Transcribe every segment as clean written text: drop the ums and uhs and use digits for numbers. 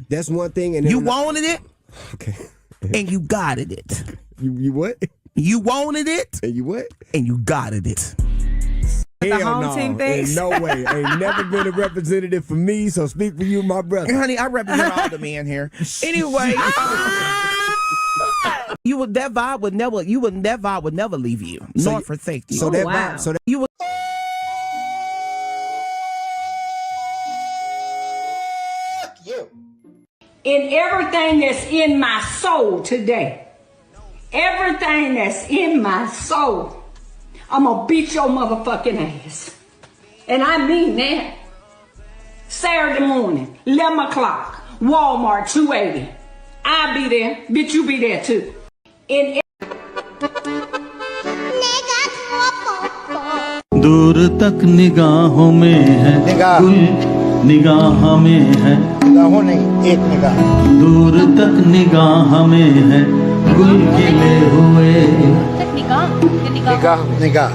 That's one thing. And you wanted it. Okay. And you got it. You what? You wanted it. And you what? And you got it. Hell no. In no way. Ain't never been a representative for me, so speak for you, my brother. Honey, I represent all the men here. Anyway, that vibe would never leave you, nor forsake you. So that vibe, so that you would. In everything that's in my soul today, everything that's in my soul, I'm gonna beat your motherfucking ass. And I mean that. Saturday morning, 11 o'clock, Walmart, 280. I'll be there, bitch, you be there too. दूर तक निगाहों में है गुल निगाह में है निगाहों नहीं एक निगाह दूर तक निगाह में है गुल खिले हुए निगाह निगाह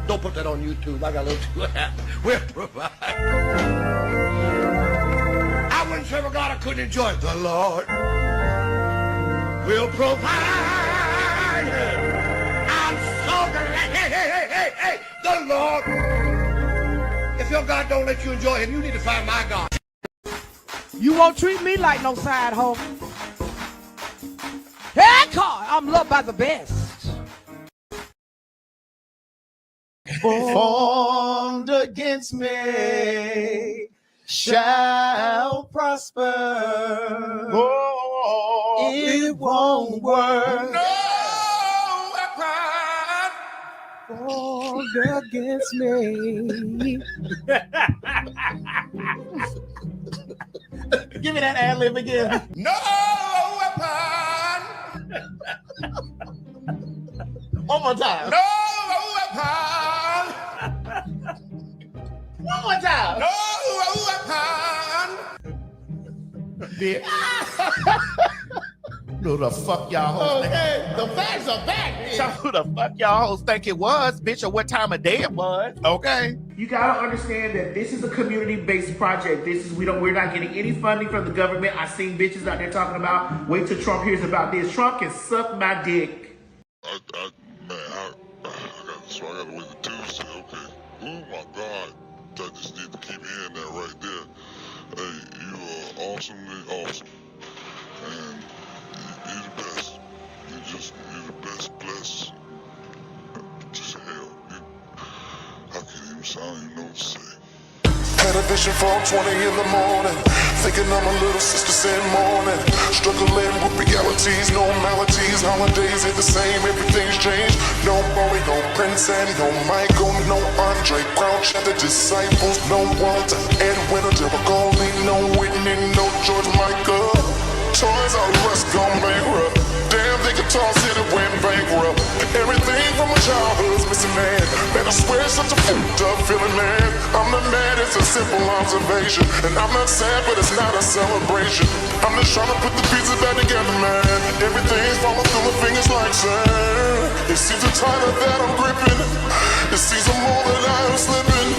Don't put that on YouTube. I got a little too loud. We'll provide. I wouldn't serve a God I couldn't enjoy. The Lord will provide. I'm so glad. Hey. The Lord. If your God don't let you enjoy him, you need to find my God. You won't treat me like no side hoe. Hey, car, I'm loved by the best. Formed against me shall prosper. Oh, it won't work. No weapon formed against me. Give me that ad lib again. No weapon. One more time. No weapon. One more time. No weapon. Who the fuck y'all hoes? Okay, the facts are back. So who the fuck y'all hoes think it was, bitch, or what time of day it was? Okay. You gotta understand that this is a community-based project. We're not getting any funding from the government. I seen bitches out there talking about, wait till Trump hears about this. Trump can suck my dick. I gotta wait till Tuesday, okay. Oh my God. I just need to keep hearing that right there. Hey, you are awesomely awesome. And you're the best. You're the best blessed. Just hell. I can't even sound even know what to say. Had a vision for 20 in the morning, thinking of my little sister said morning. Struggling with realities, no maladies, holidays ain't the same, everything's changed. No Bowie, no Prince, and no Michael, no Andre Crouch and the Disciples, no Walter, Edwin, or Derek Goldie, no Whitney, no George Michael. Toys R Us gone bankrupt. Damn, they Guitar City went bankrupt. Everything from my childhood's missing, man. Man, I swear it's such a fucked up feeling, man. I'm not mad, it's a simple observation. And I'm not sad, but it's not a celebration. I'm just trying to put the pieces back together, man. Everything's falling through my fingers like sand. It seems the tighter that I'm gripping. It seems the more that I am slipping.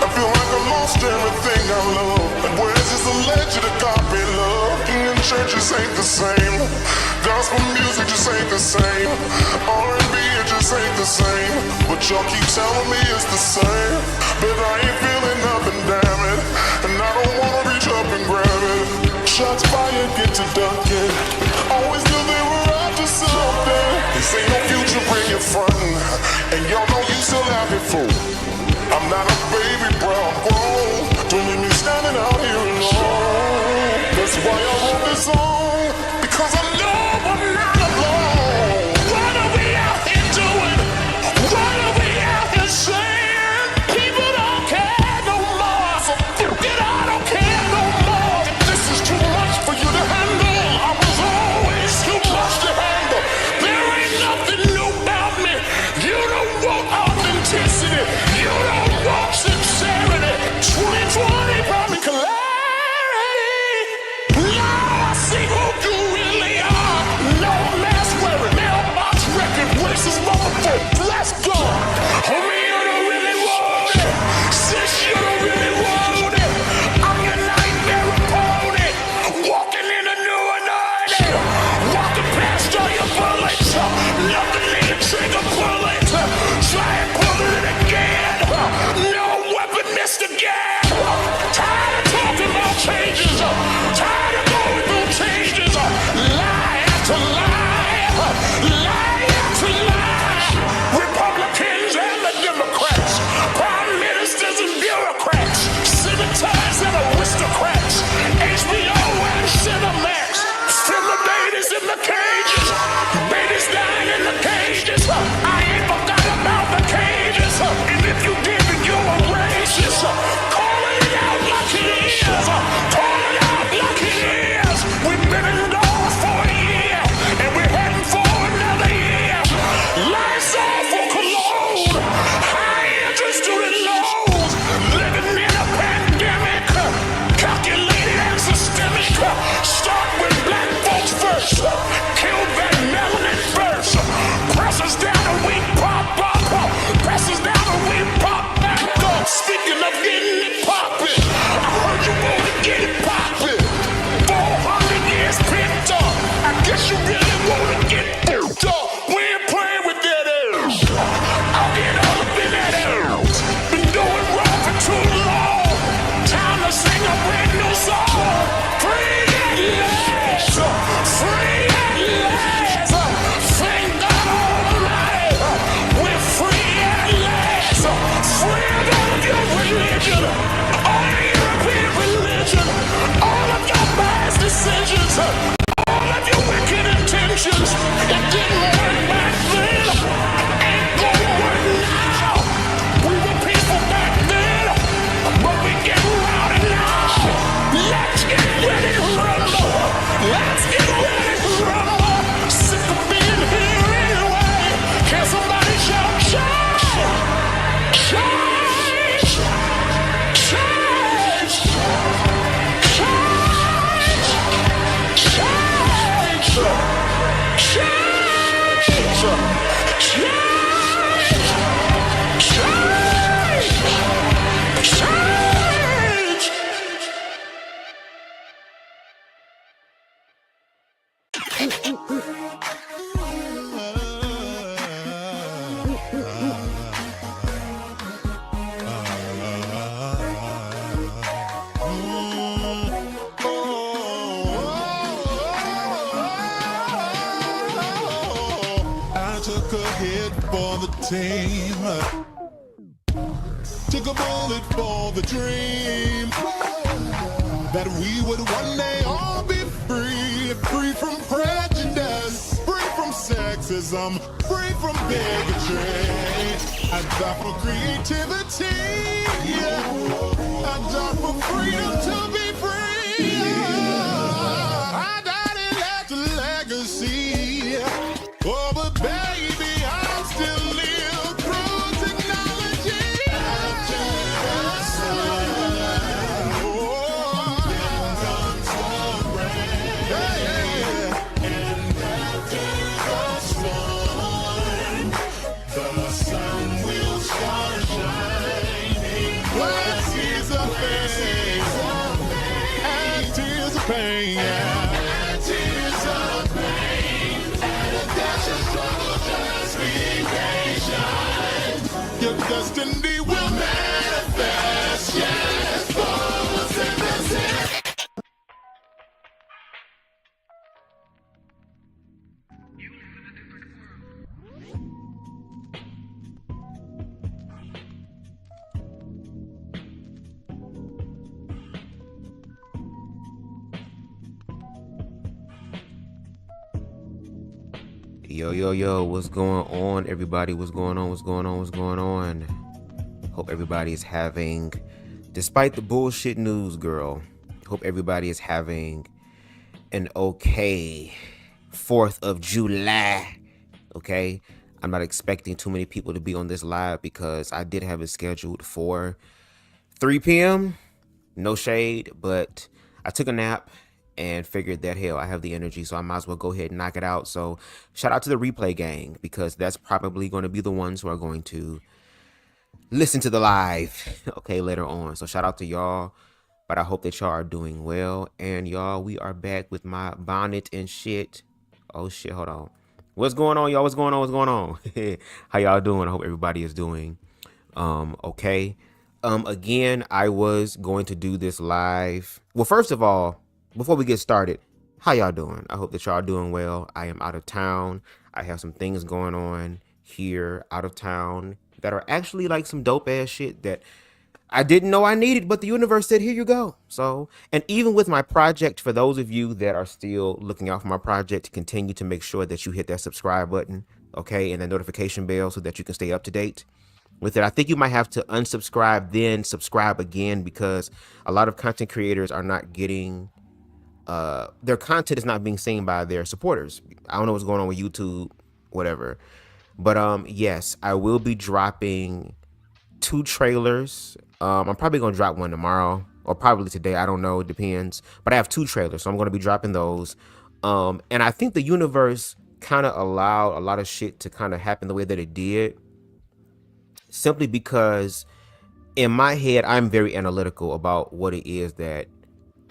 I feel like I lost everything I love. And where's this alleged agape love? And churches ain't the same. Gospel music just ain't the same. R&B it just ain't the same. But y'all keep telling me it's the same. But I ain't feeling nothing, damn it. And I don't wanna reach up and grab it. Shots fired, get to ducking. Always knew they were up to something. This ain't no future, bring it frontin'. And y'all know you still have it full. I'm not a baby, bro, I'm grown. Don't leave me standing out here alone. That's why I wrote this song, because I know I'm not alone. What are we out here doing? What are we out here saying? People don't care no more, so fuck it, I don't care no more. If this is too much for you to handle, I was always too much to handle. There ain't nothing new about me. You don't want wages. I ain't forgot about the cages. And if you did, then you're a racist. Call it out like it is. Call it out like it is. We've been in laws for a year, and we're heading for another year. Lights off for Cologne. High interest student loans. Living in a pandemic. Calculated and systemic. Start with black folks first. Kill that melanin first. Press us down and we pop up. Press us down and we pop back up. Speaking of getting it poppin', I heard you want to get it poppin'. 400 years picked up. I guess you really want to get picked up. We ain't playing with that ass. I'll get all up in that ass. Been doing wrong for too long. Time to sing a brand new song. Free at last. Free at last. Thank God Almighty. We're free at last. Free of all of your religion. All of your European religion. All of your biased decisions. All of your wicked intentions. It didn't work back then. Ain't gonna work now. We were peaceful back then, but we get rowdy now. Let's get ready to rumble. Let's get ready to rumble. Sick of being here anyway. Can somebody shout change? Change! Change! Change! I took a hit for the team. Took a bullet for the dream. That we would one day all be free. Free from prejudice. Free from sexism. Free from bigotry. I die for creativity. I die for freedom to be free. I died and left a legacy. Oh, but baby, I still live through technology. To the sun. Oh, comes the rain. And after the storm, the sun will start shining. What tears of pain? And tears of pain. And tears of pain. That's a struggle, just be patient. Your destiny will manifest. Yes, photosynthesis. Yo, what's going on, everybody? What's going on? Hope everybody is having, despite the bullshit news, girl, hope everybody is having an okay 4th of July, okay? I'm not expecting too many people to be on this live because I did have it scheduled for 3 p.m. No shade, but I took a nap and figured that, hell, I have the energy, so I might as well go ahead and knock it out. So shout out to the replay gang, because that's probably going to be the ones who are going to listen to the live, okay, later on. So shout out to y'all, but I hope that y'all are doing well. And y'all, we are back with my bonnet and shit. Oh shit, hold on. What's going on, y'all? What's going on? How y'all doing? I hope everybody is doing okay. Again, I was going to do this live. Well, first of all, before we get started, how y'all doing? I hope that y'all are doing well. I am out of town. I have some things going on here out of town that are actually like some dope ass shit that I didn't know I needed, but the universe said, here you go. So, and even with my project, for those of you that are still looking out for my project, to continue to make sure that you hit that subscribe button. okay, and the notification bell so that you can stay up to date with it. I think you might have to unsubscribe, then subscribe again, because a lot of content creators are not getting, their content is not being seen by their supporters. I don't know what's going on with YouTube, whatever. But yes, I will be dropping 2 trailers. I'm probably going to drop one tomorrow or probably today. I don't know. It depends. But I have 2 trailers, so I'm going to be dropping those. And I think the universe kind of allowed a lot of shit to kind of happen the way that it did, simply because in my head, I'm very analytical about what it is that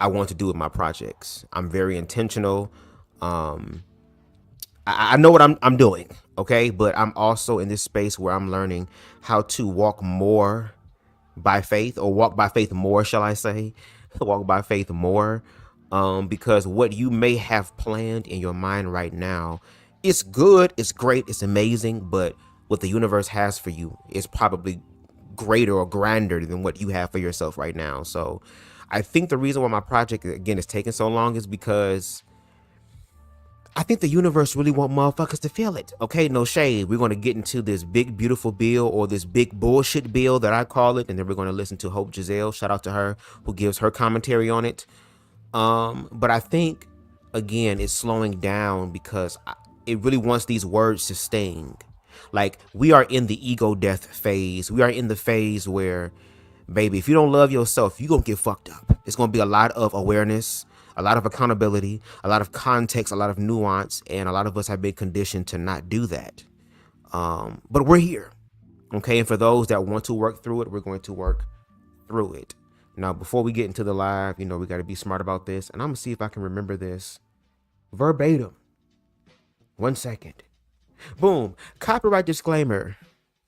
I want to do with my projects. I'm very intentional. I know what I'm doing, okay? But I'm also in this space where I'm learning how to walk more by faith, or walk by faith more, shall I say? Walk by faith more. Because what you may have planned in your mind right now, it's good, it's great, it's amazing, but what the universe has for you is probably greater or grander than what you have for yourself right now. So I think the reason why my project, again, is taking so long is because I think the universe really want motherfuckers to feel it. Okay, no shade. We're going to get into this big, beautiful bill, or this big bullshit bill that I call it. And then we're going to listen to Hope Giselle. Shout out to her, who gives her commentary on it. But I think, again, it's slowing down because it really wants these words to sting. Like, we are in the ego death phase. We are in the phase where, baby, if you don't love yourself, you're going to get fucked up. It's going to be a lot of awareness, a lot of accountability, a lot of context, a lot of nuance, and a lot of us have been conditioned to not do that. But we're here, okay? And for those that want to work through it, we're going to work through it. Now, before we get into the live, you know, we got to be smart about this, and I'm going to see if I can remember this verbatim. 1 second. Boom. Copyright disclaimer.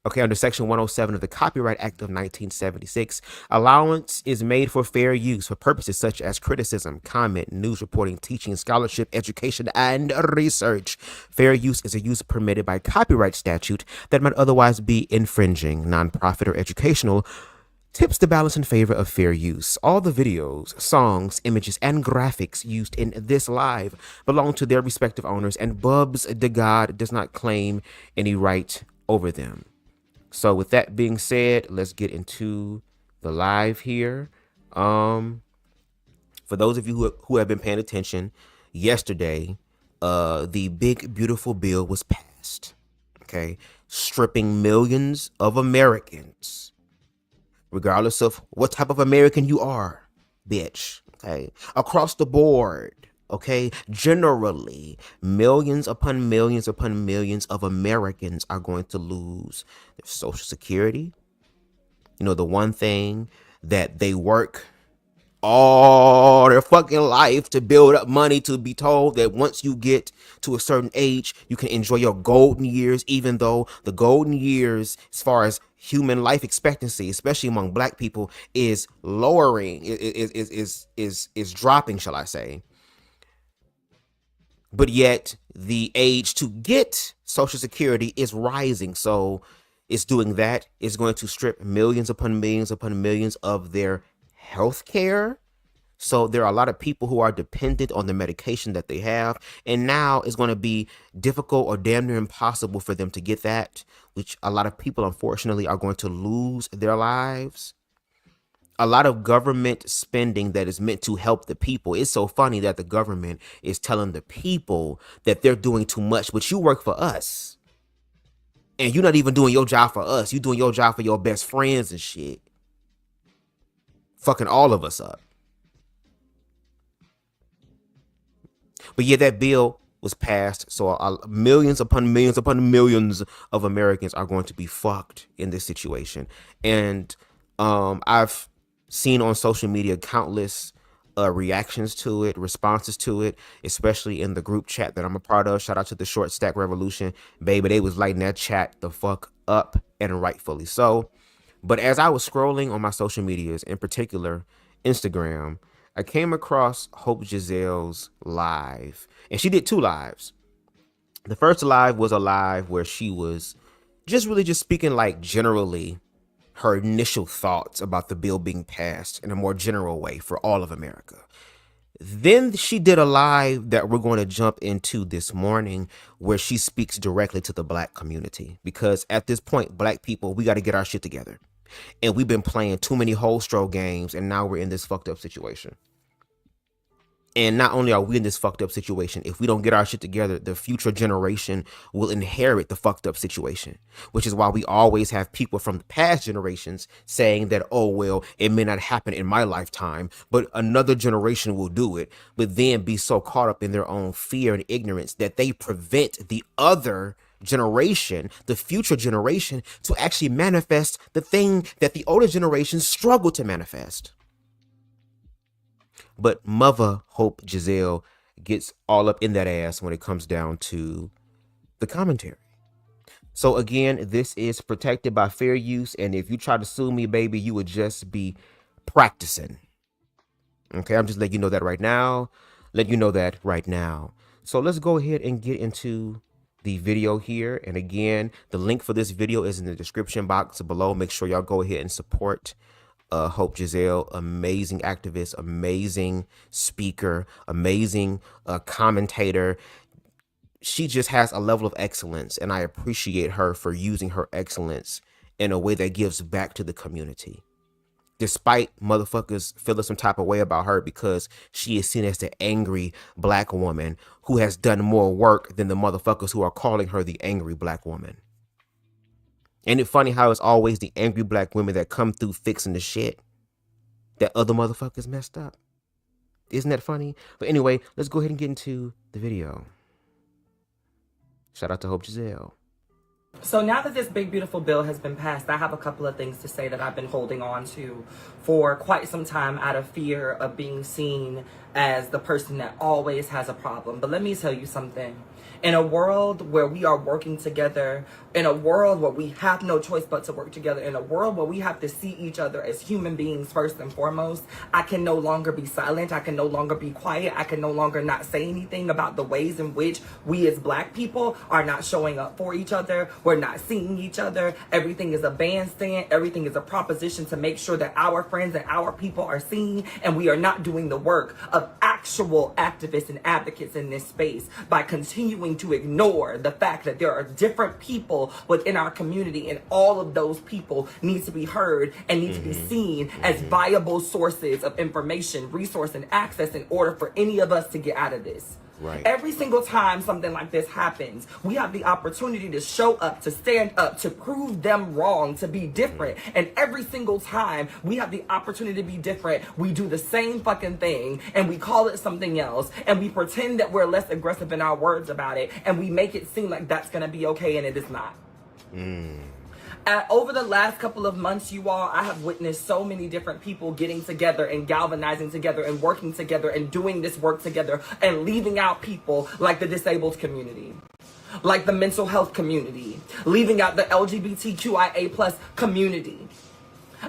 Okay, under Section 107 of the Copyright Act of 1976, allowance is made for fair use for purposes such as criticism, comment, news reporting, teaching, scholarship, education, and research. Fair use is a use permitted by copyright statute that might otherwise be infringing. Nonprofit or educational tips the balance in favor of fair use. All the videos, songs, images, and graphics used in this live belong to their respective owners, and BubzDaGawd does not claim any right over them. So with that being said, let's get into the live here. For those of you who have been paying attention, yesterday, the big, beautiful bill was passed, okay? Stripping millions of Americans, regardless of what type of American you are, bitch, okay? Across the board, okay? Generally, millions upon millions upon millions of Americans are going to lose their Social Security. You know, the one thing that they work all their fucking life to build up money, to be told that once you get to a certain age, you can enjoy your golden years, even though the golden years, as far as human life expectancy, especially among Black people, is lowering, is dropping, shall I say. But yet the age to get Social Security is rising. So it's doing that. It's going to strip millions upon millions upon millions of their health care. So there are a lot of people who are dependent on the medication that they have. And now it's going to be difficult or damn near impossible for them to get that, which a lot of people, unfortunately, are going to lose their lives. A lot of government spending that is meant to help the people. It's so funny that the government is telling the people that they're doing too much, but you work for us. And you're not even doing your job for us. You're doing your job for your best friends and shit. Fucking all of us up. But yeah, that bill was passed. So millions upon millions upon millions of Americans are going to be fucked in this situation. And I've seen on social media countless reactions to it, responses to it, especially in the group chat that I'm a part of. Shout out to the Short Stack Revolution. Baby, they was lighting that chat the fuck up, and rightfully so. But as I was scrolling on my social medias, in particular Instagram, I came across Hope Giselle's live, and she did 2 lives. The first live was a live where she was just speaking like generally her initial thoughts about the bill being passed in a more general way for all of America. Then she did a live that we're going to jump into this morning where she speaks directly to the black community, because at this point, black people, we got to get our shit together. And we've been playing too many holstro games, and now we're in this fucked up situation. And not only are we in this fucked up situation, if we don't get our shit together, the future generation will inherit the fucked up situation, which is why we always have people from the past generations saying that, oh, well, it may not happen in my lifetime, but another generation will do it, but then be so caught up in their own fear and ignorance that they prevent the other generation, the future generation, to actually manifest the thing that the older generations struggle to manifest. But Mother Hope Giselle gets all up in that ass when it comes down to the commentary. So again, this is protected by fair use. And if you try to sue me, baby, you would just be practicing. Okay, I'm just letting you know that right now. So let's go ahead and get into the video here. And again, the link for this video is in the description box below. Make sure y'all go ahead and support Hope Giselle, amazing activist, amazing speaker, amazing commentator. She just has a level of excellence, and I appreciate her for using her excellence in a way that gives back to the community. Despite motherfuckers feeling some type of way about her because she is seen as the angry black woman who has done more work than the motherfuckers who are calling her the angry black woman. Ain't it funny how it's always the angry black women that come through fixing the shit that other motherfuckers messed up? Isn't that funny? But anyway, let's go ahead and get into the video. Shout out to Hope Giselle. So now that this big, beautiful bill has been passed, I have a couple of things to say that I've been holding on to for quite some time out of fear of being seen as the person that always has a problem. But let me tell you something. In a world where we are working together, in a world where we have no choice but to work together, in a world where we have to see each other as human beings first and foremost, I can no longer be silent. I can no longer be quiet. I can no longer not say anything about the ways in which we as black people are not showing up for each other. We're not seeing each other. Everything is a bandstand. Everything is a proposition to make sure that our friends and our people are seen, and we are not doing the work of actual activists and advocates in this space by continuing to ignore the fact that there are different people within our community, and all of those people need to be heard and need to be seen as viable sources of information, resource, and access in order for any of us to get out of this. Right. Every single time something like this happens, we have the opportunity to show up, to stand up, to prove them wrong, to be different. And every single time we have the opportunity to be different, we do the same fucking thing and we call it something else, and we pretend that we're less aggressive in our words about it, and we make it seem like that's going to be okay, and it is not. Over the last couple of months, you all, I have witnessed so many different people getting together and galvanizing together and working together and doing this work together and leaving out people like the disabled community, like the mental health community, leaving out the LGBTQIA plus community.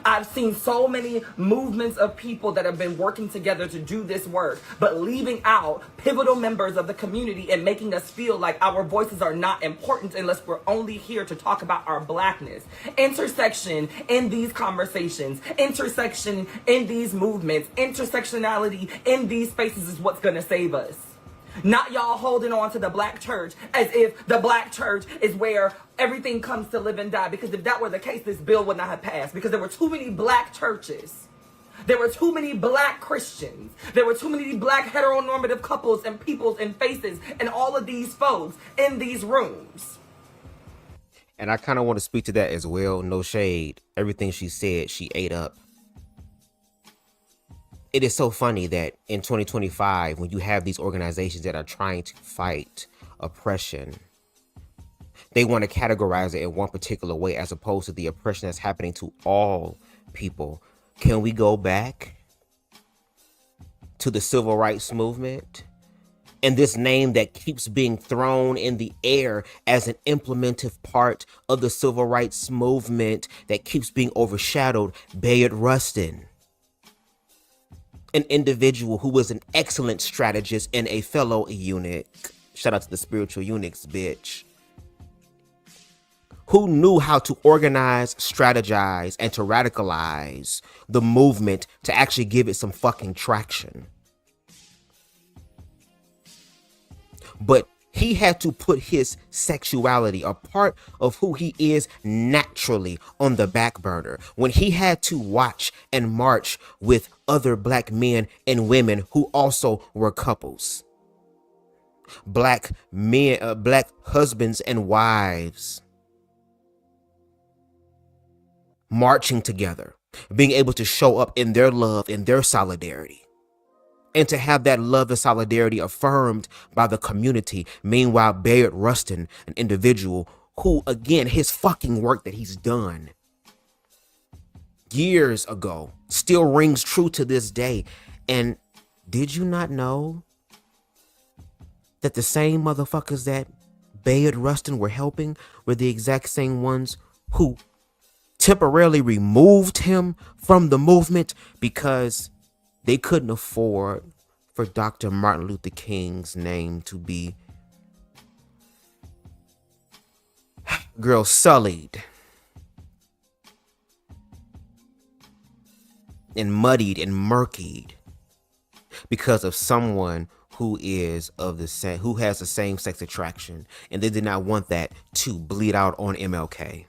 I've seen so many movements of people that have been working together to do this work, but leaving out pivotal members of the community and making us feel like our voices are not important unless we're only here to talk about our blackness. Intersection in these conversations, intersection in these movements, intersectionality in these spaces is what's going to save us. Not y'all holding on to the black church as if the black church is where everything comes to live and die. Because if that were the case, this bill would not have passed. Because there were too many black churches. There were too many black Christians. There were too many black heteronormative couples and peoples and faces and all of these folks in these rooms. And I kind of want to speak to that as well. No shade. Everything she said, she ate up. It is so funny that in 2025, when you have these organizations that are trying to fight oppression, they want to categorize it in one particular way as opposed to the oppression that's happening to all people. Can we go back to the civil rights movement and this name that keeps being thrown in the air as an implementive part of the civil rights movement that keeps being overshadowed? Bayard Rustin, an individual who was an excellent strategist and a fellow eunuch. Shout out to the spiritual eunuchs, bitch. Who knew how to organize, strategize, and to radicalize the movement to actually give it some fucking traction. but he had to put his sexuality, a part of who he is naturally, on the back burner when he had to watch and march with other black men and women who also were couples. Black men, black husbands and wives marching together, being able to show up in their love, in their solidarity. And to have that love and solidarity affirmed by the community. Meanwhile, Bayard Rustin, an individual who, again, his fucking work that he's done years ago still rings true to this day. And did you not know that the same motherfuckers that Bayard Rustin were helping were the exact same ones who temporarily removed him from the movement because they couldn't afford for Dr. Martin Luther King's name to be, sullied and muddied and murkied because of someone who is of the same, who has the same sex attraction, and they did not want that to bleed out on MLK.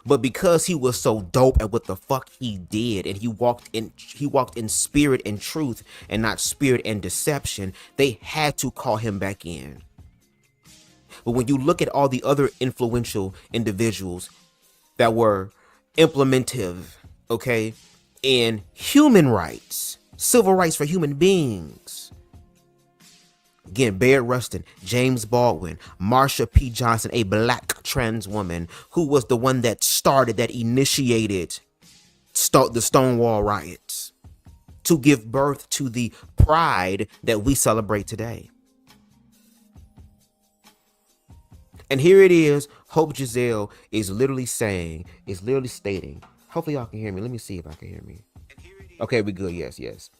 But because he was so dope at what the fuck he did, and he walked in spirit and truth and not spirit and deception, they had to call him back in. But when you look at all the other influential individuals that were implementive, okay, in human rights, civil rights for human beings, again, Bayard Rustin, James Baldwin, Marsha P. Johnson, a black trans woman who was the one that started, that initiated the Stonewall riots to give birth to the pride that we celebrate today. And here it is, Hope Giselle is literally stating, hopefully y'all can hear me. Let me see if I can hear me. Okay, we good. Yes.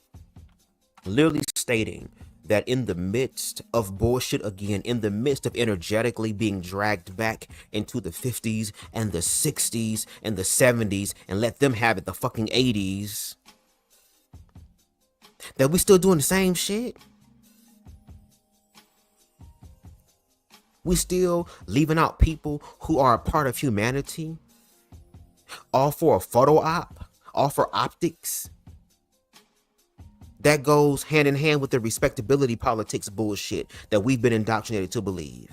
Literally stating that in the midst of bullshit again, in the midst of energetically being dragged back into the 50s and the 60s and the 70s and let them have it, the fucking 80s, that we still doing the same shit. We still leaving out people who are a part of humanity, all for a photo op, all for optics. That goes hand in hand with the respectability politics bullshit that we've been indoctrinated to believe.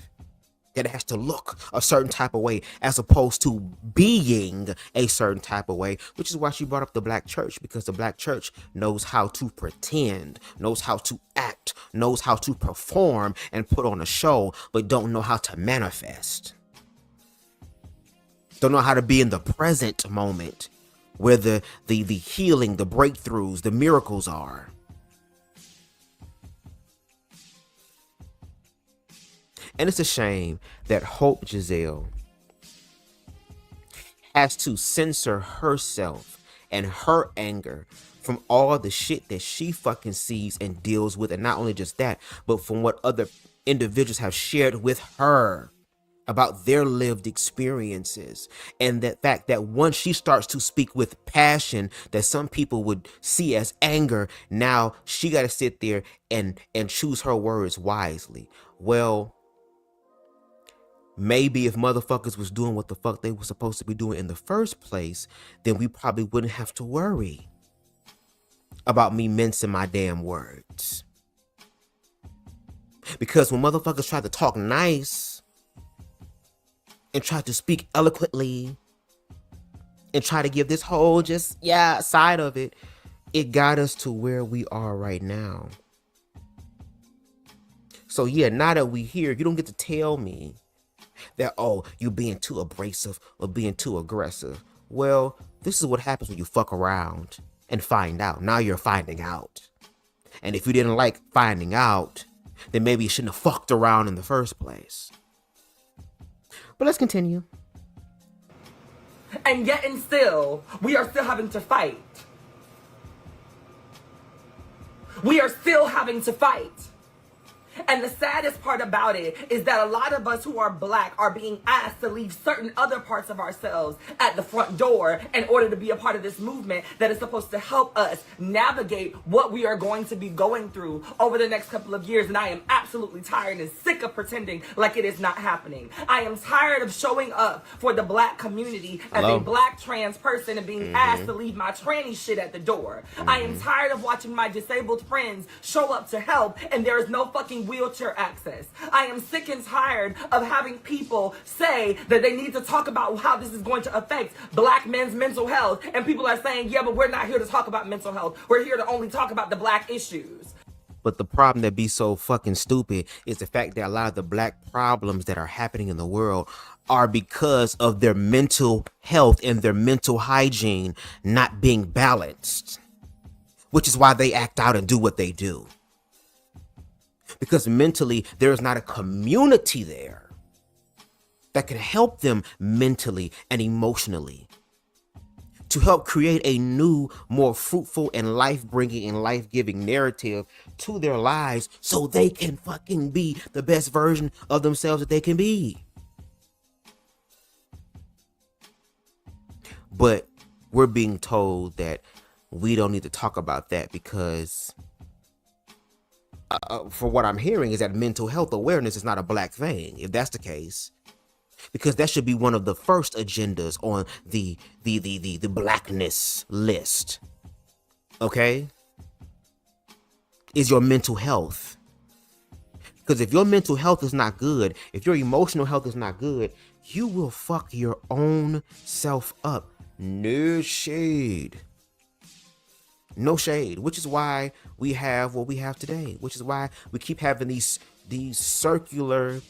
That it has to look a certain type of way as opposed to being a certain type of way, which is why she brought up the black church, because the black church knows how to pretend, knows how to act, knows how to perform and put on a show, but don't know how to manifest. Don't know how to be in the present moment where the healing, the breakthroughs, the miracles are. And it's a shame that Hope Giselle has to censor herself and her anger from all the shit that she fucking sees and deals with. And not only just that, but from what other individuals have shared with her about their lived experiences. And that fact that once she starts to speak with passion that some people would see as anger, now she got to sit there and choose her words wisely. Well, maybe if motherfuckers was doing what the fuck they were supposed to be doing in the first place, then we probably wouldn't have to worry about me mincing my damn words. Because when motherfuckers try to talk nice and try to speak eloquently and try to give this whole side of it, it got us to where we are right now. So yeah, now that we here, you don't get to tell me that, oh, you being too abrasive or being too aggressive. Well, this is what happens when you fuck around and find out. Now you're finding out. And if you didn't like finding out, then maybe you shouldn't have fucked around in the first place. But let's continue. And yet and still, we are still having to fight. We are still having to fight. And the saddest part about it is that a lot of us who are black are being asked to leave certain other parts of ourselves at the front door in order to be a part of this movement that is supposed to help us navigate what we are going to be going through over the next couple of years. And I am absolutely tired and sick of pretending like it is not happening. I am tired of showing up for the black community as a black trans person and being asked to leave my tranny shit at the door. I am tired of watching my disabled friends show up to help and there is no fucking wheelchair access. I am sick and tired of having people say that they need to talk about how this is going to affect black men's mental health, and people are saying, yeah, but we're not here to talk about mental health. We're here to only talk about the black issues. But the problem that be so fucking stupid is the fact that a lot of the black problems that are happening in the world are because of their mental health and their mental hygiene not being balanced, which is why they act out and do what they do. Because mentally, there is not a community there that can help them mentally and emotionally to help create a new, more fruitful and life-bringing and life-giving narrative to their lives so they can fucking be the best version of themselves that they can be. But we're being told that we don't need to talk about that because for what I'm hearing is that mental health awareness is not a black thing. If that's the case, because that should be one of the first agendas on the blackness list. Okay? Is your mental health. Because if your mental health is not good, if your emotional health is not good, you will fuck your own self up. No shade. No shade, which is why we have what we have today, which is why we keep having these circular,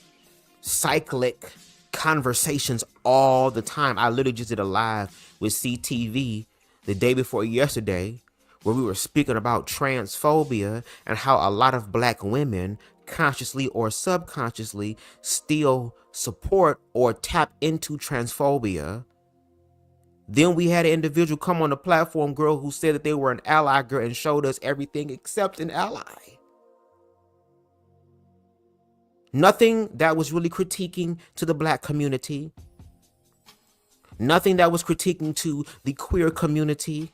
cyclic conversations all the time. I literally just did a live with CTV the day before yesterday where we were speaking about transphobia and how a lot of black women consciously or subconsciously still support or tap into transphobia. Then we had an individual come on the platform, girl, who said that they were an ally, girl, and showed us everything except an ally. Nothing that was really critiquing to the black community. Nothing that was critiquing to the queer community.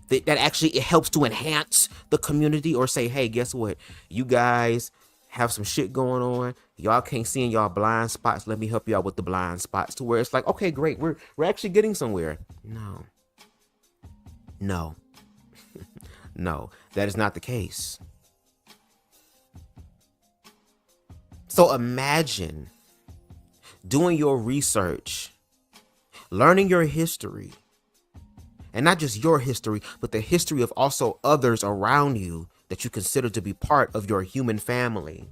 That actually it helps to enhance the community or say, hey, guess what? You guys have some shit going on. Y'all can't see in y'all blind spots. Let me help you out with the blind spots to where it's like, okay, great. We're actually getting somewhere. No, no, that is not the case. So imagine doing your research, learning your history, and not just your history, but the history of also others around you that you consider to be part of your human family.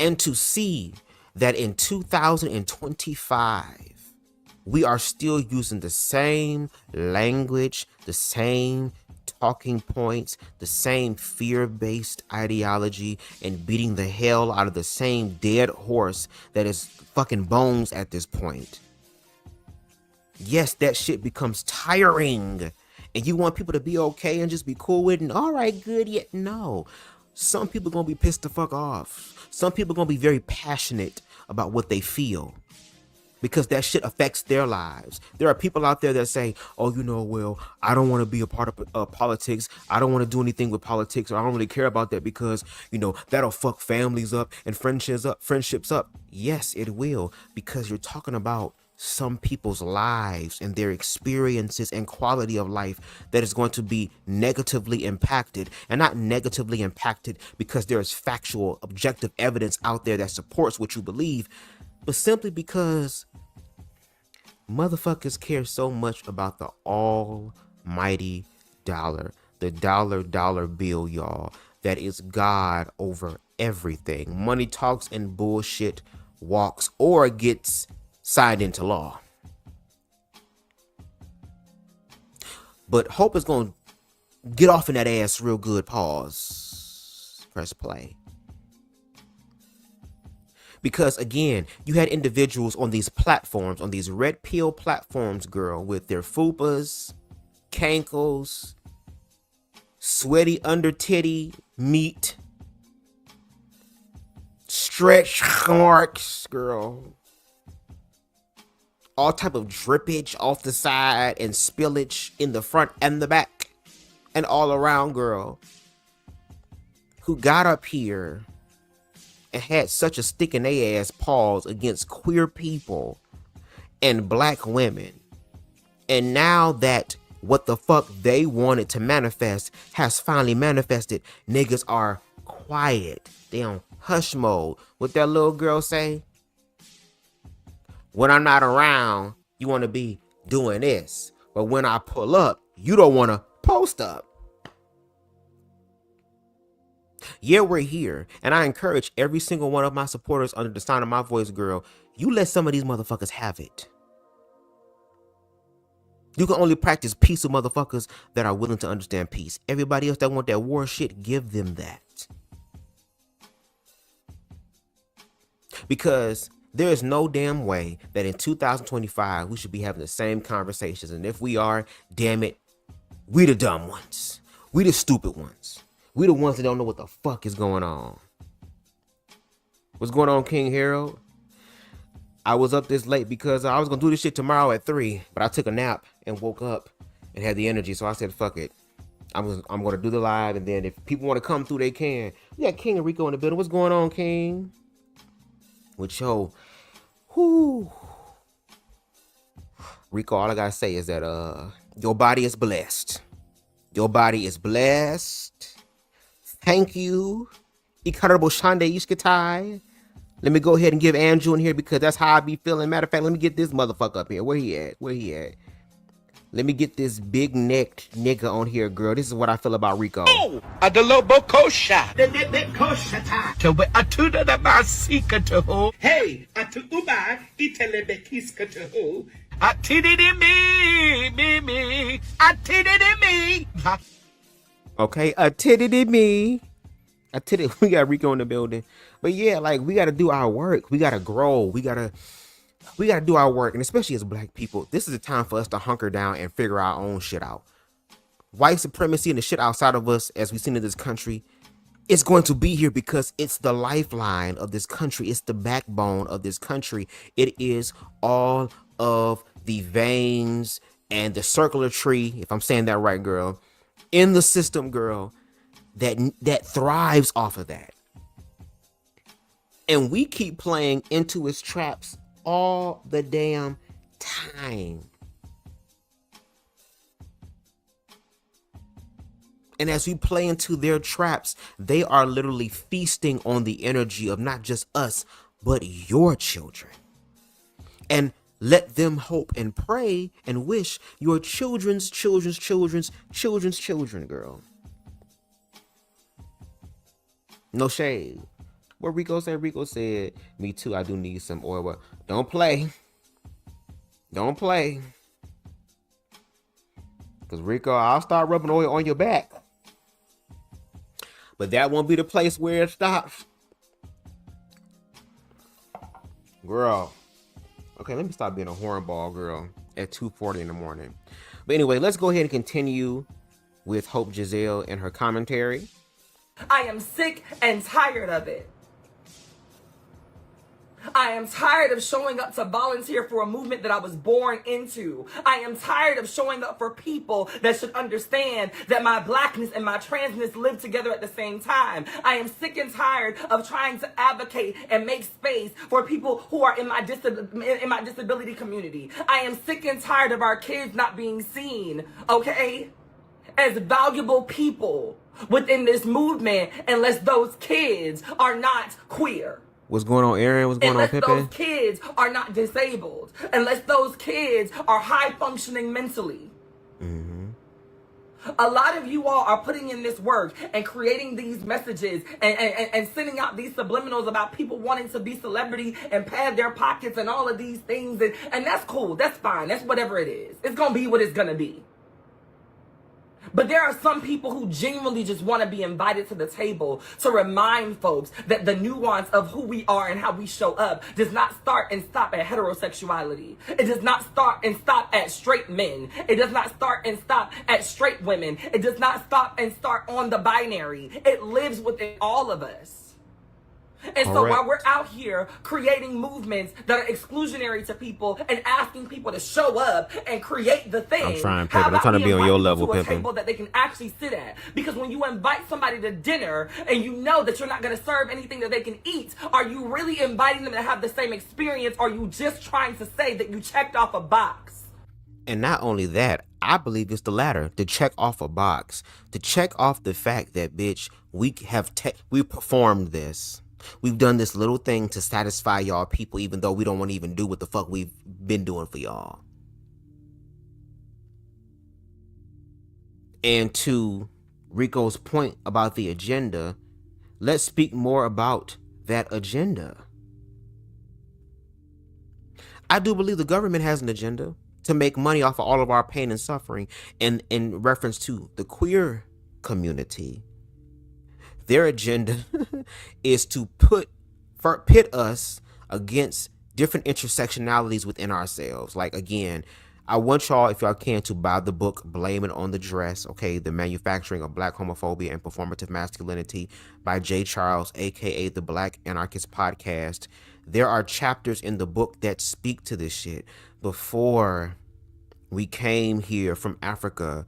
And to see that in 2025, we are still using the same language, the same talking points, the same fear-based ideology, and beating the hell out of the same dead horse that is fucking bones at this point. Yes, that shit becomes tiring. And you want people to be okay and just be cool with it and all right, good, yet no. Some people are going to be pissed the fuck off. Some people are going to be very passionate about what they feel because that shit affects their lives. There are people out there that say, oh, well, I don't want to be a part of politics. I don't want to do anything with politics, or I don't really care about that because, that'll fuck families up and friendships up. Yes, it will, because you're talking about some people's lives and their experiences and quality of life that is going to be negatively impacted, and not negatively impacted because there is factual, objective evidence out there that supports what you believe, but simply because motherfuckers care so much about the almighty dollar, the dollar bill, y'all, that is God over everything. Money talks and bullshit walks or gets signed into law. But Hope is going to get off in that ass real good. Pause. Press play. Because again, you had individuals on these platforms, on these red pill platforms, girl, with their fupas, cankles, sweaty under titty meat, stretch marks, girl. All type of drippage off the side and spillage in the front and the back and all around, girl. Who got up here and had such a stick in their ass paws against queer people and black women. And now that what the fuck they wanted to manifest has finally manifested, niggas are quiet. They on hush mode. What that little girl say? When I'm not around, you want to be doing this. But when I pull up, you don't want to post up. Yeah, we're here. And I encourage every single one of my supporters under the sound of my voice, girl, you let some of these motherfuckers have it. You can only practice peace with motherfuckers that are willing to understand peace. Everybody else that want that war shit, give them that. Because there is no damn way that in 2025 we should be having the same conversations. And if we are, damn it, we the dumb ones. We the stupid ones. We the ones that don't know what the fuck is going on. What's going on, King Harold? I was up this late because I was going to do this shit tomorrow at 3, but I took a nap and woke up and had the energy. So I said, fuck it. I'm going to do the live. And then if people want to come through, they can. We got King and Rico in the building. What's going on, King? With yo, whoo. Rico, all I got to say is that your body is blessed. Your body is blessed. Thank you. Incredible Shande Ishkatai. Let me go ahead and give Andrew in here because that's how I be feeling. Matter of fact, let me get this motherfucker up here. Where he at? Where he at? Let me get this big necked nigga on here, girl. This is what I feel about Rico. Oh, Adalobo Kosha. Kosha. Atuda da Masika to. Hey, Atuba, Itelebekiska to. Atididi me. Atididi me. Okay, atididi me. We got Rico in the building. But yeah, like, we got to do our work. We got to grow. We got to do our work. And especially as black people, this is a time for us to hunker down and figure our own shit out. White supremacy and the shit outside of us, as we've seen in this country, it's going to be here because it's the lifeline of this country. It's the backbone of this country. It is all of the veins and the circular tree, if I'm saying that right, girl, in the system, girl, that thrives off of that. And we keep playing into its traps all the damn time. And as we play into their traps, they are literally feasting on the energy of not just us, but your children. And let them hope and pray and wish your children's children's children, girl. No shade. What Rico said? Rico said, me too, I do need some oil. But don't play. Don't play. Because Rico, I'll start rubbing oil on your back. But that won't be the place where it stops. Girl. Okay, let me stop being a hornball, girl, at 2:40 in the morning. But anyway, let's go ahead and continue with Hope Giselle and her commentary. I am sick and tired of it. I am tired of showing up to volunteer for a movement that I was born into. I am tired of showing up for people that should understand that my blackness and my transness live together at the same time. I am sick and tired of trying to advocate and make space for people who are in my disability community. I am sick and tired of our kids not being seen, okay, as valuable people within this movement unless those kids are not queer. What's going on, Aaron? What's going on, Pepe? Unless those kids are not disabled. Unless those kids are high functioning mentally. Mm-hmm. A lot of you all are putting in this work and creating these messages and sending out these subliminals about people wanting to be celebrity and pad their pockets and all of these things. And that's cool. That's fine. That's whatever it is. It's going to be what it's going to be. But there are some people who genuinely just want to be invited to the table to remind folks that the nuance of who we are and how we show up does not start and stop at heterosexuality. It does not start and stop at straight men. It does not start and stop at straight women. It does not stop and start on the binary. It lives within all of us. And so while we're out here creating movements that are exclusionary to people and asking people to show up and create the thing, I'm trying to be on your level, pimping. Table that they can actually sit at. Because when you invite somebody to dinner and you know that you're not going to serve anything that they can eat, are you really inviting them to have the same experience, or are you just trying to say that you checked off a box? And not only that, I believe it's the latter, to check off a box, to check off the fact that, bitch, we performed this. We've done this little thing to satisfy y'all people, even though we don't want to even do what the fuck we've been doing for y'all. And to Rico's point about the agenda, let's speak more about that agenda. I do believe the government has an agenda to make money off of all of our pain and suffering. And in reference to the queer community, their agenda is to pit us against different intersectionalities within ourselves. Like, again, I want y'all, if y'all can, to buy the book Blame It on the Dress, okay? The Manufacturing of Black Homophobia and Performative Masculinity by J. Charles, aka the Black Anarchist Podcast. There are chapters in the book that speak to this shit. Before we came here from Africa,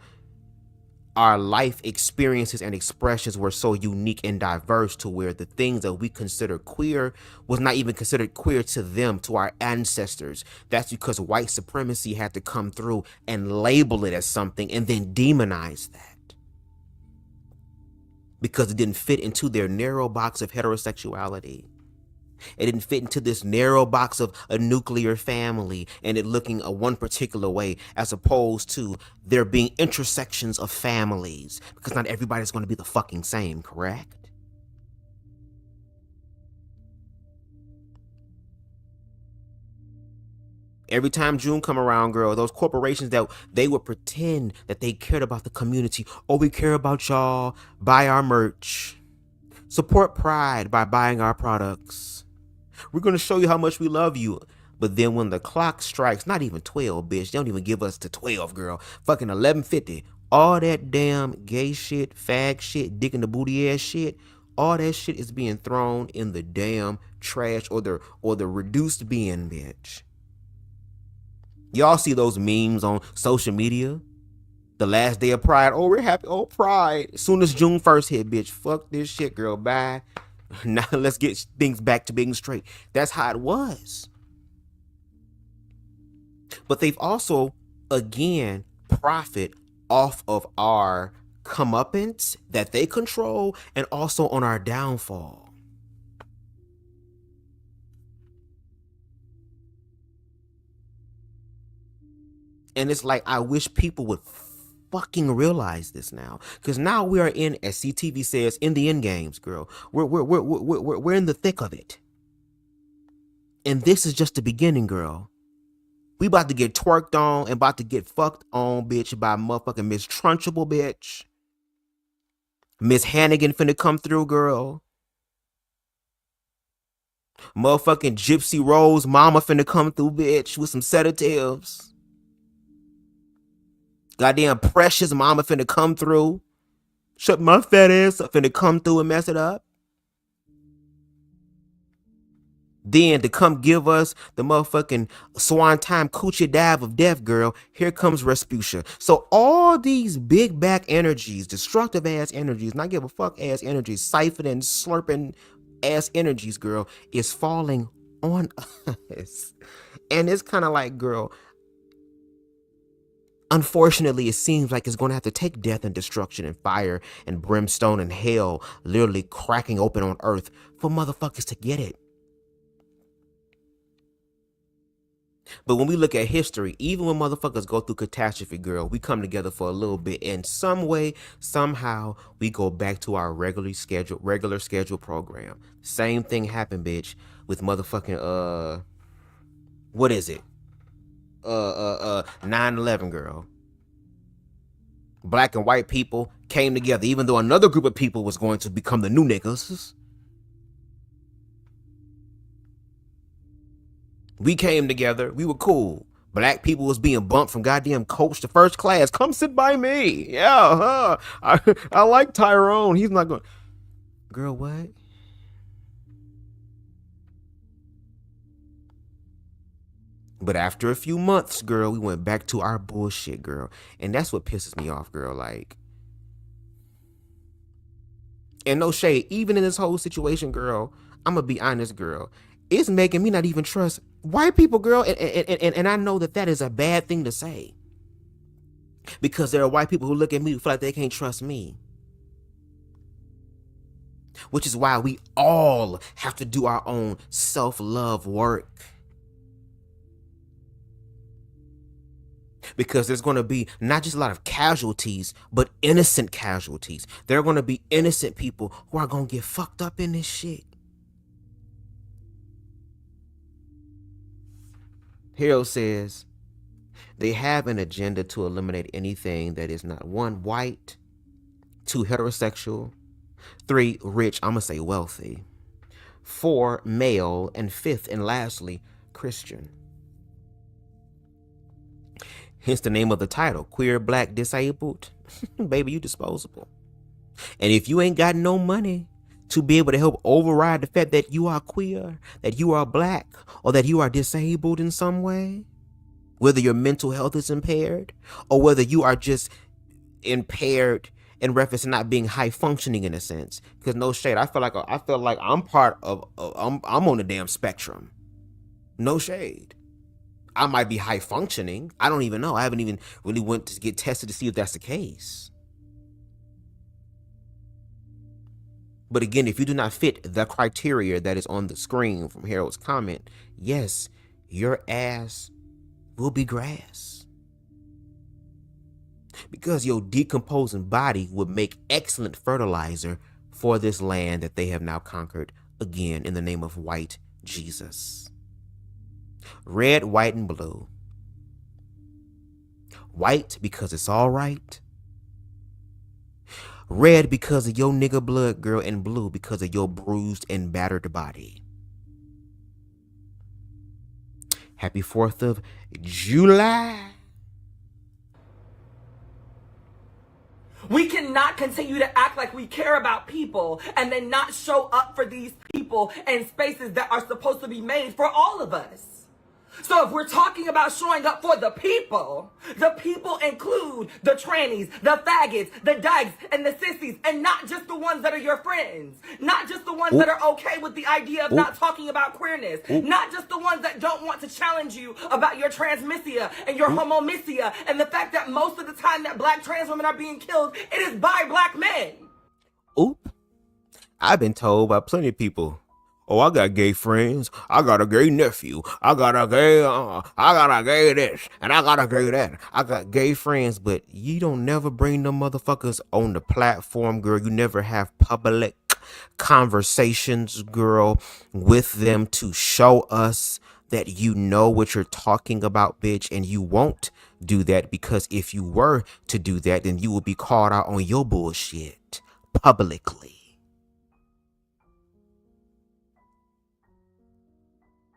our life experiences and expressions were so unique and diverse to where the things that we consider queer was not even considered queer to them, to our ancestors. That's because white supremacy had to come through and label it as something and then demonize that, because it didn't fit into their narrow box of heterosexuality. It didn't fit into this narrow box of a nuclear family and it looking a one particular way, as opposed to there being intersections of families, because not everybody's going to be the fucking same, correct? Every time June come around, girl, those corporations that they would pretend that they cared about the community. Oh, we care about y'all. Buy our merch. Support Pride by buying our products. We're going to show you how much we love you. But then when the clock strikes, not even 12, bitch. They don't even give us to 12, girl. Fucking 11:50. All that damn gay shit, fag shit, dick in the booty ass shit, all that shit is being thrown in the damn trash or the reduced bin, bitch. Y'all see those memes on social media? The last day of Pride. Oh, we're happy. Oh, Pride. As soon as June 1st hit, bitch. Fuck this shit, girl. Bye. Now let's get things back to being straight. That's how it was. But they've also, again, profit off of our comeuppance that they control and also on our downfall. And it's like, I wish people would fucking realize this now, because now we are in, as CTV says, in the end games, girl. We're in the thick of it, and this is just the beginning, girl. We about to get twerked on and about to get fucked on, bitch, by motherfucking Miss Trunchable, bitch. Miss Hannigan finna come through, girl. Motherfucking Gypsy Rose mama finna come through, bitch, with some sedatives. Goddamn Precious mama finna come through. Shut my fat ass up, finna come through and mess it up. Then to come give us the motherfucking swan time coochie dive of death, girl, here comes Respucia. So all these big back energies, destructive ass energies, not give a fuck ass energies, siphoning, slurping ass energies, girl, is falling on us. And it's kind of like, girl, unfortunately, it seems like it's going to have to take death and destruction and fire and brimstone and hell literally cracking open on earth for motherfuckers to get it. But when we look at history, even when motherfuckers go through catastrophe, girl, we come together for a little bit. In some way, somehow, we go back to our regular schedule program. Same thing happened, bitch, with motherfucking, what is it? 9/11, girl. black and white people came together, even though another group of people was going to become the new niggas. We came together. We were cool. Black people was being bumped from goddamn coach to first class. Come sit by me. Yeah, I like Tyrone. He's not going. Girl, what? But after a few months, girl, we went back to our bullshit, girl. And that's what pisses me off, girl. Like, and no shade, even in this whole situation, girl, I'm going to be honest, girl. It's making me not even trust white people, girl. And I know that that is a bad thing to say. Because there are white people who look at me who feel like they can't trust me. Which is why we all have to do our own self-love work. Because there's going to be not just a lot of casualties, but innocent casualties. There are going to be innocent people who are going to get fucked up in this shit. Hero says, they have an agenda to eliminate anything that is not 1, white, 2, heterosexual, 3, rich, I'm going to say wealthy, 4, male, and 5th and lastly, Christian. Hence the name of the title, Queer, Black, Disabled. Baby, you disposable. And if you ain't got no money to be able to help override the fact that you are queer, that you are black, or that you are disabled in some way, whether your mental health is impaired, or whether you are just impaired in reference to not being high functioning in a sense. Because no shade, I feel like I'm part of, I'm on the damn spectrum. No shade. I might be high functioning. I don't even know. I haven't even really went to get tested to see if that's the case. But again, if you do not fit the criteria that is on the screen from Harold's comment, yes, your ass will be grass. Because your decomposing body would make excellent fertilizer for this land that they have now conquered again in the name of white Jesus. Red, white, and blue. White because it's all right. Red because of your nigga blood, girl, and blue because of your bruised and battered body. Happy 4th of July. We cannot continue to act like we care about people and then not show up for these people in spaces that are supposed to be made for all of us. So if we're talking about showing up for the people include the trannies, the faggots, the dykes, and the sissies, and not just the ones that are your friends. Not just the ones that are okay with the idea of not talking about queerness. Not just the ones that don't want to challenge you about your transmisia and your homomisia and the fact that most of the time that black trans women are being killed, it is by black men. Oop. I've been told by plenty of people, oh, I got gay friends. I got a gay nephew. I got a gay this, and I got a gay that. I got gay friends, but you don't never bring them motherfuckers on the platform, girl. You never have public conversations, girl, with them to show us that you know what you're talking about, bitch, and you won't do that because if you were to do that, then you will be called out on your bullshit publicly.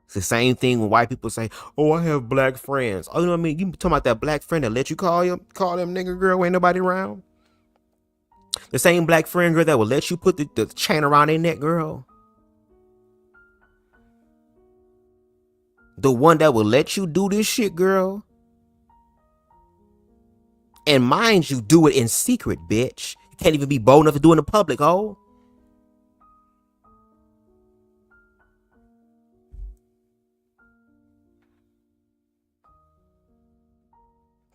It's the same thing when white people say, oh, I have black friends. Oh, you know what I mean? You talking about that black friend that let you call them nigga, girl, ain't nobody around? The same black friend, girl, that will let you put the chain around their neck, girl. The one that will let you do this shit, girl. And mind you, do it in secret, bitch. You can't even be bold enough to do it in public, oh.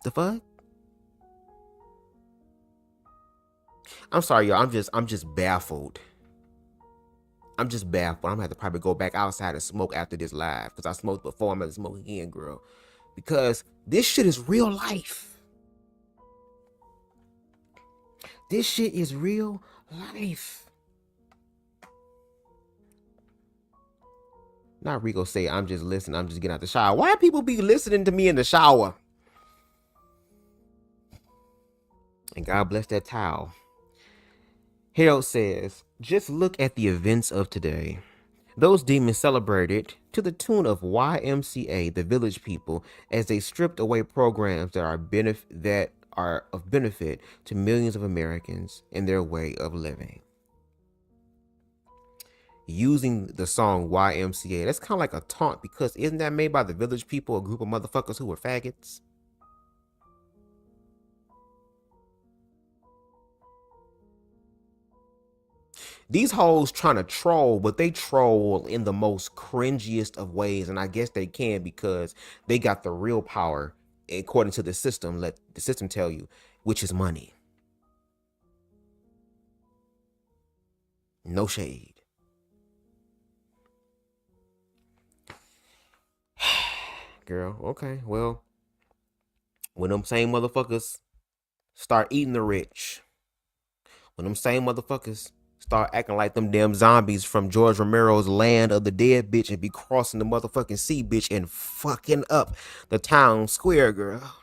The fuck? I'm sorry, y'all. I'm just baffled. I'm just baffled. I'm gonna have to probably go back outside and smoke after this live because I smoked before. I'm gonna smoke again, girl. Because this shit is real life. This shit is real life. Not Rico say I'm just listening. I'm just getting out the shower. Why people be listening to me in the shower? And God bless that towel. Harold says, just look at the events of today. Those demons celebrated to the tune of YMCA, the Village People, as they stripped away programs that are of benefit to millions of Americans in their way of living. Using the song YMCA, that's kind of like a taunt, because isn't that made by the Village People, a group of motherfuckers who were faggots? These hoes trying to troll, but they troll in the most cringiest of ways, and I guess they can because they got the real power, according to the system. Let the system tell you, which is money. No shade. Girl, okay, well, when them same motherfuckers start eating the rich, when them same motherfuckers start acting like them damn zombies from George Romero's Land of the Dead, bitch, and be crossing the motherfucking sea, bitch, and fucking up the town square, girl.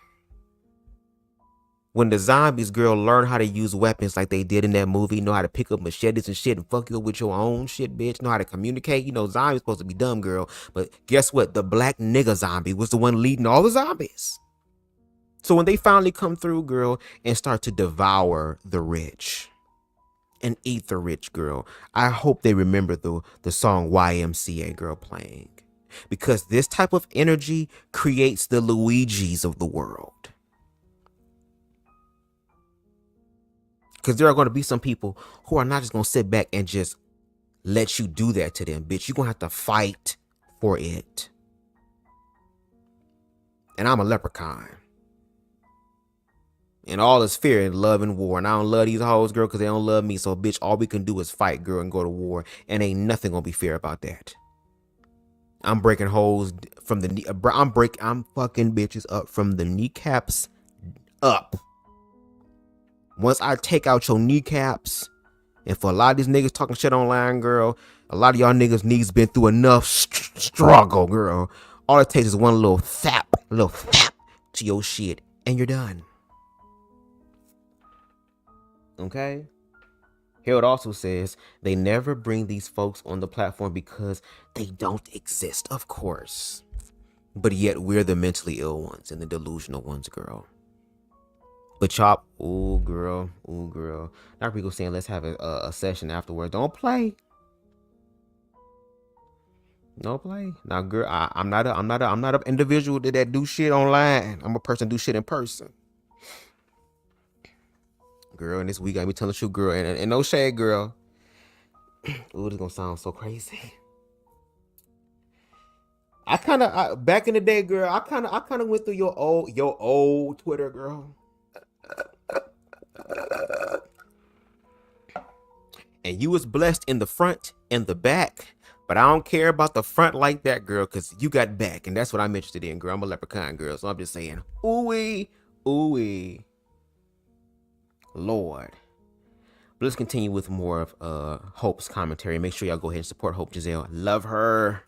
When the zombies, girl, learn how to use weapons like they did in that movie, know how to pick up machetes and shit and fuck you up with your own shit, bitch, know how to communicate. You know, zombies supposed to be dumb, girl. But guess what? The black nigga zombie was the one leading all the zombies. So when they finally come through, girl, and start to devour the rich and eat the rich, girl, I hope they remember the song YMCA, girl, playing. Because this type of energy creates the Luigis of the world. Because there are going to be some people who are not just going to sit back and just let you do that to them, bitch. You're going to have to fight for it. And I'm a leprechaun. And all is fear and love and war. And I don't love these hoes, girl, because they don't love me. So, bitch, all we can do is fight, girl, and go to war. And ain't nothing going to be fair about that. I'm breaking hoes from the knee. I'm fucking bitches up from the kneecaps up. Once I take out your kneecaps, and for a lot of these niggas talking shit online, girl, a lot of y'all niggas knees been through enough struggle, girl. All it takes is one little thap to your shit, and you're done. Okay? Harold also says they never bring these folks on the platform because they don't exist, of course. But yet we're the mentally ill ones and the delusional ones, girl. But y'all, ooh girl. Now people saying let's have a session afterwards. Don't play. No play. Now, girl, I'm not an individual that do shit online. I'm a person do shit in person. Girl, and this week I be telling you, girl, and no shade, girl. Ooh, this gonna sound so crazy. Back in the day, girl, I kind of went through your old Twitter, girl. And you was blessed in the front and the back, but I don't care about the front like that, girl, because you got back, and that's what I'm interested in, girl. I'm a leprechaun, girl, so I'm just saying, ooh-wee, Lord. But let's continue with more of Hope's commentary. Make sure y'all go ahead and support Hope Giselle. Love her.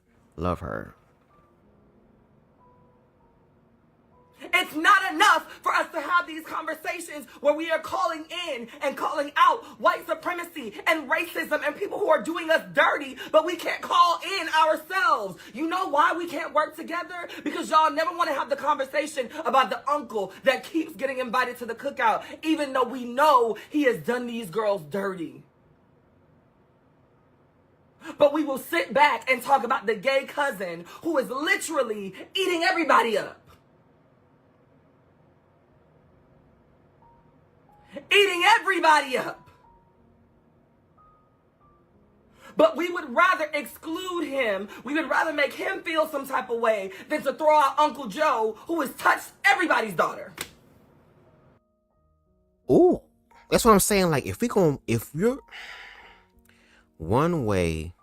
It's not enough for us to have these conversations where we are calling in and calling out white supremacy and racism and people who are doing us dirty, but we can't call in ourselves. You know why we can't work together? Because y'all never want to have the conversation about the uncle that keeps getting invited to the cookout, even though we know he has done these girls dirty. But we will sit back and talk about the gay cousin who is literally eating everybody up. Eating everybody up. But we would rather exclude him. We would rather make him feel some type of way than to throw out Uncle Joe, who has touched everybody's daughter. Ooh, that's what I'm saying. Like, if you're one way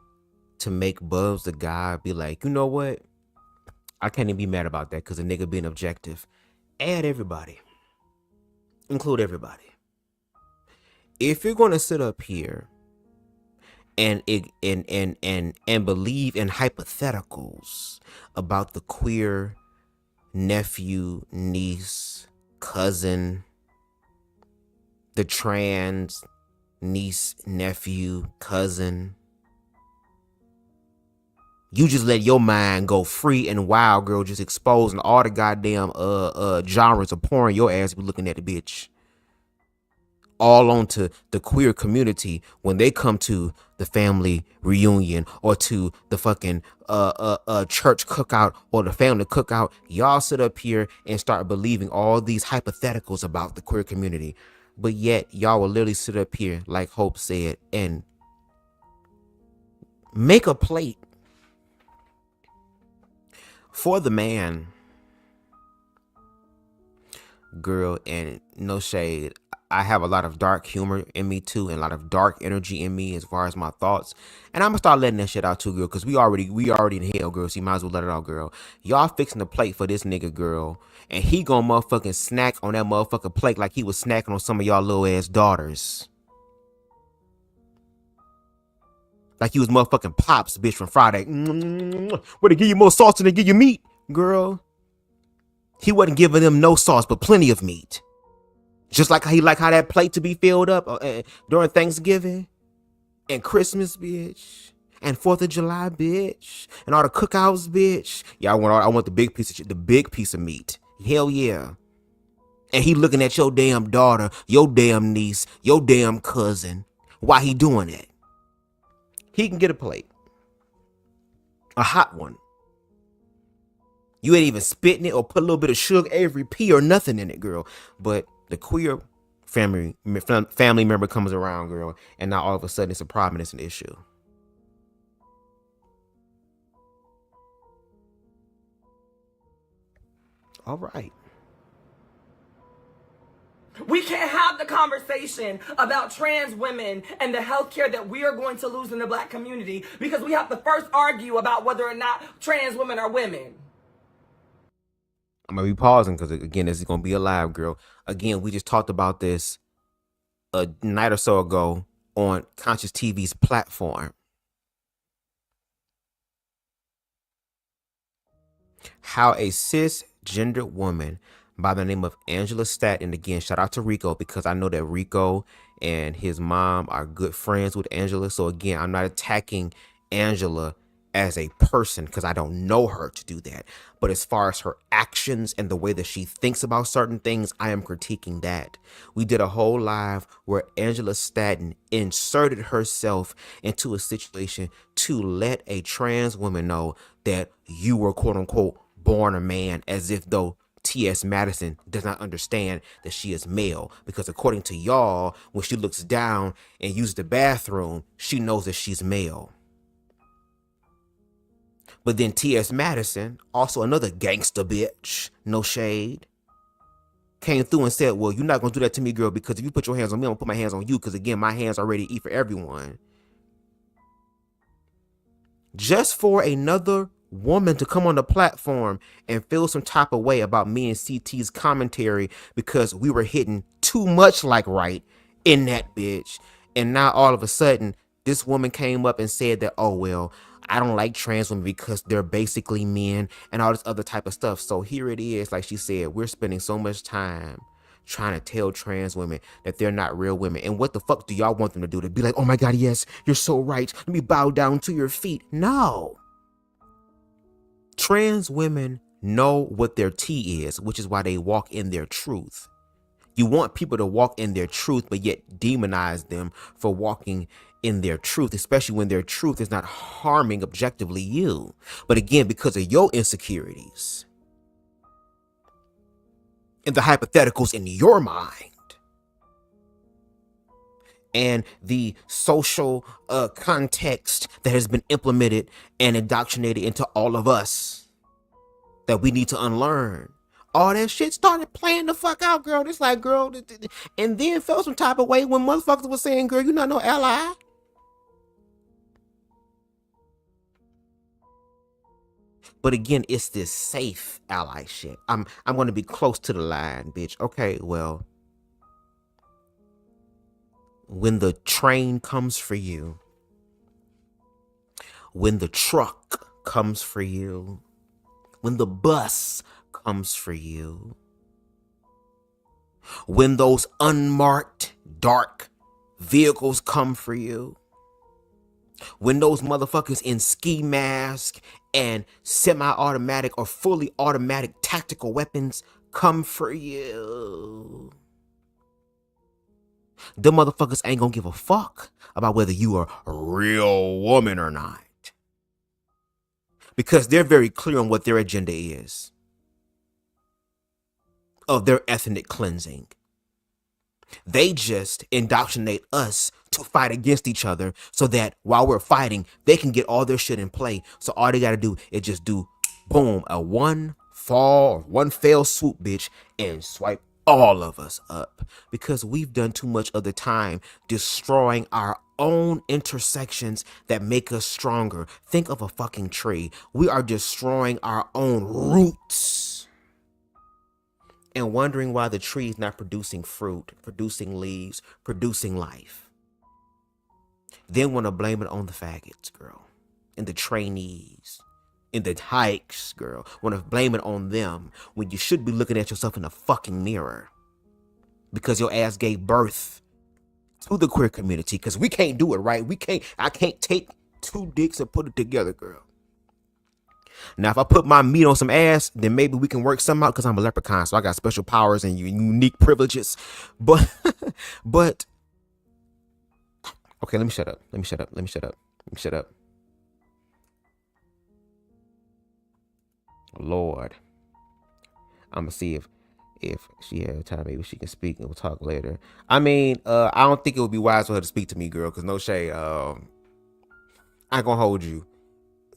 to make BubzDaGawd be like, you know what? I can't even be mad about that because a nigga being objective. Add everybody. Include everybody. If you're going to sit up here and believe in hypotheticals about the queer nephew, niece, cousin, the trans niece, nephew, cousin. You just let your mind go free and wild, girl, just exposing all the goddamn genres of porn your ass be looking at the bitch. All onto the queer community when they come to the family reunion or to the fucking church cookout or the family cookout. Y'all sit up here and start believing all these hypotheticals about the queer community. But yet y'all will literally sit up here, like Hope said, and make a plate for the man, girl. And no shade, I have a lot of dark humor in me too, and a lot of dark energy in me as far as my thoughts. And I'm gonna start letting that shit out too, girl, because we already in hell, girl. So you might as well let it out, girl. Y'all fixing the plate for this nigga, girl, and he gonna motherfucking snack on that motherfucking plate like he was snacking on some of y'all little ass daughters. Like he was motherfucking Pops, bitch, from Friday. Where they give you more sauce than they give you meat, girl. He wasn't giving them no sauce, but plenty of meat. Just like how he like how that plate to be filled up during Thanksgiving and Christmas, bitch, and 4th of July, bitch, and all the cookouts, bitch. Yeah, I want the big piece of shit, the big piece of meat. Hell yeah. And he looking at your damn daughter, your damn niece, your damn cousin. Why he doing that? He can get a plate. A hot one. You ain't even spitting it or put a little bit of sugar, every pea or nothing in it, girl. But the queer family member comes around, girl, and now all of a sudden it's a problem and it's an issue. All right. We can't have the conversation about trans women and the health care that we are going to lose in the black community because we have to first argue about whether or not trans women are women. I'm going to be pausing because, again, this is going to be a live, girl. Again, we just talked about this a night or so ago on Conscious TV's platform. How a cisgender woman by the name of Angela Staten, and again, shout out to Rico because I know that Rico and his mom are good friends with Angela. So again, I'm not attacking Angela as a person because I don't know her to do that. But as far as her actions and the way that she thinks about certain things, I am critiquing that. We did a whole live where Angela Staten inserted herself into a situation to let a trans woman know that you were quote unquote born a man, as if though T.S. Madison does not understand that she is male, because according to y'all, when she looks down and uses the bathroom, she knows that she's male. But then T.S. Madison, also another gangster bitch, no shade, came through and said, well, you're not going to do that to me, girl, because if you put your hands on me, I'm going to put my hands on you, because again, my hands are ready to eat for everyone. Just for another woman to come on the platform and feel some type of way about me and CT's commentary because we were hitting too much like right in that bitch. And now all of a sudden, this woman came up and said that, oh, well, I don't like trans women because they're basically men and all this other type of stuff. So here it is, like she said, we're spending so much time trying to tell trans women that they're not real women. And what the fuck do y'all want them to do? To be like, oh my God, yes, you're so right. Let me bow down to your feet. No. Trans women know what their tea is, which is why they walk in their truth. You want people to walk in their truth, but yet demonize them for walking in their truth, especially when their truth is not harming objectively you. But again, because of your insecurities and the hypotheticals in your mind and the social context that has been implemented and indoctrinated into all of us that we need to unlearn. All that shit started playing the fuck out, girl. It's like, girl, and then felt some type of way when motherfuckers was saying, girl, you're not no ally. But again, it's this safe ally shit. I'm going to be close to the line, bitch. Okay, well, when the train comes for you, when the truck comes for you, when the bus comes for you, When those unmarked, dark vehicles come for you. When those motherfuckers in ski mask and semi-automatic or fully automatic tactical weapons come for you. Them motherfuckers ain't gonna give a fuck about whether you are a real woman or not. Because they're very clear on what their agenda is. Of their ethnic cleansing. They just indoctrinate us to fight against each other so that while we're fighting, they can get all their shit in play. So all they gotta do is just do, boom, a one fell swoop, bitch, and swipe all of us up. Because we've done too much of the time destroying our own intersections that make us stronger. Think of a fucking tree. We are destroying our own roots. And wondering why the tree is not producing fruit, producing leaves, producing life. Then want to blame it on the faggots, girl. And the trainees. And the hikes, girl. Want to blame it on them when you should be looking at yourself in the fucking mirror. Because your ass gave birth to the queer community. Because we can't do it, right? I can't take two dicks and put it together, girl. Now, if I put my meat on some ass, then maybe we can work something out because I'm a leprechaun. So I got special powers and unique privileges. But, okay, let me shut up. Lord. I'm going to see if she has time, maybe she can speak and we'll talk later. I mean, I don't think it would be wise for her to speak to me, girl, because no shade. I ain't going to hold you.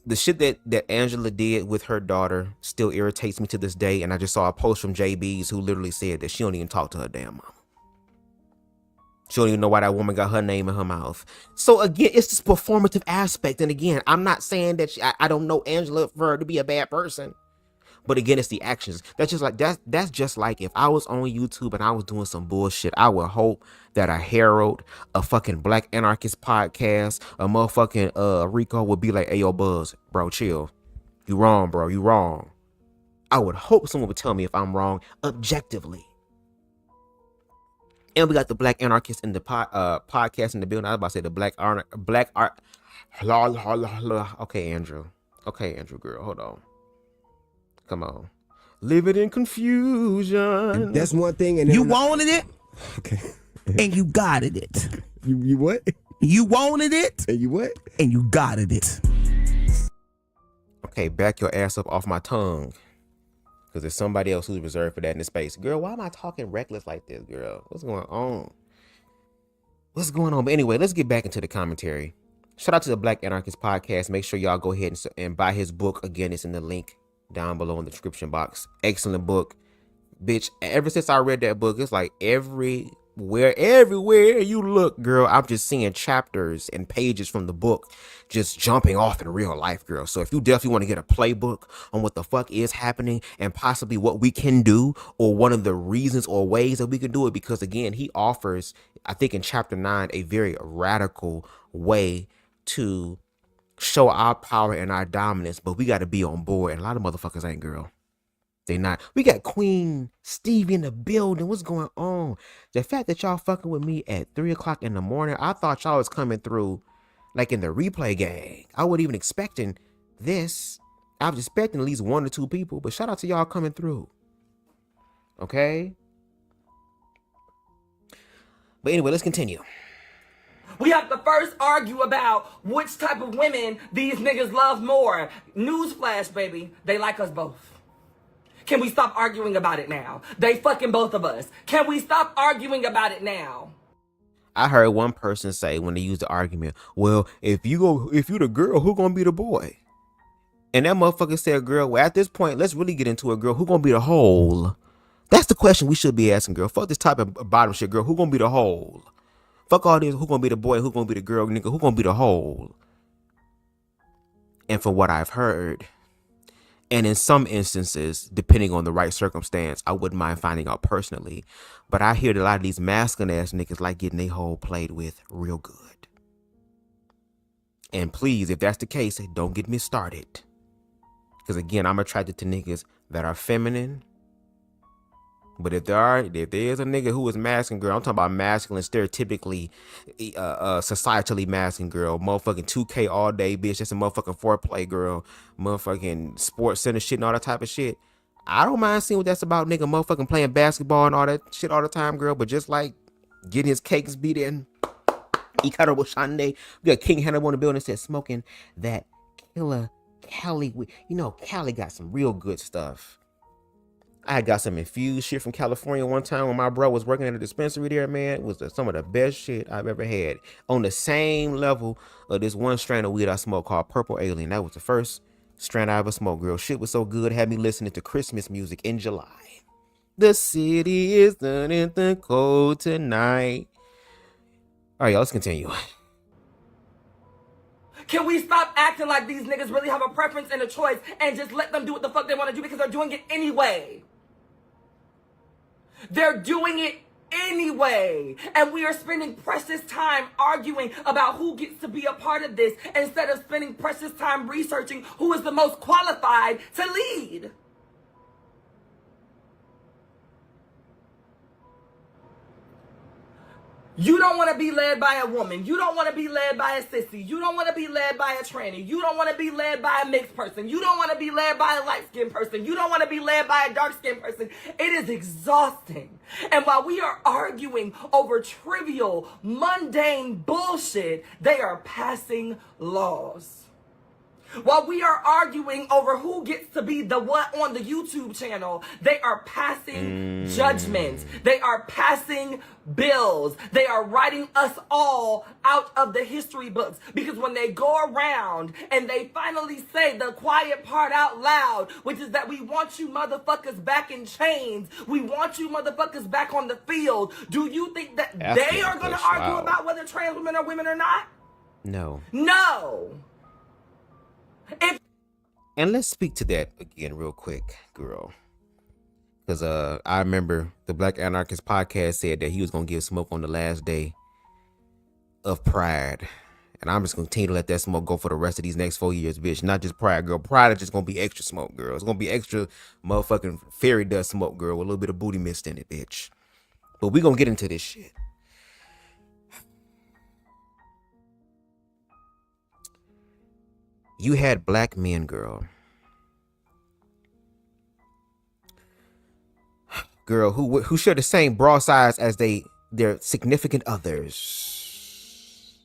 The shit that Angela did with her daughter still irritates me to this day. And I just saw a post from JB's who literally said that she don't even talk to her damn mama. She don't even know why that woman got her name in her mouth. So again, it's this performative aspect. And again, I'm not saying that I don't know Angela for her to be a bad person. But again, it's the actions. That's just like if I was on YouTube and I was doing some bullshit, I would hope that a Herald, a fucking Black Anarchist podcast, a motherfucking Rico would be like, hey, yo, Buzz, bro, chill. You wrong, bro. You wrong. I would hope someone would tell me if I'm wrong objectively. And we got the Black Anarchist in the podcast in the building. I was about to say the Black Art. Okay, Andrew. Okay, Andrew, girl. Hold on. Come on. Living in confusion. That's one thing. And you wanted it. Okay. And you got it. You what? You wanted it. And you what? And you got it. Okay, back your ass up off my tongue. Because there's somebody else who's reserved for that in this space. Girl, why am I talking reckless like this, girl? What's going on? What's going on? But anyway, let's get back into the commentary. Shout out to the Black Anarchist podcast. Make sure y'all go ahead and buy his book. Again, it's in the link down below in the description box. Excellent book. Bitch, ever since I read that book, it's like everywhere you look, girl, I'm just seeing chapters and pages from the book just jumping off in real life, girl. So if you definitely want to get a playbook on what the fuck is happening and possibly what we can do or one of the reasons or ways that we can do it, because again, he offers, I think in chapter 9, a very radical way to show our power and our dominance, but we got to be on board. And a lot of motherfuckers ain't, girl. They not. We got Queen Stevie in the building. What's going on? The fact that y'all fucking with me at 3 o'clock in the morning, I thought y'all was coming through like in the replay gang. I wasn't even expecting this. I was expecting at least 1 or 2 people, but shout out to y'all coming through. Okay? But anyway, let's continue. We have to first argue about which type of women these niggas love more. Newsflash, baby. They like us both. Can we stop arguing about it now? They fucking both of us. Can we stop arguing about it now? I heard one person say when they used the argument, well, if you the girl, who gonna be the boy? And that motherfucker said, girl, well, at this point, let's really get into it, girl. Who gonna be the whole? That's the question we should be asking, girl. Fuck this type of bottom shit, girl. Who gonna be the whole? Fuck all this. Who gonna be the boy? Who gonna be the girl, nigga? Who gonna be the whole? And from what I've heard, and in some instances, depending on the right circumstance, I wouldn't mind finding out personally. But I hear that a lot of these masculine ass niggas like getting their whole played with real good. And please, if that's the case, don't get me started. Because again, I'm attracted to niggas that are feminine, But if there is a nigga who is masculine, girl, I'm talking about masculine, stereotypically, societally masculine, girl, motherfucking 2K all day, bitch. That's a motherfucking foreplay, girl. Motherfucking sports center shit and all that type of shit. I don't mind seeing what that's about, nigga. Motherfucking playing basketball and all that shit all the time, girl. But just like getting his cakes beat in, Ikaro Shande. We got King Hannibal in the building, said smoking that killer Cali. You know, Cali got some real good stuff. I had got some infused shit from California one time when my bro was working at a dispensary there, man. It was some of the best shit I've ever had. On the same level of this one strand of weed I smoked called Purple Alien. That was the first strand I ever smoked, girl. Shit was so good, had me listening to Christmas music in July. The city is in the cold tonight. All right, y'all, let's continue. Can we stop acting like these niggas really have a preference and a choice and just let them do what the fuck they want to do because they're doing it anyway? They're doing it anyway. And we are spending precious time arguing about who gets to be a part of this instead of spending precious time researching who is the most qualified to lead. You don't want to be led by a woman. You don't want to be led by a sissy. You don't want to be led by a tranny. You don't want to be led by a mixed person. You don't want to be led by a light-skinned person. You don't want to be led by a dark-skinned person. It is exhausting. And while we are arguing over trivial, mundane bullshit, they are passing laws. While we are arguing over who gets to be the what on the YouTube channel, they are passing judgments. They are passing bills. They are writing us all out of the history books. Because when they go around and they finally say the quiet part out loud, which is that we want you motherfuckers back in chains, we want you motherfuckers back on the field, do you think that they are going to argue about whether trans women are women or not? No. No. And let's speak to that again real quick, girl. Because I remember the Black Anarchist podcast said that he was going to give smoke on the last day of Pride. And I'm just going to continue to let that smoke go for the rest of these next 4 years, bitch. Not just Pride, girl. Pride is just going to be extra smoke, girl. It's going to be extra motherfucking fairy dust smoke, girl, with a little bit of booty mist in it, bitch. But we going to get into this shit. You had black men, girl. Girl, who share the same bra size as their significant others.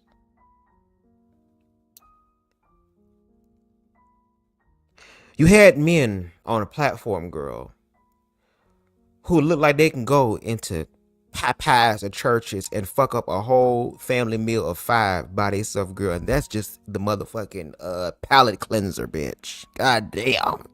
You had men on a platform, girl, who look like they can go into Popeyes or churches and fuck up a whole family meal of 5 by themselves, girl. And that's just the motherfucking palate cleanser, bitch. God damn.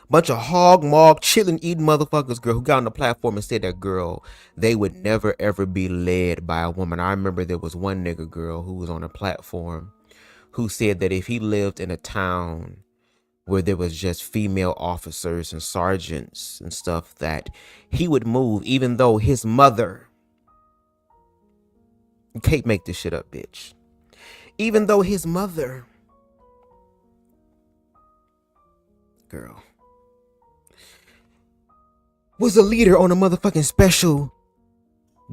Bunch of hog mog chilling eating motherfuckers, girl, who got on the platform and said that, girl, they would never ever be led by a woman. I remember there was one nigga, girl, who was on a platform who said that if he lived in a town where there was just female officers and sergeants and stuff, that he would move even though his mother, you can't make this shit up, bitch, even though his mother, girl, was a leader on a motherfucking special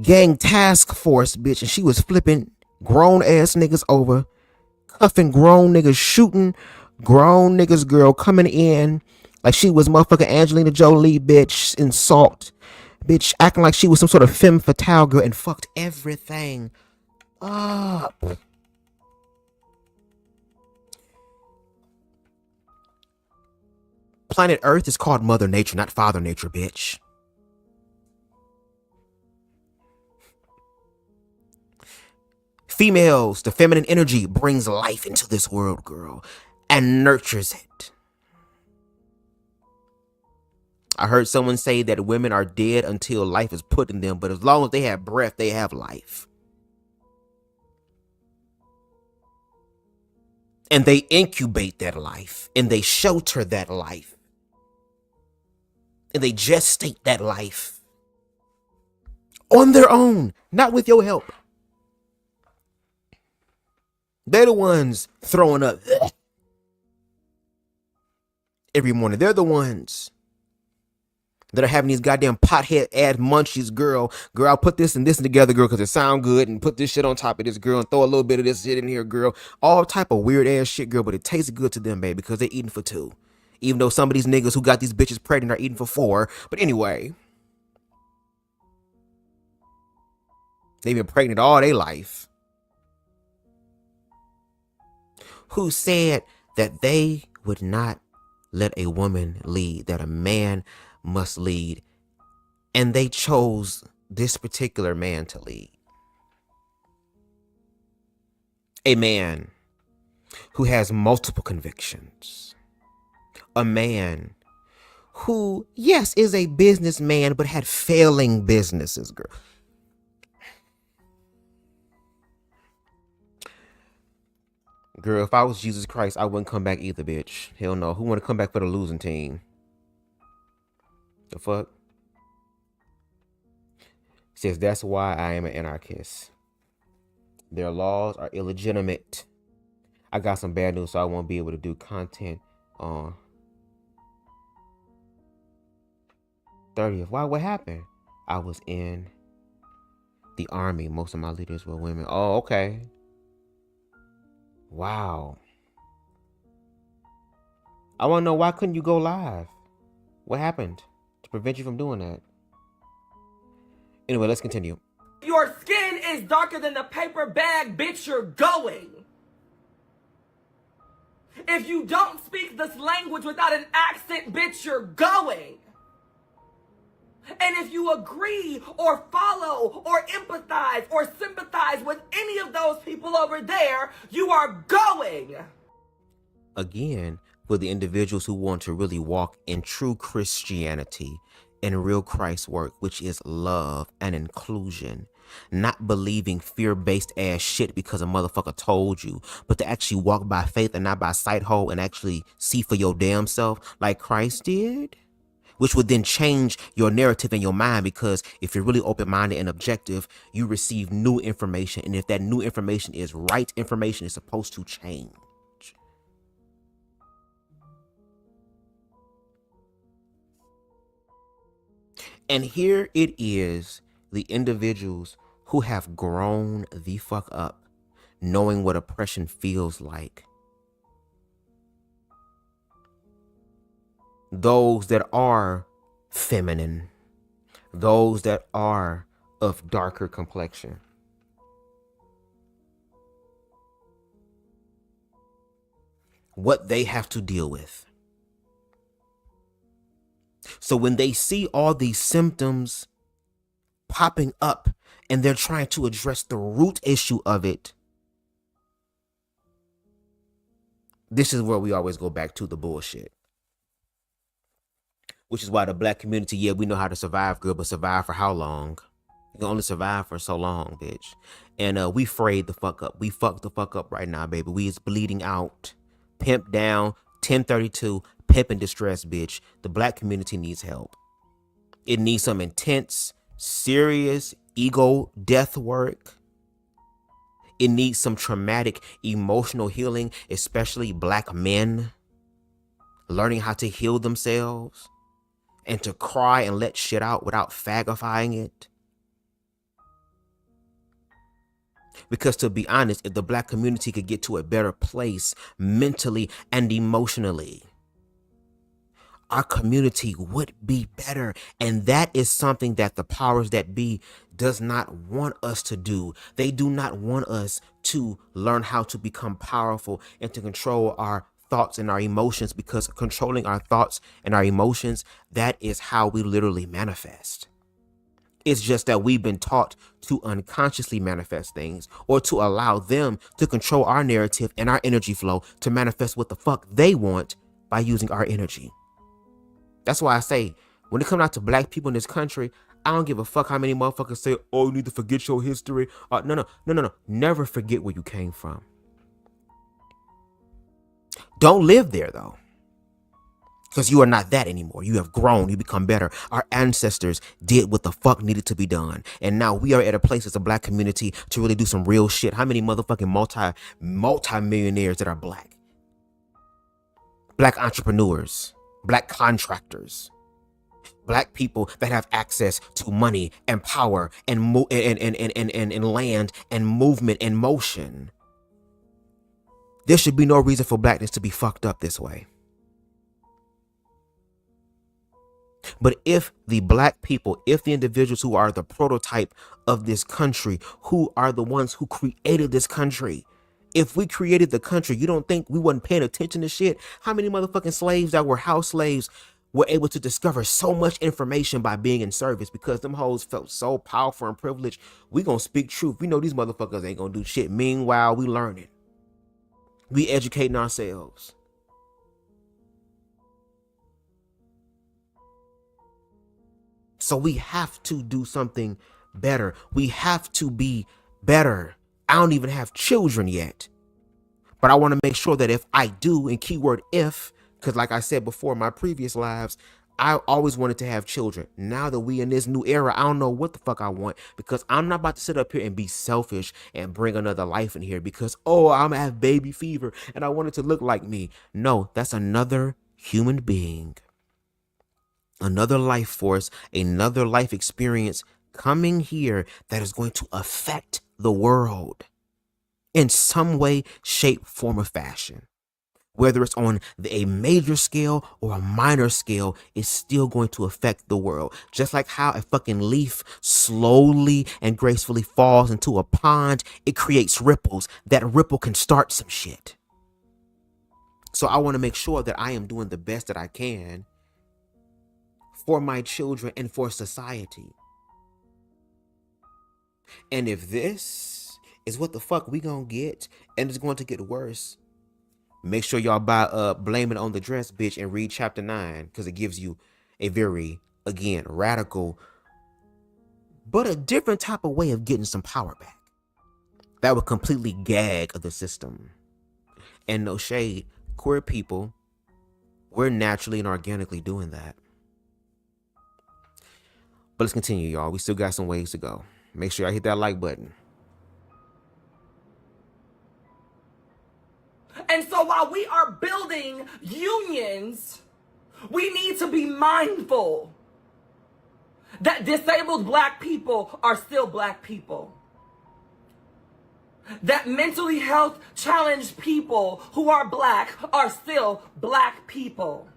gang task force, bitch, and she was flipping grown ass niggas over, cuffing grown niggas, shooting grown niggas, girl, coming in like she was motherfucking Angelina Jolie, bitch, in Salt, bitch, acting like she was some sort of femme fatale, girl, and fucked everything up. Planet Earth is called Mother Nature, not Father Nature, bitch. Females, the feminine energy brings life into this world, girl, and nurtures it. I heard someone say that women are dead until life is put in them, but as long as they have breath, they have life. And they incubate that life, and they shelter that life, and they gestate that life on their own, not with your help. They're the ones throwing up. every morning. They're the ones that are having these goddamn pothead ass munchies, girl, I'll put this and this together, girl, because it sound good, and put this shit on top of this, girl, and throw a little bit of this shit in here, girl. All type of weird ass shit, girl, but it tastes good to them, baby, because they're eating for 2. Even though some of these niggas who got these bitches pregnant are eating for 4. But anyway, they've been pregnant all their life. Who said that they would not let a woman lead, that a man must lead, and they chose this particular man to lead. A man who has multiple convictions. A man who, yes, is a businessman, but had failing businesses, girl. Girl, if I was Jesus Christ, I wouldn't come back either, bitch. Hell no. Who want to come back for the losing team? The fuck? Says that's why I am an anarchist. Their laws are illegitimate. I got some bad news, so I won't be able to do content on 30th. Why? What happened? I was in the army. Most of my leaders were women. Oh, okay. Wow. I want to know, why couldn't you go live? What happened to prevent you from doing that? Anyway, let's continue. Your skin is darker than the paper bag, bitch, you're going. If you don't speak this language without an accent, bitch, you're going. And if you agree or follow or empathize or sympathize with any of those people over there, you are going. Again, for the individuals who want to really walk in true Christianity and real Christ work, which is love and inclusion, not believing fear-based ass shit because a motherfucker told you, but to actually walk by faith and not by sight hole and actually see for your damn self like Christ did. Which would then change your narrative in your mind, because if you're really open-minded and objective, you receive new information. And if that new information is right information, it's supposed to change. And here it is, the individuals who have grown the fuck up, knowing what oppression feels like. Those that are feminine, those that are of darker complexion. What they have to deal with. So when they see all these symptoms popping up and they're trying to address the root issue of it, this is where we always go back to the bullshit. Which is why the black community, yeah, we know how to survive, girl, but survive for how long? You can only survive for so long, bitch. And we frayed the fuck up. We fucked the fuck up right now, baby. We is bleeding out. Pimp down, 1032, pimp in distress, bitch. The black community needs help. It needs some intense, serious ego death work. It needs some traumatic emotional healing, especially black men learning how to heal themselves. And to cry and let shit out without fagifying it. Because to be honest, if the black community could get to a better place mentally and emotionally, our community would be better. And that is something that the powers that be does not want us to do. They do not want us to learn how to become powerful and to control our thoughts and our emotions, because controlling our thoughts and our emotions, that is how we literally manifest. It's just that we've been taught to unconsciously manifest things, or to allow them to control our narrative and our energy flow to manifest what the fuck they want by using our energy. That's why I say, when it comes out to black people in this country, I don't give a fuck how many motherfuckers say, oh, you need to forget your history. No. Never forget where you came from. Don't live there, though, because you are not that anymore. You have grown. You become better. Our ancestors did what the fuck needed to be done. And now we are at a place as a black community to really do some real shit. How many motherfucking multi-millionaires that are black? Black entrepreneurs black contractors, black people that have access to money and power and land and movement and motion. There should be no reason for blackness to be fucked up this way. But if the black people, if the individuals who are the prototype of this country, who are the ones who created this country, if we created the country, you don't think we wasn't paying attention to shit? How many motherfucking slaves that were house slaves were able to discover so much information by being in service because them hoes felt so powerful and privileged? We gonna speak truth. We know these motherfuckers ain't gonna do shit. Meanwhile, we learning. We educating ourselves. So we have to do something better. We have to be better. I don't even have children yet. But I want to make sure that if I do, and keyword if, because like I said before in my previous lives, I always wanted to have children. Now that we in this new era, I don't know what the fuck I want, because I'm not about to sit up here and be selfish and bring another life in here because, oh, I'm gonna have baby fever and I want it to look like me. No, that's another human being. Another life force, another life experience coming here that is going to affect the world in some way, shape, form, or fashion. Whether it's on a major scale or a minor scale, it's still going to affect the world. Just like how a fucking leaf slowly and gracefully falls into a pond, it creates ripples. That ripple can start some shit. So I want to make sure that I am doing the best that I can for my children and for society. And if this is what the fuck we gonna get, and it's going to get worse, make sure y'all buy Blame It on the Dress, bitch, and read chapter 9, because it gives you a very, again, radical, but a different type of way of getting some power back. That would completely gag the system. And no shade, queer people, we're naturally and organically doing that. But let's continue, y'all. We still got some ways to go. Make sure y'all hit that like button. And so while we are building unions, we need to be mindful that disabled black people are still black people. That mentally health challenged people who are black are still black people.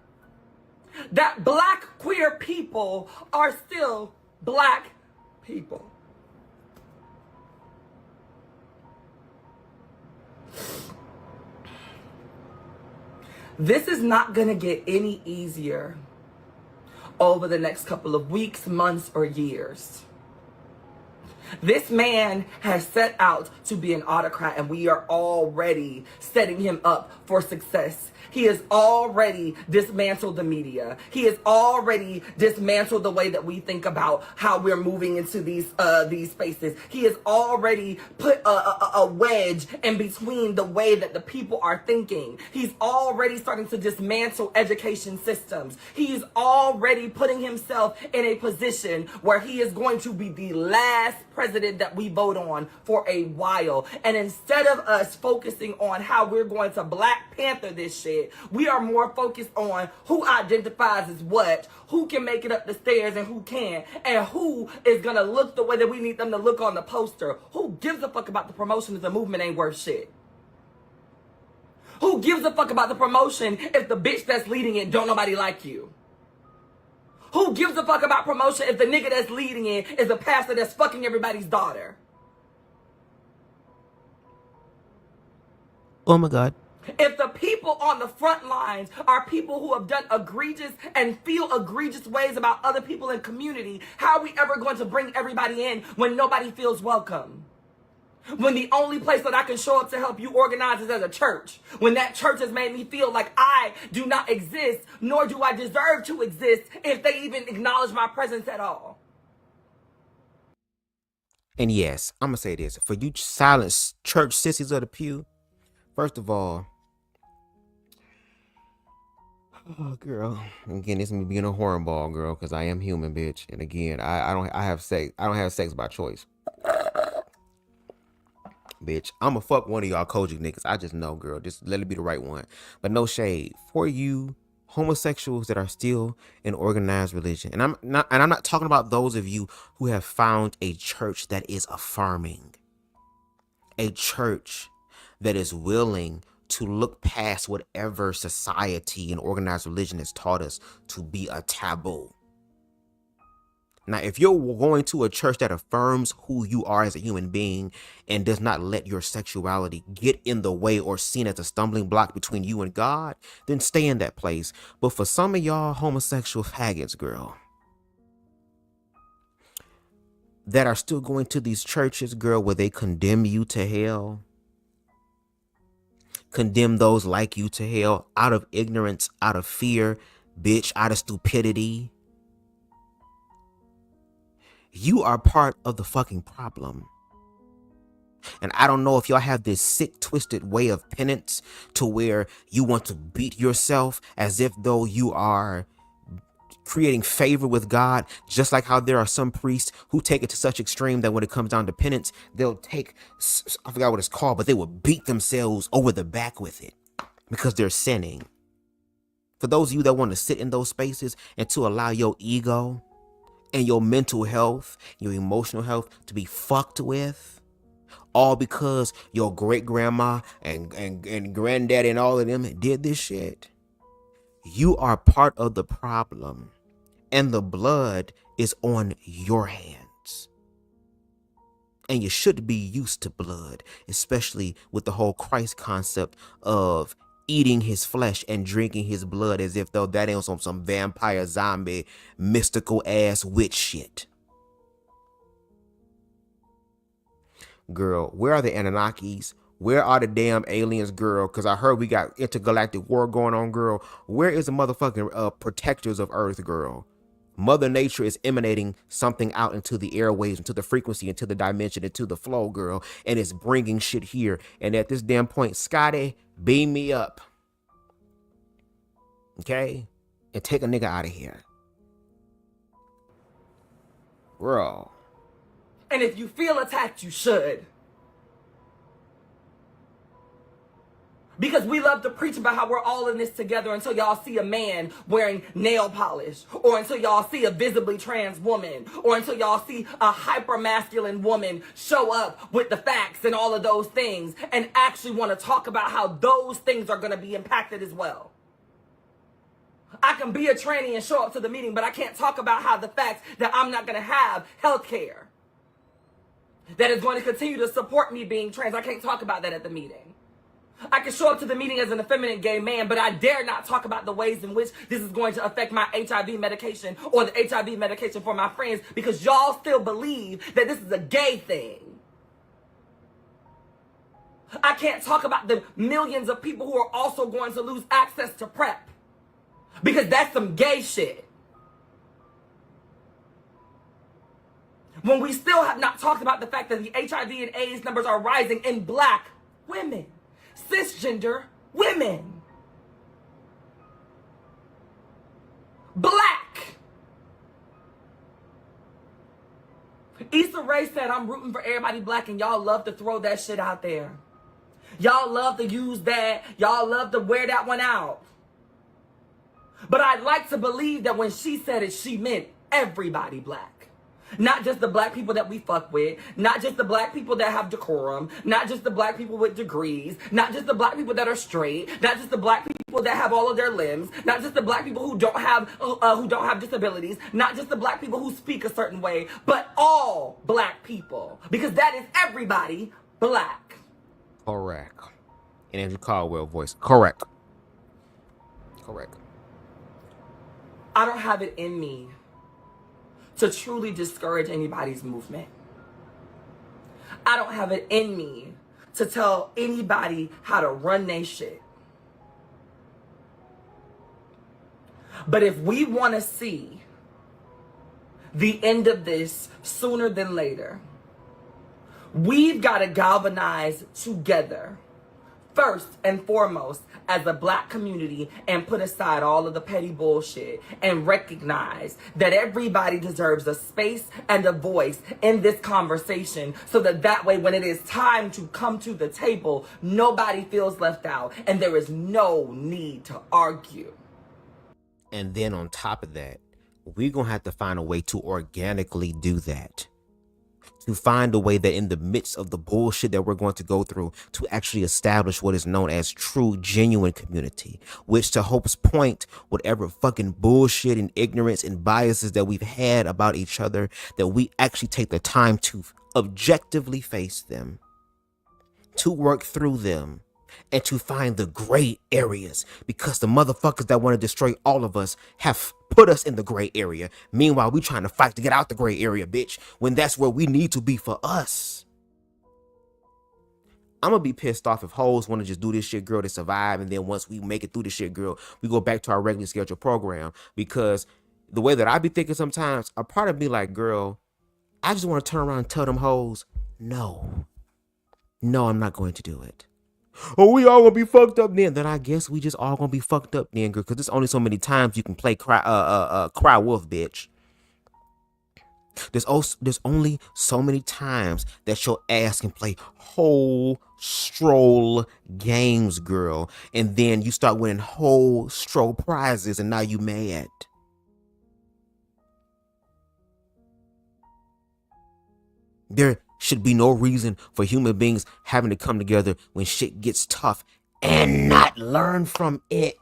That black queer people are still black people. This is not going to get any easier over the next couple of weeks, months, or years. This man has set out to be an autocrat, and we are already setting him up for success. He has already dismantled the media. He has already dismantled the way that we think about how we're moving into these spaces. He has already put a wedge in between the way that the people are thinking. He's already starting to dismantle education systems. He's already putting himself in a position where he is going to be the last president that we vote on for a while. And instead of us focusing on how we're going to Black Panther this shit, we are more focused on who identifies as what, who can make it up the stairs and who can't, and who is gonna look the way that we need them to look on the poster. Who gives a fuck about the promotion if the movement ain't worth shit? Who gives a fuck about the promotion if the bitch that's leading it don't nobody like you? Who gives a fuck about promotion if the nigga that's leading it is a pastor that's fucking everybody's daughter? Oh my God. If the people on the front lines are people who have done egregious and feel egregious ways about other people in community, how are we ever going to bring everybody in when nobody feels welcome? When the only place that I can show up to help you organize is as a church. When that church has made me feel like I do not exist, nor do I deserve to exist if they even acknowledge my presence at all. And yes, I'm going to say this. For you silent church sissies of the pew, first of all, oh, girl. Again, this is me being a hornball, girl, because I am human, bitch. And again, I don't have sex by choice. Bitch, I'ma fuck one of y'all Kojic niggas. I just know, girl. Just let it be the right one. But no shade. For you homosexuals that are still in organized religion. And I'm not talking about those of you who have found a church that is affirming, a church that is willing to look past whatever society and organized religion has taught us to be a taboo. Now, if you're going to a church that affirms who you are as a human being and does not let your sexuality get in the way or seen as a stumbling block between you and God, then stay in that place. But for some of y'all homosexual faggots, girl, that are still going to these churches, girl, where they condemn you to hell, condemn those like you to hell out of ignorance, out of fear, bitch, out of stupidity. You are part of the fucking problem. And I don't know if y'all have this sick, twisted way of penance to where you want to beat yourself as if though you are creating favor with God, just like how there are some priests who take it to such extreme that when it comes down to penance, they'll take, I forgot what it's called, but they will beat themselves over the back with it because they're sinning. For those of you that want to sit in those spaces and to allow your ego and your mental health, your emotional health to be fucked with, all because your great grandma and granddaddy and all of them did this shit. You are part of the problem, and the blood is on your hands. And you should be used to blood, especially with the whole Christ concept of eating his flesh and drinking his blood as if though that ain't some vampire zombie mystical ass witch shit. Girl, where are the Anunnakis? Where are the damn aliens, girl? Because I heard we got intergalactic war going on, girl. Where is the motherfucking protectors of Earth, girl? Mother Nature is emanating something out into the airwaves, into the frequency, into the dimension, into the flow, girl. And it's bringing shit here. And at this damn point, Scotty, beam me up. Okay? And take a nigga out of here. Girl. And if you feel attacked, you should. Because we love to preach about how we're all in this together until y'all see a man wearing nail polish, or until y'all see a visibly trans woman, or until y'all see a hyper-masculine woman show up with the facts and all of those things and actually want to talk about how those things are going to be impacted as well. I can be a tranny and show up to the meeting, but I can't talk about how the facts that I'm not going to have health care that is going to continue to support me being trans. I can't talk about that at the meeting. I can show up to the meeting as an effeminate gay man, but I dare not talk about the ways in which this is going to affect my HIV medication or the HIV medication for my friends, because y'all still believe that this is a gay thing. I can't talk about the millions of people who are also going to lose access to PrEP, because that's some gay shit. When we still have not talked about the fact that the HIV and AIDS numbers are rising in Black women. Cisgender women. Black. Issa Rae said, I'm rooting for everybody black, and y'all love to throw that shit out there. Y'all love to use that. Y'all love to wear that one out. But I'd like to believe that when she said it, she meant everybody black. Not just the black people that we fuck with, not just the black people that have decorum, not just the black people with degrees, not just the black people that are straight, not just the black people that have all of their limbs, not just the black people who don't have disabilities, not just the black people who speak a certain way, but all black people, because that is everybody black. Correct. In Andrew Caldwell voice. Correct. Correct. I don't have it in me to truly discourage anybody's movement. I don't have it in me to tell anybody how to run their shit. But if we want to see the end of this sooner than later, we've got to galvanize together, first and foremost, as a black community, and put aside all of the petty bullshit and recognize that everybody deserves a space and a voice in this conversation, so that way when it is time to come to the table, nobody feels left out and there is no need to argue. And then on top of that, we're going to have to find a way to organically do that. To find a way that in the midst of the bullshit that we're going to go through, to actually establish what is known as true, genuine community, which, to Hope's point, whatever fucking bullshit and ignorance and biases that we've had about each other, that we actually take the time to objectively face them, to work through them, and to find the gray areas, because the motherfuckers that want to destroy all of us have put us in the gray area. Meanwhile, we trying to fight to get out the gray area, bitch, when that's where we need to be for us. I'm gonna be pissed off if hoes want to just do this shit, girl, to survive, and then once we make it through this shit, girl, we go back to our regularly scheduled program. Because the way that I be thinking sometimes, a part of me like, girl, I just want to turn around and tell them hoes, no, I'm not going to do it. Oh, we all gonna be fucked up then I guess we just all gonna be fucked up then, girl, because there's only so many times you can play cry wolf, bitch. There's only so many times that your ass can play whole stroll games, girl, and then you start winning whole stroll prizes and now you mad. There should be no reason for human beings having to come together when shit gets tough and not learn from it.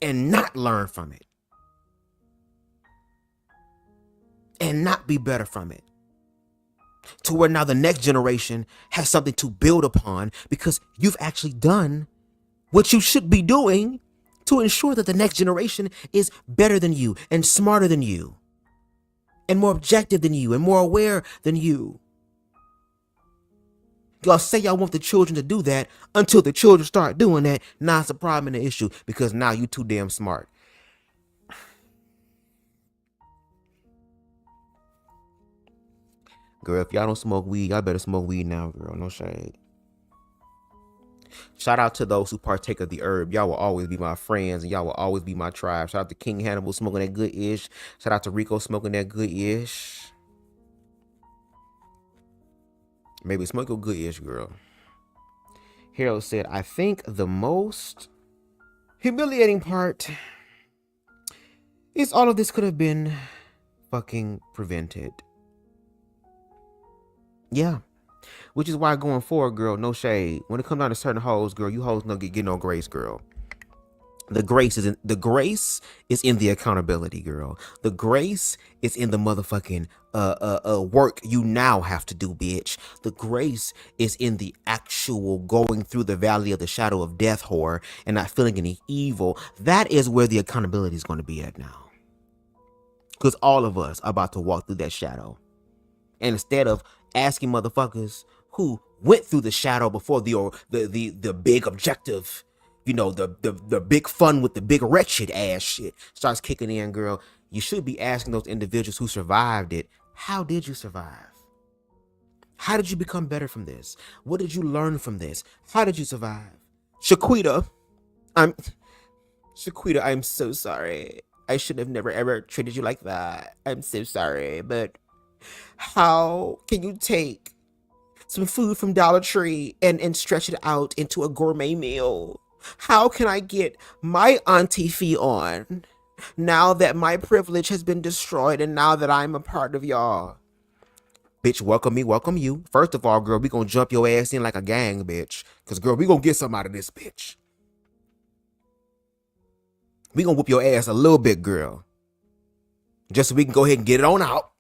And not learn from it. And not be better from it. To where now the next generation has something to build upon because you've actually done what you should be doing to ensure that the next generation is better than you and smarter than you. And more objective than you, and more aware than you. Y'all say y'all want the children to do that until the children start doing that. Now it's a problem and an issue because now you too damn smart. Girl, if y'all don't smoke weed, y'all better smoke weed now, girl. No shade. Shout out to those who partake of the herb. Y'all will always be my friends and y'all will always be my tribe. Shout out to King Hannibal smoking that good-ish. Shout out to Rico smoking that good-ish. Maybe smoke your good-ish, girl. Harold said, I think the most humiliating part is all of this could have been fucking prevented. Yeah. Which is why going forward, girl, no shade. When it comes down to certain hoes, girl, you hoes don't get no grace, girl. The grace is in the accountability, girl. The grace is in the motherfucking work you now have to do, bitch. The grace is in the actual going through the valley of the shadow of death, whore, and not feeling any evil. That is where the accountability is going to be at now. Because all of us are about to walk through that shadow. And instead of asking motherfuckers who went through the shadow before the big objective, you know, the big fun with the big wretched ass shit starts kicking in, girl, you should be asking those individuals who survived it, how did you survive? How did you become better from this? What did you learn from this? How did you survive? Shaquita, I'm so sorry. I should have never ever treated you like that. I'm so sorry, but how can you take some food from Dollar Tree and stretch it out into a gourmet meal? How can I get my auntie fee on now that my privilege has been destroyed and now that I'm a part of y'all? Bitch, welcome me, welcome you. First of all, girl, we gonna jump your ass in like a gang, bitch. Because, girl, we gonna get something out of this, bitch. We gonna whoop your ass a little bit, girl. Just so we can go ahead and get it on out.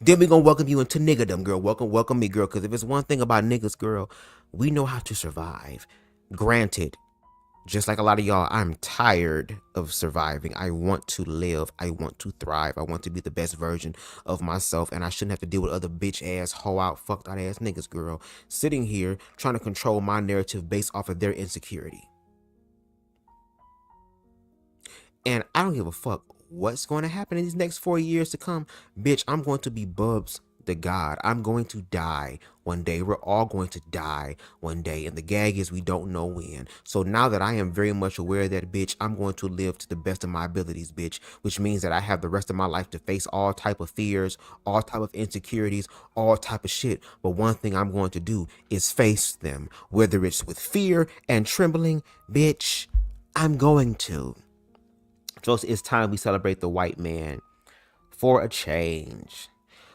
Then we gonna welcome you into niggerdom, girl. Welcome me, girl. Because if it's one thing about niggas, girl, we know how to survive. Granted, just like a lot of y'all, I'm tired of surviving. I want to live. I want to thrive. I want to be the best version of myself. And I shouldn't have to deal with other bitch ass, hoe out, fucked out ass niggas, girl, sitting here trying to control my narrative based off of their insecurity. And I don't give a fuck what's going to happen in these next 4 years to come. Bitch, I'm going to be Bubs to God. I'm going to die one day. We're all going to die one day. And the gag is we don't know when. So now that I am very much aware of that, bitch, I'm going to live to the best of my abilities, bitch, which means that I have the rest of my life to face all type of fears, all type of insecurities, all type of shit. But one thing I'm going to do is face them, whether it's with fear and trembling, bitch, I'm going to. So it's time we celebrate the white man for a change.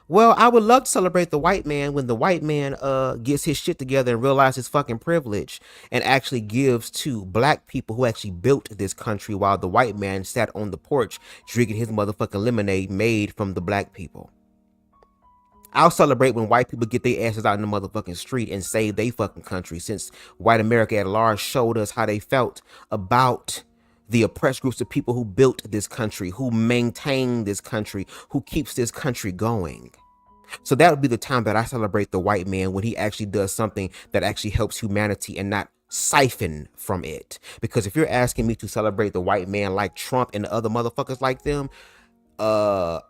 Well, I would love to celebrate the white man when the white man gets his shit together and realizes his fucking privilege and actually gives to black people who actually built this country while the white man sat on the porch drinking his motherfucking lemonade made from the black people. I'll celebrate when white people get their asses out in the motherfucking street and save they fucking country, since white America at large showed us how they felt about the oppressed groups of people who built this country, who maintain this country, who keeps this country going. So that would be the time that I celebrate the white man, when he actually does something that actually helps humanity and not siphon from it. Because if you're asking me to celebrate the white man like Trump and the other motherfuckers like them, I'll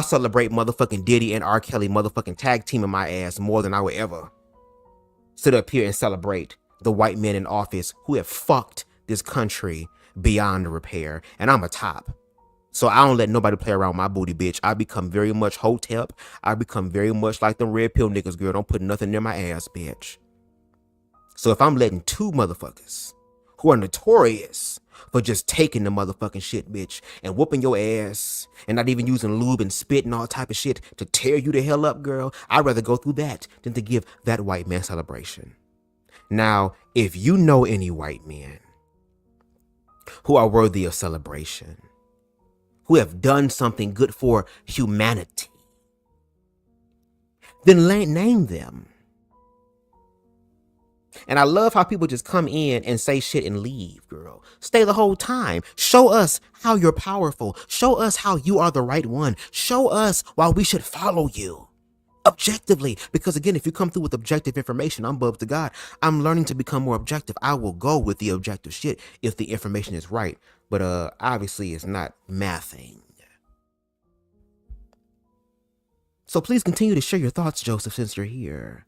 celebrate motherfucking Diddy and R. Kelly motherfucking tag teaming my ass more than I would ever sit up here and celebrate the white men in office who have fucked this country beyond repair. And I'm a top. So I don't let nobody play around with my booty, bitch. I become very much Hotep. I become very much like them red pill niggas, girl. Don't put nothing near my ass, bitch. So if I'm letting two motherfuckers who are notorious for just taking the motherfucking shit, bitch, and whooping your ass and not even using lube and spit and all type of shit to tear you the hell up, girl, I'd rather go through that than to give that white man celebration. Now, if you know any white men who are worthy of celebration, who have done something good for humanity, then name them. And I love how people just come in and say shit and leave, girl. Stay the whole time. Show us how you're powerful. Show us how you are the right one. Show us why we should follow you. Objectively. Because again, if you come through with objective information, I'm BubzDaGawd. I'm learning to become more objective. I will go with the objective shit if the information is right. But obviously it's not mathing. So please continue to share your thoughts, Joseph, since you're here.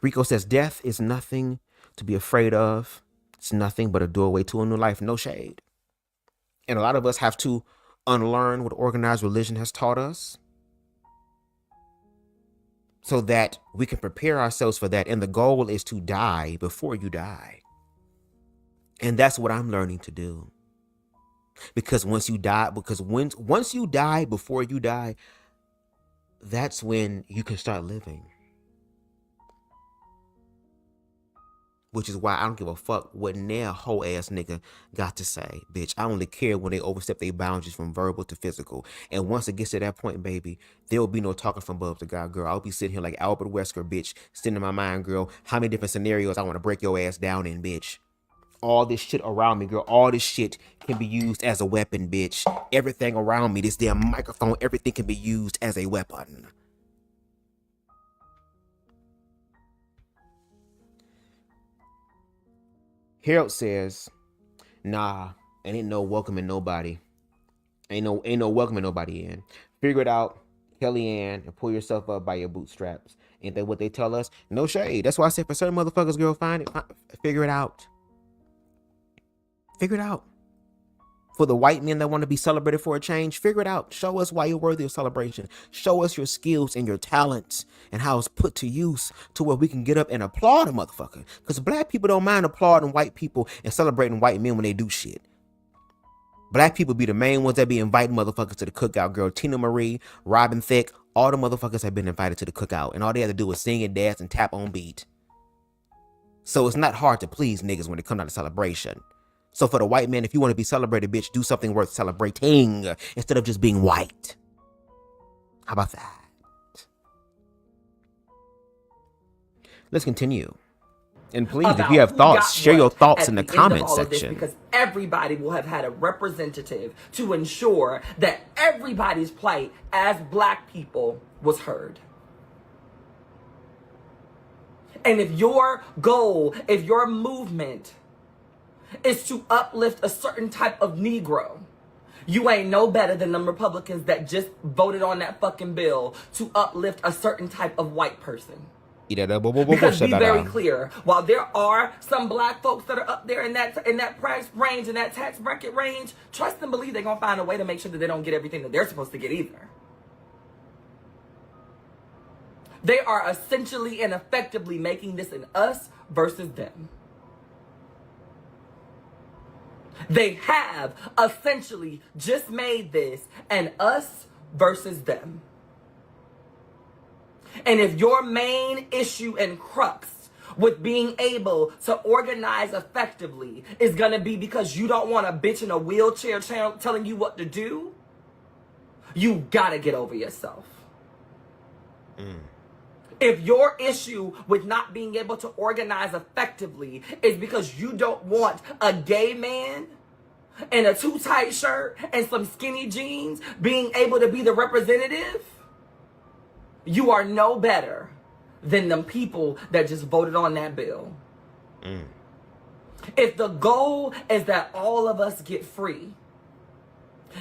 Rico says, death is nothing to be afraid of. It's nothing but a doorway to a new life. No shade. And a lot of us have to unlearn what organized religion has taught us so that we can prepare ourselves for that. And the goal is to die before you die. And that's what I'm learning to do. Because once you die before you die, that's when you can start living. Which is why I don't give a fuck what their whole ass nigga got to say, bitch. I only care when they overstep their boundaries from verbal to physical. And once it gets to that point, baby, there will be no talking from BubzDaGawd, girl. I'll be sitting here like Albert Wesker, bitch, sitting in my mind, girl, how many different scenarios I want to break your ass down in, bitch. All this shit around me, girl, all this shit can be used as a weapon, bitch. Everything around me, this damn microphone, everything can be used as a weapon. Harold says, nah, ain't no welcoming nobody. Ain't no welcoming nobody in. Figure it out, Kellyanne, and pull yourself up by your bootstraps. Ain't that what they tell us? No shade. That's why I said for certain motherfuckers, girl, figure it out. Figure it out. For the white men that want to be celebrated for a change, figure it out. Show us why you're worthy of celebration. Show us your skills and your talents and how it's put to use to where we can get up and applaud a motherfucker. Because black people don't mind applauding white people and celebrating white men when they do shit. Black people be the main ones that be inviting motherfuckers to the cookout, girl. Tina Marie, Robin Thicke, all the motherfuckers have been invited to the cookout. And all they have to do is sing and dance and tap on beat. So it's not hard to please niggas when it comes down to celebration. So for the white man, if you want to be celebrated, bitch, do something worth celebrating instead of just being white. How about that? Let's continue. And please, if you have thoughts, share your thoughts in the comment section. Because everybody will have had a representative to ensure that everybody's plight as black people was heard. And if your goal, if your movement is to uplift a certain type of Negro, You ain't no better than them Republicans that just voted on that fucking bill to uplift a certain type of white person. Because be very clear, while there are some black folks that are up there in that price range, in that tax bracket range, trust and believe they're gonna find a way to make sure that they don't get everything that they're supposed to get either. They are essentially and effectively making this an us versus them. They have essentially just made this an us versus them. And if your main issue and crux with being able to organize effectively is going to be because you don't want a bitch in a wheelchair telling you what to do, you got to get over yourself. If your issue with not being able to organize effectively is because you don't want a gay man in a too tight shirt and some skinny jeans being able to be the representative, you are no better than them people that just voted on that bill. If the goal is that all of us get free,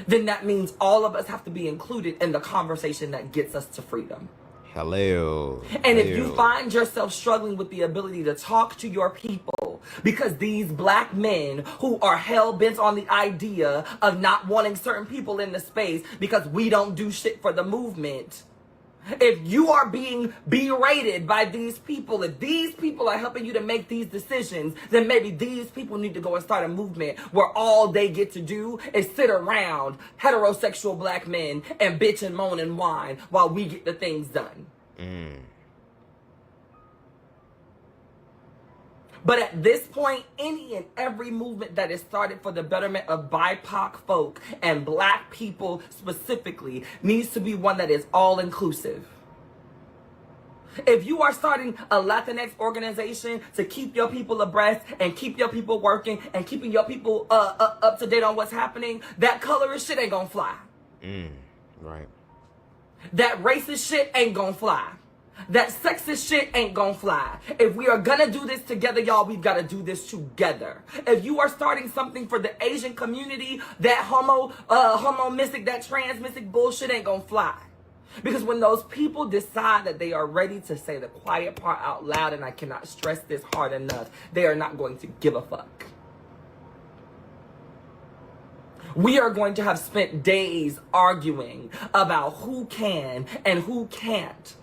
then that means all of us have to be included in the conversation that gets us to freedom. Hello. And if you find yourself struggling with the ability to talk to your people because these black men who are hell-bent on the idea of not wanting certain people in the space because we don't do shit for the movement, if you are being berated by these people, if these people are helping you to make these decisions, then maybe these people need to go and start a movement where all they get to do is sit around heterosexual black men and bitch and moan and whine while we get the things done. But at this point, any and every movement that is started for the betterment of BIPOC folk and black people specifically needs to be one that is all-inclusive. If you are starting a Latinx organization to keep your people abreast and keep your people working and keeping your people up to date on what's happening, that colorist shit ain't gonna fly. Right. That racist shit ain't gonna fly. That sexist shit ain't gonna fly. If we are gonna do this together, y'all, we've gotta do this together. If you are starting something for the Asian community, that homo mystic, that trans mystic bullshit ain't gonna fly. Because when those people decide that they are ready to say the quiet part out loud, and I cannot stress this hard enough, they are not going to give a fuck. We are going to have spent days arguing about who can and who can't.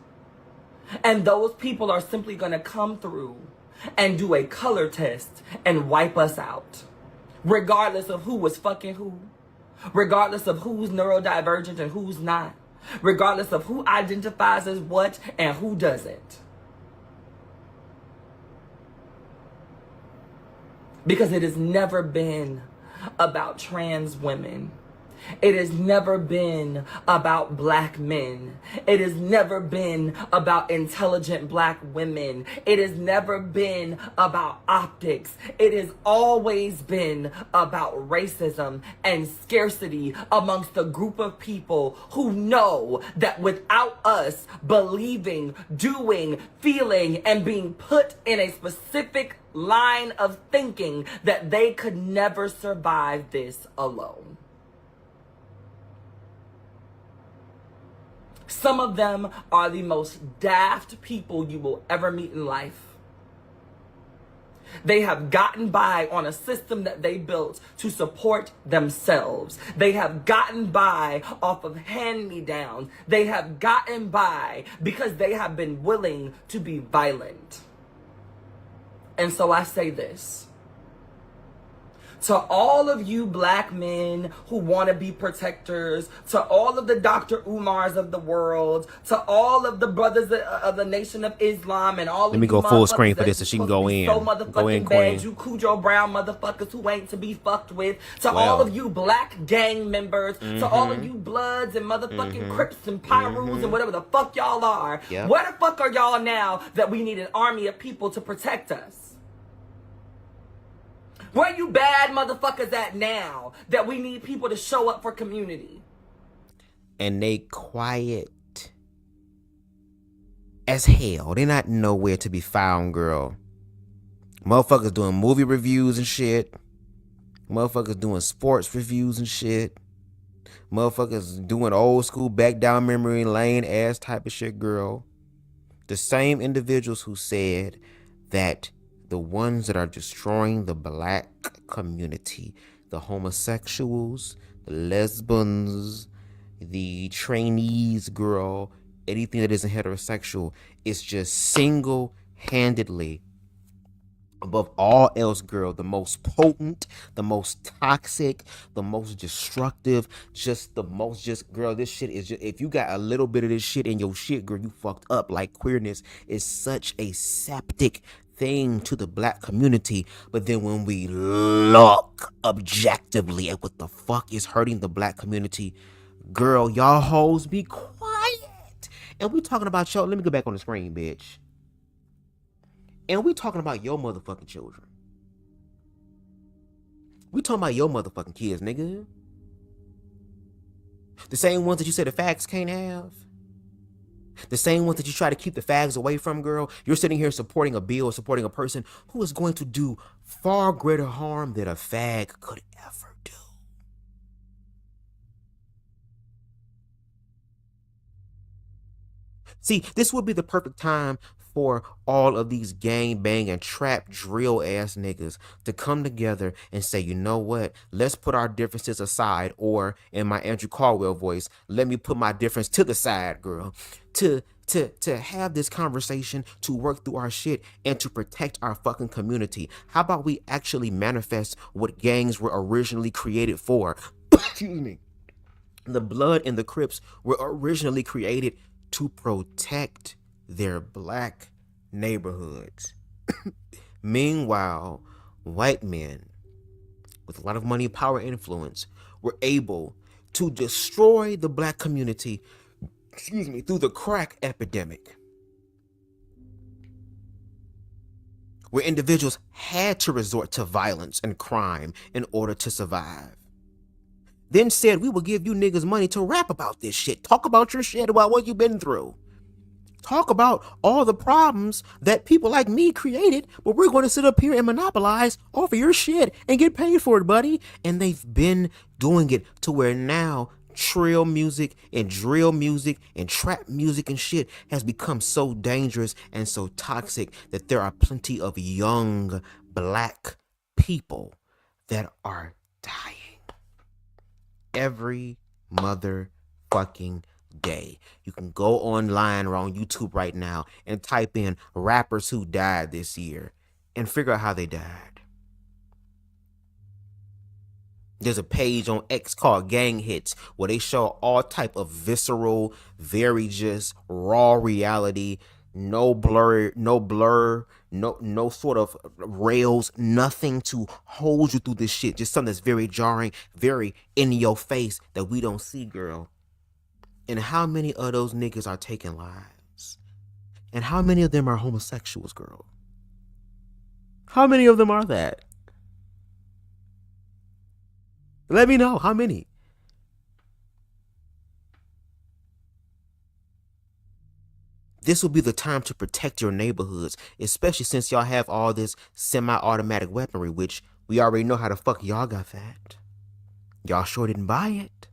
And those people are simply going to come through and do a color test and wipe us out. Regardless of who was fucking who. Regardless of who's neurodivergent and who's not. Regardless of who identifies as what and who doesn't. Because it has never been about trans women. It has never been about black men. It has never been about intelligent black women. It has never been about optics. It has always been about racism and scarcity amongst a group of people who know that without us believing, doing, feeling, and being put in a specific line of thinking, that they could never survive this alone. Some of them are the most daft people you will ever meet in life. They have gotten by on a system that they built to support themselves. They have gotten by off of hand-me-downs. They have gotten by because they have been willing to be violent. And so I say this. To all of you black men who want to be protectors, to all of the Dr. Umars of the world, to all of the brothers of the Nation of Islam, and all of you Let me go full screen for this so she can go in. So motherfucking Go in, bad, queen. you Cujo Brown motherfuckers who ain't to be fucked with, to all of you black gang members, to all of you Bloods and motherfucking Crips and Pyrus and whatever the fuck y'all are. Yep. Where the fuck are y'all now that we need an army of people to protect us? Where you bad motherfuckers at now that we need people to show up for community? And they quiet as hell. They not nowhere to be found, girl. Motherfuckers doing movie reviews and shit. Motherfuckers doing sports reviews and shit. Motherfuckers doing old school back down memory lane ass type of shit, girl. The same individuals who said that the ones that are destroying the black community, the homosexuals, the lesbians, the trainees, girl, anything that isn't heterosexual, is just single-handedly, above all else, girl, the most potent, the most toxic, the most destructive, girl, this shit is just, if you got a little bit of this shit in your shit, girl, you fucked up. Like, queerness is such a septic thing to the black community. But then when we look objectively at what the fuck is hurting the black community, girl, y'all hoes be quiet. And we talking about y'all, let me go back on the screen, bitch. And we talking about your motherfucking children. We talking about your motherfucking kids, nigga. The same ones that you said the fags can't have. The same ones that you try to keep the fags away from, girl. You're sitting here supporting a bill, supporting a person who is going to do far greater harm than a fag could ever do. See, this would be the perfect time for all of these gang bang and trap drill ass niggas to come together and say, you know what, let's put our differences aside, or in my Andrew Caldwell voice, let me put my difference to the side, girl, to have this conversation, to work through our shit and to protect our fucking community. How about we actually manifest what gangs were originally created for? Excuse me. The Blood and the Crips were originally created to protect their black neighborhoods. Meanwhile, white men with a lot of money, power, influence were able to destroy the black community, through the crack epidemic, where individuals had to resort to violence and crime in order to survive. Then said, we will give you niggas money to rap about this shit. Talk about your shit, about what you've been through. Talk about all the problems that people like me created, but we're going to sit up here and monopolize off of your shit and get paid for it, buddy. And they've been doing it to where now trill music and drill music and trap music and shit has become so dangerous and so toxic that there are plenty of young black people that are dying every motherfucking day. You can go online or on YouTube right now and type in rappers who died this year and figure out how they died. There's a page on X called Gang Hits where they show all type of visceral, very just raw reality, no blur, no sort of rails, nothing to hold you through this shit. Just something that's very jarring, very in your face that we don't see, girl. And how many of those niggas are taking lives? And how many of them are homosexuals, girl? How many of them are that? Let me know, how many? This will be the time to protect your neighborhoods, especially since y'all have all this semi-automatic weaponry, which we already know how the fuck y'all got that. Y'all sure didn't buy it.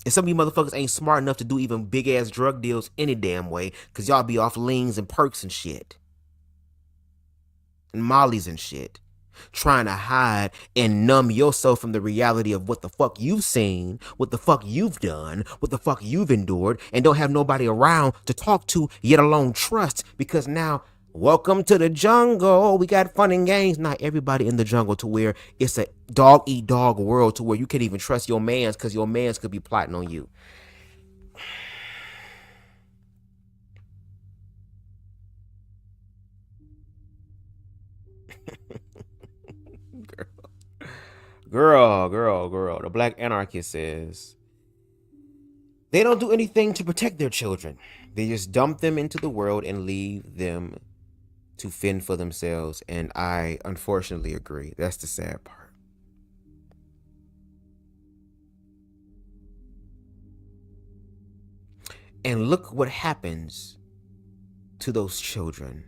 And some of you motherfuckers ain't smart enough to do even big-ass drug deals any damn way, because y'all be off leans and perks and shit. And mollies and shit. Trying to hide and numb yourself from the reality of what the fuck you've seen, what the fuck you've done, what the fuck you've endured, and don't have nobody around to talk to, yet alone trust, because now, welcome to the jungle. We got fun and games. Not everybody in the jungle to where it's a dog-eat-dog world to where you can't even trust your mans because your mans could be plotting on you. Girl. The black anarchist says they don't do anything to protect their children. They just dump them into the world and leave them to fend for themselves. And I unfortunately agree. That's the sad part. And look what happens to those children.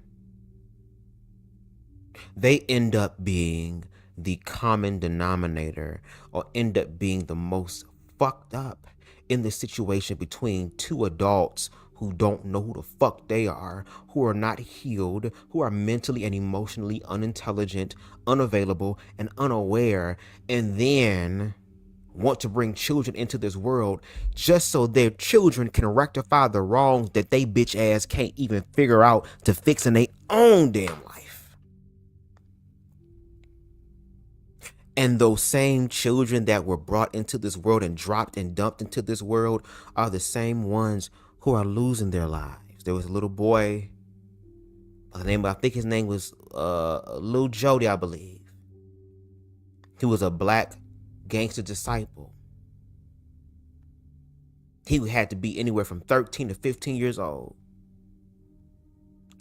They end up being the common denominator or end up being the most fucked up in the situation between two adults who don't know who the fuck they are, who are not healed, who are mentally and emotionally unintelligent, unavailable, and unaware, and then want to bring children into this world just so their children can rectify the wrongs that they bitch ass can't even figure out to fix in their own damn life. And those same children that were brought into this world and dropped and dumped into this world are the same ones who are losing their lives. There was a little boy, I think his name was Lil Jody, I believe. He was a black gangster disciple. He had to be anywhere from 13 to 15 years old,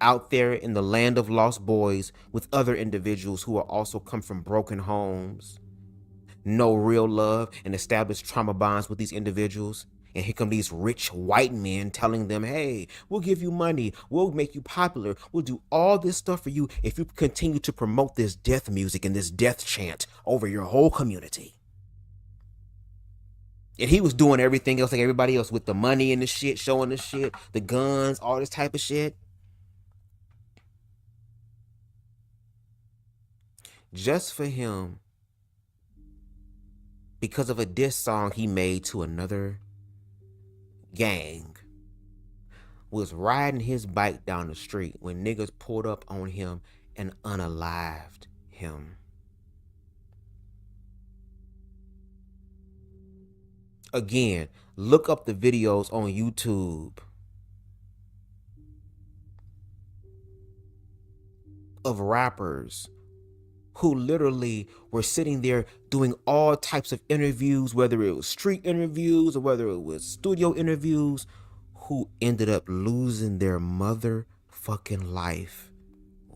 out there in the land of lost boys with other individuals who are also come from broken homes, no real love and established trauma bonds with these individuals. And here come these rich white men telling them, hey, we'll give you money, we'll make you popular, we'll do all this stuff for you if you continue to promote this death music and this death chant over your whole community. And he was doing everything else like everybody else with the money and the shit, showing the shit, the guns, all this type of shit. Just for him, because of a diss song he made to another gang, was riding his bike down the street when niggas pulled up on him and unalived him. Again, look up the videos on YouTube of rappers who literally were sitting there doing all types of interviews, whether it was street interviews or whether it was studio interviews, who ended up losing their motherfucking life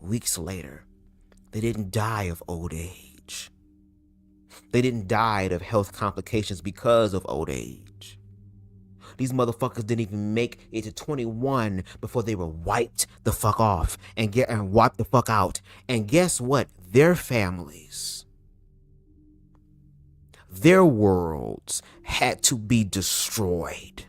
weeks later. They didn't die of old age. They didn't die of health complications because of old age. These motherfuckers didn't even make it to 21 before they were wiped the fuck off and wiped the fuck out. And guess what? Their families, their worlds had to be destroyed.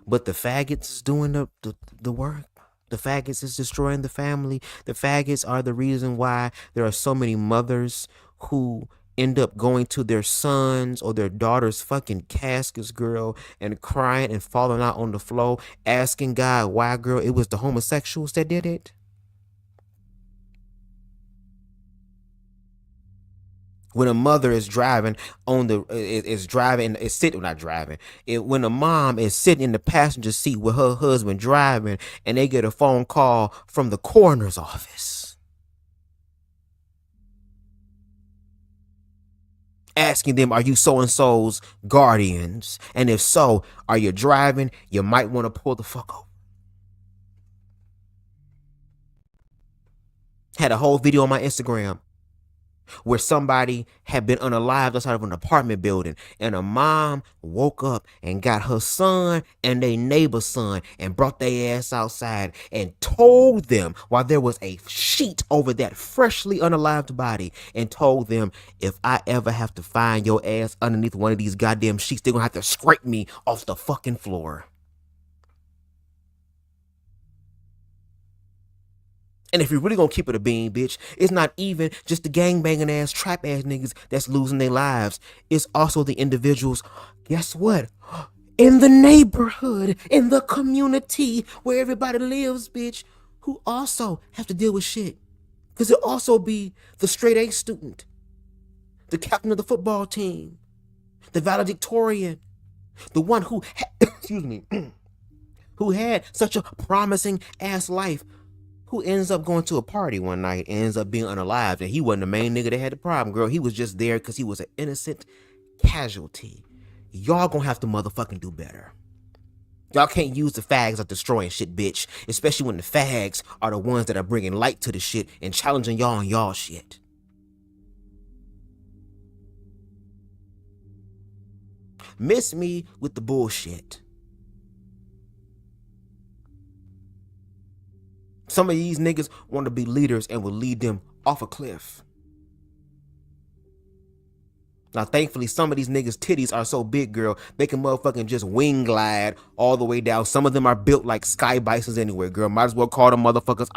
But the faggots doing the work. The faggots is destroying the family. The faggots are the reason why there are so many mothers who end up going to their sons or their daughters' fucking caskets, girl, and crying and falling out on the floor, asking God why, girl, it was the homosexuals that did it. When a mother is driving when a mom is sitting in the passenger seat with her husband driving and they get a phone call from the coroner's office asking them, are you so-and-so's guardians? And if so, are you driving? You might want to pull the fuck over. Had a whole video on my Instagram where somebody had been unalived outside of an apartment building, and a mom woke up and got her son and their neighbor's son and brought their ass outside and told them, while there was a sheet over that freshly unalived body, and told them, if I ever have to find your ass underneath one of these goddamn sheets, they're gonna have to scrape me off the fucking floor. And if you're really gonna keep it a bean, bitch, it's not even just the gangbanging ass, trap ass niggas that's losing their lives. It's also the individuals, guess what? In the neighborhood, in the community where everybody lives, bitch, who also have to deal with shit. Because it'll also be the straight A student, the captain of the football team, the valedictorian, the one who, excuse me, who had such a promising ass life, who ends up going to a party one night and ends up being unalived. And he wasn't the main nigga that had the problem, girl. He was just there because he was an innocent casualty. Y'all gonna have to motherfucking do better. Y'all can't use the fags of destroying shit, bitch. Especially when the fags are the ones that are bringing light to the shit and challenging y'all on y'all shit. Miss me with the bullshit. Some of these niggas want to be leaders and will lead them off a cliff. Now, thankfully, some of these niggas' titties are so big, girl, they can motherfucking just wing glide all the way down. Some of them are built like sky bisons anyway, girl. Might as well call them motherfuckers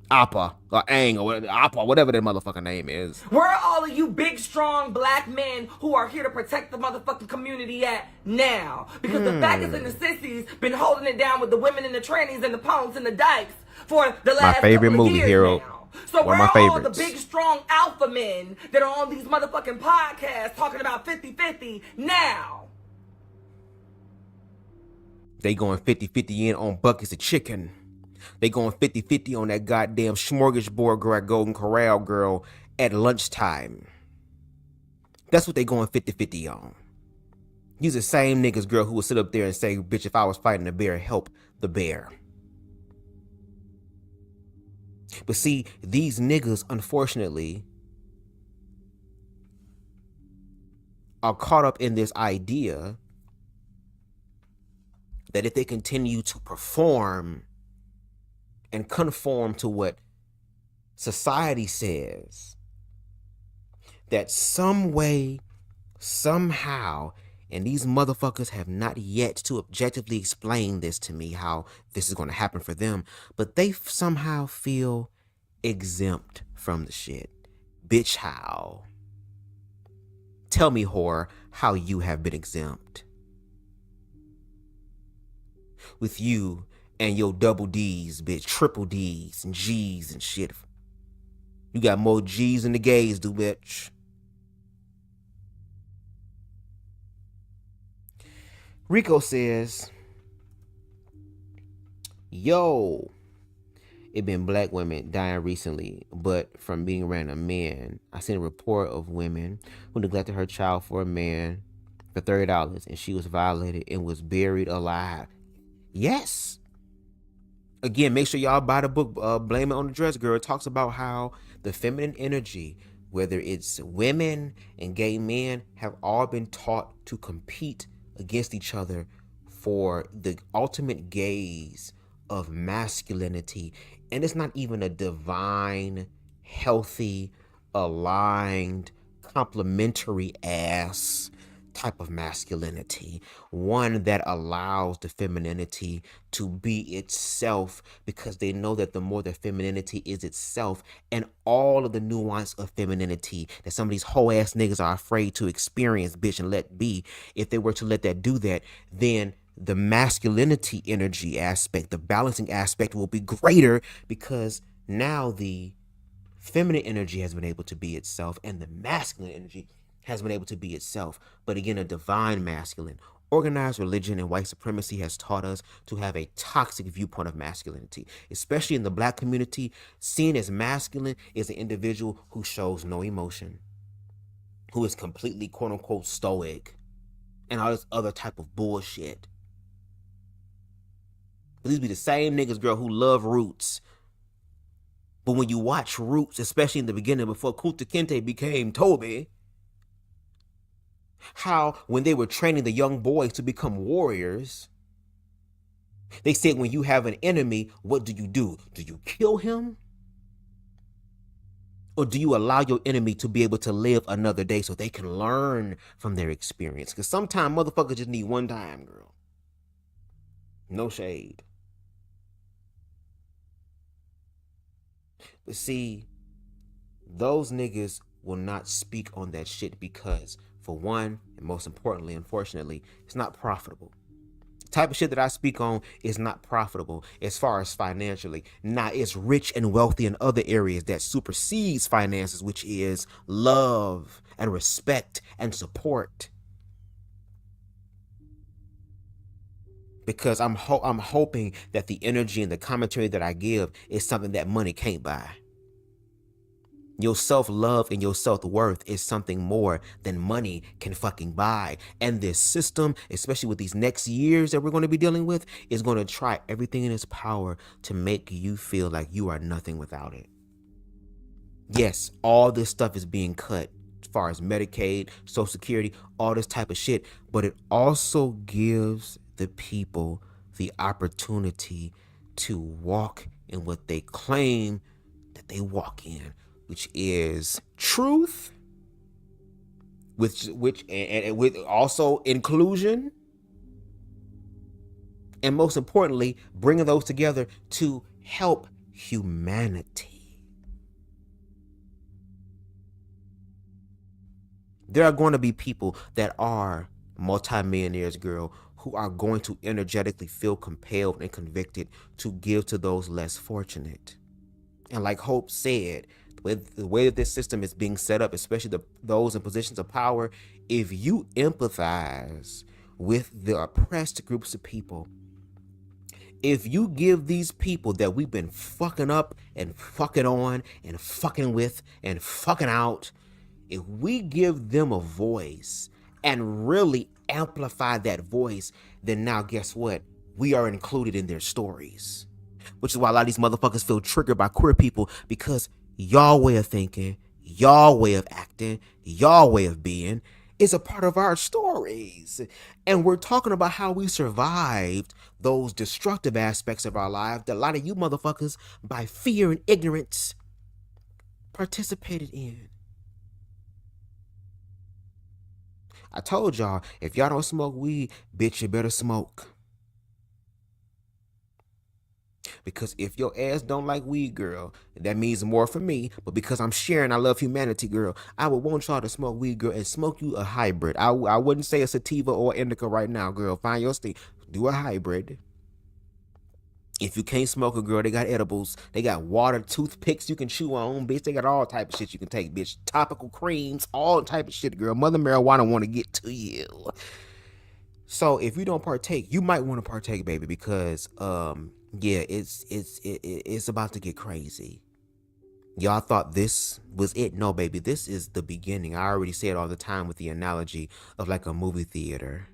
Appa, or Aang, or whatever, Appa, whatever their motherfucking name is. Where are all of you big, strong black men who are here to protect the motherfucking community at now? Because the faggots and the sissies been holding it down with the women and the trannies and the punks and the dykes for the last My favorite couple of movie, years Hero. now. So One where of my are all the favorites. big, strong alpha men that are on these motherfucking podcasts talking about 50-50 now? They going 50-50 in on buckets of chicken. They going 50-50 on that goddamn smorgasbord, girl, at Golden Corral, girl, at lunchtime. That's what they going 50-50 on. These the same niggas, girl, who will sit up there and say, bitch, if I was fighting a bear, help the bear. But see, these niggas, unfortunately, are caught up in this idea that if they continue to perform and conform to what society says, that some way, somehow, and these motherfuckers have not yet to objectively explain this to me, how this is going to happen for them, but they somehow feel exempt from the shit. Bitch, how? Tell me, whore, how you have been exempt. With you and your double D's, bitch, triple D's and G's and shit. You got more G's than the gays do, bitch. Rico says, yo, it been black women dying recently, but from being around a man. I seen a report of women who neglected her child for a man for $30, and she was violated and was buried alive. Yes. Again, make sure y'all buy the book, Blame It on the Dress Girl. It talks about how the feminine energy, whether it's women and gay men, have all been taught to compete against each other for the ultimate gaze of masculinity. And it's not even a divine, healthy, aligned, complementary ass type of masculinity. One that allows the femininity to be itself, because they know that the more the femininity is itself and all of the nuance of femininity that some of these whole ass niggas are afraid to experience, bitch, and let be, if they were to let that do that, then the masculinity energy aspect, the balancing aspect will be greater, because now the feminine energy has been able to be itself and the masculine energy has been able to be itself. But again, a divine masculine. Organized religion and white supremacy has taught us to have a toxic viewpoint of masculinity, especially in the black community. Seen as masculine is an individual who shows no emotion, who is completely quote unquote stoic, and all this other type of bullshit. But these be the same niggas, girl, who love Roots. But when you watch Roots, especially in the beginning before Kunta Kinte became Toby, how when they were training the young boys to become warriors, they said when you have an enemy, what do? Do you kill him? Or do you allow your enemy to be able to live another day so they can learn from their experience? Because sometimes motherfuckers just need one time, girl. No shade. But see, those niggas will not speak on that shit because, for one, and most importantly, unfortunately, it's not profitable. The type of shit that I speak on is not profitable as far as financially. Now, it's rich and wealthy in other areas that supersedes finances, which is love and respect and support. Because I'm hoping that the energy and the commentary that I give is something that money can't buy. Your self-love and your self-worth is something more than money can fucking buy. And this system, especially with these next years that we're going to be dealing with, is going to try everything in its power to make you feel like you are nothing without it. Yes, all this stuff is being cut as far as Medicaid, Social Security, all this type of shit. But it also gives the people the opportunity to walk in what they claim that they walk in. which is truth, and with also inclusion, and most importantly, bringing those together to help humanity. There are going to be people that are multimillionaires, girl, who are going to energetically feel compelled and convicted to give to those less fortunate. And like Hope said, the way that this system is being set up, especially those in positions of power, if you empathize with the oppressed groups of people, if you give these people that we've been fucking up and fucking on and fucking with and fucking out, if we give them a voice and really amplify that voice, then now guess what? We are included in their stories. Which is why a lot of these motherfuckers feel triggered by queer people, because y'all way of thinking, y'all way of acting, y'all way of being is a part of our stories. And we're talking about how we survived those destructive aspects of our life that a lot of you motherfuckers, by fear and ignorance, participated in. I told y'all, if y'all don't smoke weed, bitch, you better smoke. Because if your ass don't like weed, girl, that means more for me. But because I'm sharing, I love humanity, girl, I would want y'all to smoke weed, girl, and smoke you a hybrid. I wouldn't say a sativa or indica right now, girl. Find your thing. Do a hybrid. If you can't smoke a girl, they got edibles. They got water, toothpicks you can chew on, bitch. They got all type of shit you can take, bitch. Topical creams, all type of shit, girl. Mother marijuana want to get to you. So if you don't partake, you might want to partake, baby, because yeah, it's about to get crazy. Y'all thought this was it? No, baby, this is the beginning. I already say it all the time with the analogy of like a movie theater.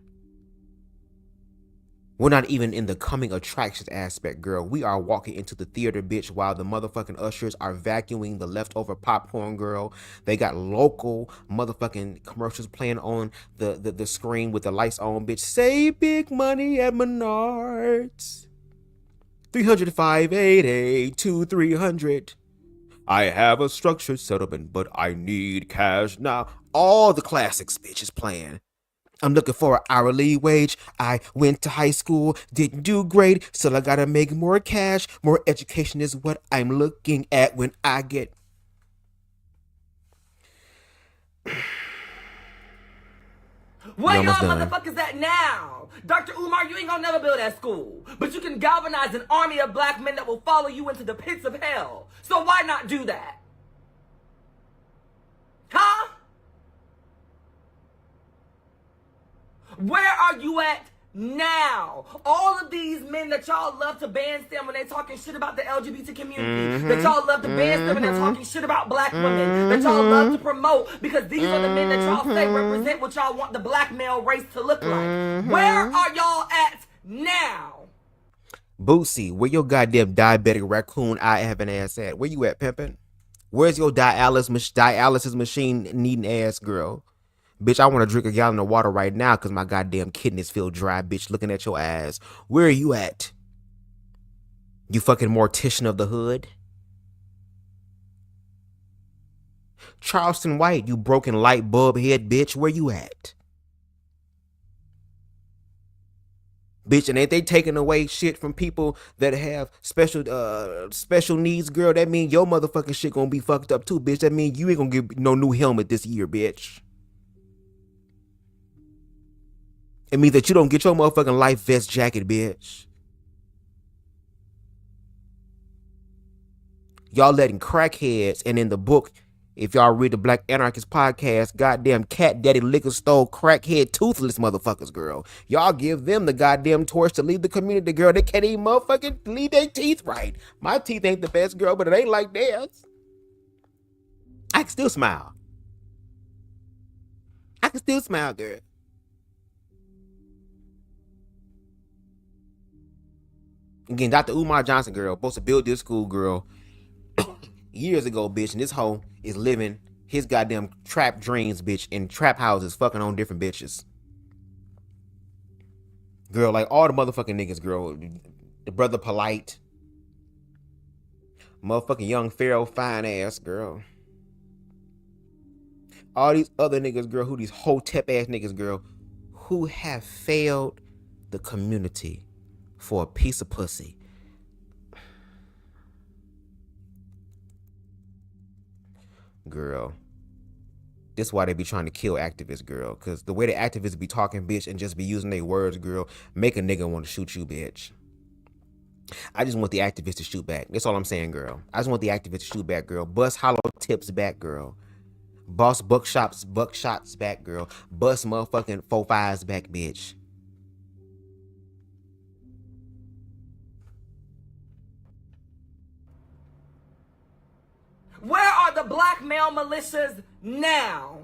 We're not even in the coming attractions aspect, girl. We are walking into the theater, bitch, while the motherfucking ushers are vacuuming the leftover popcorn, girl. They got local motherfucking commercials playing on the screen with the lights on, bitch. Save big money at Menards. 305-882-300. I have a structured settlement, but I need cash now. All the classics, bitch, is playing. I'm looking for an hourly wage. I went to high school, didn't do great, so I gotta make more cash. More education is what I'm looking at when I get... Where y'all motherfuckers at now? Dr. Umar, you ain't gonna never build that school. But you can galvanize an army of black men that will follow you into the pits of hell. So why not do that? Huh? Where are you at now? All of these men that y'all love to bandstand when they talking shit about the LGBT community, that y'all love to bandstand when they're talking shit about black women, that y'all love to promote, because these are the men that y'all say represent what y'all want the black male race to look like. Where are y'all at now? Boosie, where your goddamn diabetic raccoon eye having ass at? Where you at, pimpin'? Where's your dialysis machine needing ass, girl? Bitch, I want to drink a gallon of water right now because my goddamn kidneys feel dry, bitch, looking at your ass. Where are you at? You fucking mortician of the hood? Charleston White, you broken light bulb head, bitch, where you at? Bitch, and ain't they taking away shit from people that have special needs, girl? That mean your motherfucking shit gonna be fucked up too, bitch. That mean you ain't gonna get no new helmet this year, bitch. It means that you don't get your motherfucking life vest jacket, bitch. Y'all letting crackheads, and in the book, if y'all read the Black Anarchist podcast, goddamn cat daddy liquor store crackhead toothless motherfuckers, girl. Y'all give them the goddamn torch to lead the community, girl. They can't even motherfucking lead their teeth right. My teeth ain't the best, girl, but it ain't like theirs. I can still smile. I can still smile, girl. Again, Dr. Umar Johnson, girl, supposed to build this school, girl, years ago, bitch, and this hoe is living his goddamn trap dreams, bitch, in trap houses, fucking on different bitches. Girl, like all the motherfucking niggas, girl. The brother Polite. Motherfucking young Pharaoh fine ass, girl. all these other niggas, girl, who these hotep ass niggas, girl, who have failed the community for a piece of pussy. Girl, this is why they be trying to kill activists, girl. Because the way the activists be talking, bitch, and just be using their words, girl, make a nigga want to shoot you, bitch. I just want the activists to shoot back. That's all I'm saying, girl. I just want the activists to shoot back, girl. Bust hollow tips back, girl. Boss buckshots back, girl. Bust motherfucking 4-5s back, bitch. Where are the black male militias now?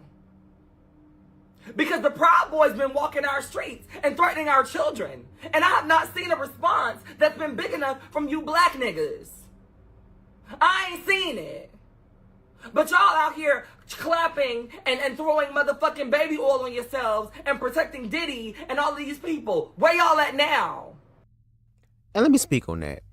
Because the Proud Boys been walking our streets and threatening our children. And I have not seen a response that's been big enough from you black niggas. I ain't seen it. But y'all out here clapping and throwing motherfucking baby oil on yourselves and protecting Diddy and all these people. Where y'all at now? And let me speak on that.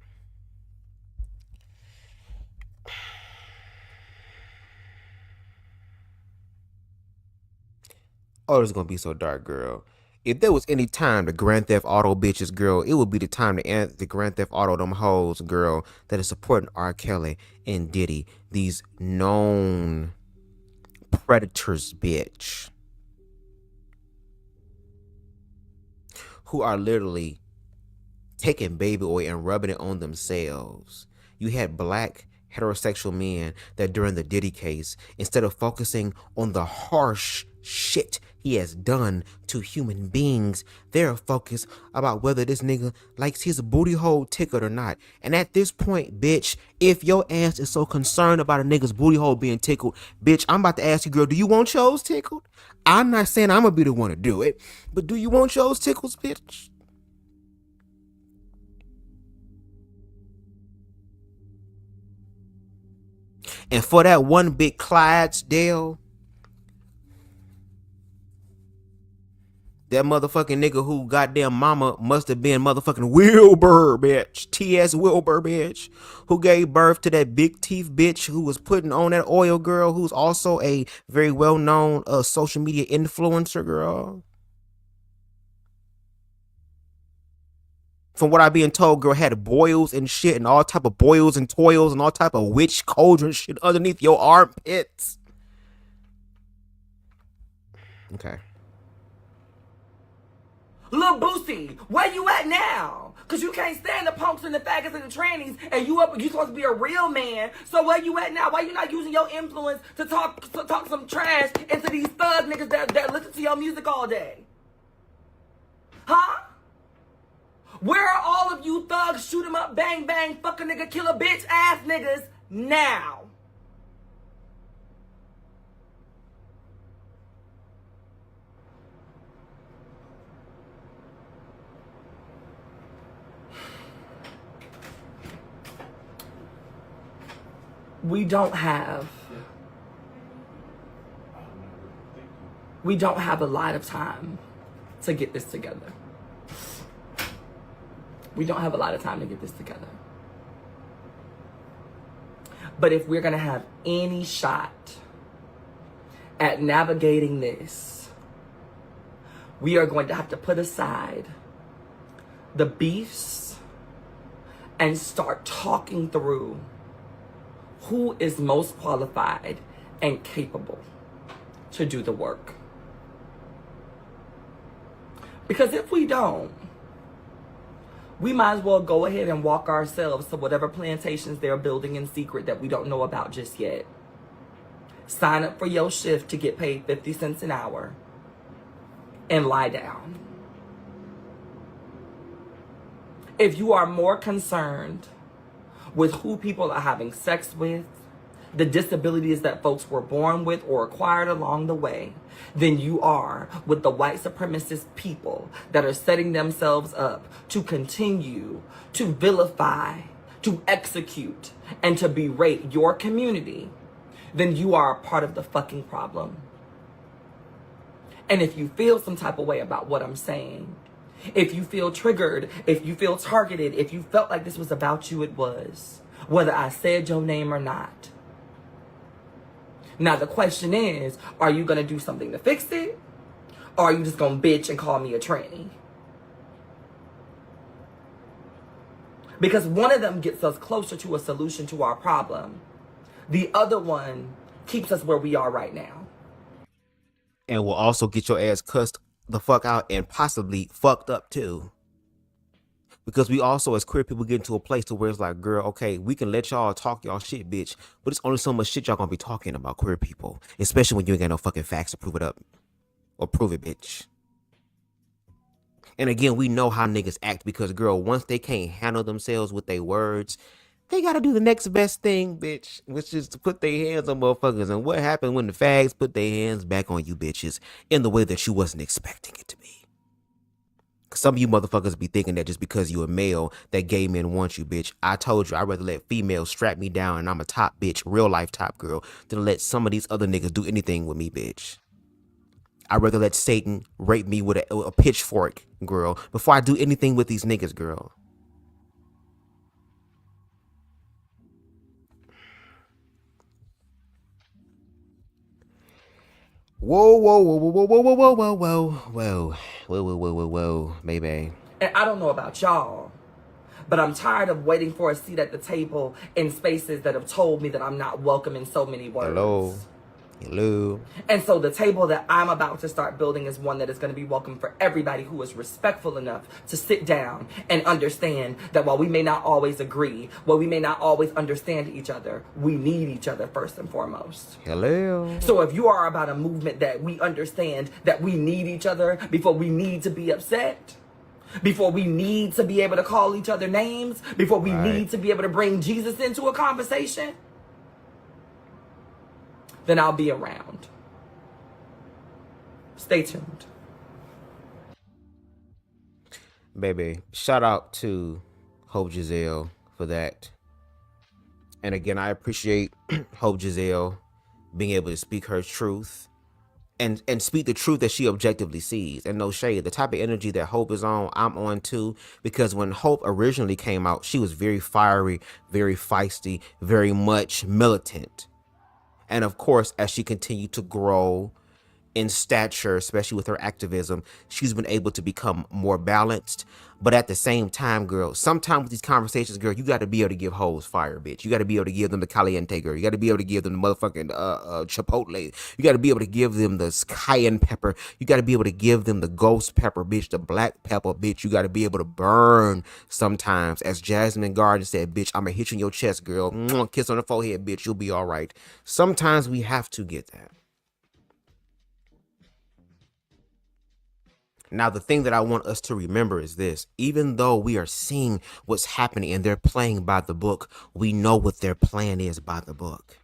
Oh, it's gonna be so dark, girl. If there was any time to Grand Theft Auto bitches, girl, it would be the time to the Grand Theft Auto them hoes, girl, that is supporting R. Kelly and Diddy. These known predators, bitch. Who are literally taking baby oil and rubbing it on themselves. You had black heterosexual men that during the Diddy case, instead of focusing on the harsh shit he has done to human beings, they're focused about whether this nigga likes his booty hole tickled or not. And at this point, bitch, if your ass is so concerned about a nigga's booty hole being tickled, bitch, I'm about to ask you, girl, do you want yours tickled? I'm not saying I'm gonna be the one to do it, but do you want yours tickles, bitch? And for that one big Clydesdale, that motherfucking nigga who goddamn mama must have been motherfucking Wilbur, bitch. T.S. Wilbur, bitch. Who gave birth to that big teeth bitch who was putting on that oil, girl, who's also a very well-known social media influencer, girl. From what I'm being told, girl, had boils and shit and all type of boils and toils and all type of witch cauldron shit underneath your armpits. Okay. Lil Boosie, where you at now? Cause you can't stand the punks and the faggots and the trannies, and you supposed to be a real man. So where you at now? Why you not using your influence to talk some trash into these thug niggas that listen to your music all day? Huh? Where are all of you thugs, shoot 'em up, bang bang, fuck a nigga, kill a bitch ass niggas now? We don't have a lot of time to get this together. We don't have a lot of time to get this together. But if we're gonna have any shot at navigating this, we are going to have to put aside the beefs and start talking through who is most qualified and capable to do the work. Because if we don't, we might as well go ahead and walk ourselves to whatever plantations they're building in secret that we don't know about just yet. Sign up for your shift to get paid 50 cents an hour and lie down. If you are more concerned with who people are having sex with, the disabilities that folks were born with or acquired along the way, than you are with the white supremacist people that are setting themselves up to continue to vilify, to execute, and to berate your community, then you are a part of the fucking problem. And if you feel some type of way about what I'm saying, if you feel triggered, if you feel targeted, if you felt like this was about you, it was, whether I said your name or not, Now the question is, are you gonna do something to fix it? Or are you just gonna bitch and call me a tranny? Because one of them gets us closer to a solution to our problem. The other one keeps us where we are right now. And will also get your ass cussed the fuck out and possibly fucked up too. Because we also, as queer people, get into a place to where it's like, girl, okay, we can let y'all talk y'all shit, bitch, but it's only so much shit y'all gonna be talking about queer people. Especially when you ain't got no fucking facts to prove it up. Or prove it, bitch. And again, we know how niggas act because, girl, once they can't handle themselves with their words, they gotta do the next best thing, bitch, which is to put their hands on motherfuckers. And what happened when the fags put their hands back on you bitches in the way that you wasn't expecting it to be? Some of you motherfuckers be thinking that just because you a male, that gay men want you, bitch. I told you I'd rather let females strap me down and I'm a top bitch, real life top girl, than let some of these other niggas do anything with me, bitch. I'd rather let Satan rape me with a pitchfork, girl, before I do anything with these niggas, girl. Whoa, whoa, whoa, whoa, whoa, whoa, whoa, whoa, whoa, whoa, whoa, baby. And I don't know about y'all, but I'm tired of waiting for a seat at the table in spaces that have told me that I'm not welcome in so many words. Hello. And so the table that I'm about to start building is one that is going to be welcome for everybody who is respectful enough to sit down and understand that while we may not always agree, while we may not always understand each other, we need each other first and foremost. Hello. So if you are about a movement that we understand that we need each other before we need to be upset, before we need to be able to call each other names, before we need to be able to bring Jesus into a conversation, then I'll be around. Stay tuned. Baby, shout out to Hope Giselle for that. And again, I appreciate Hope Giselle being able to speak her truth and speak the truth that she objectively sees. And no shade, the type of energy that Hope is on, I'm on too. Because when Hope originally came out, she was very fiery, very feisty, very much militant. And of course, as she continued to grow in stature, especially with her activism, she's been able to become more balanced. But at the same time, girl, sometimes with these conversations, girl, you got to be able to give hoes fire, bitch. You got to be able to give them the caliente, girl. You got to be able to give them the motherfucking chipotle. You got to be able to give them the cayenne pepper. You got to be able to give them the ghost pepper, bitch, the black pepper, bitch. You got to be able to burn sometimes. As Jasmine Garden said, bitch, I'm going to hit you in your chest, girl. Kiss on the forehead, bitch. You'll be all right. Sometimes we have to get that. Now, the thing that I want us to remember is this. Even though we are seeing what's happening and they're playing by the book, we know what their plan is by the book.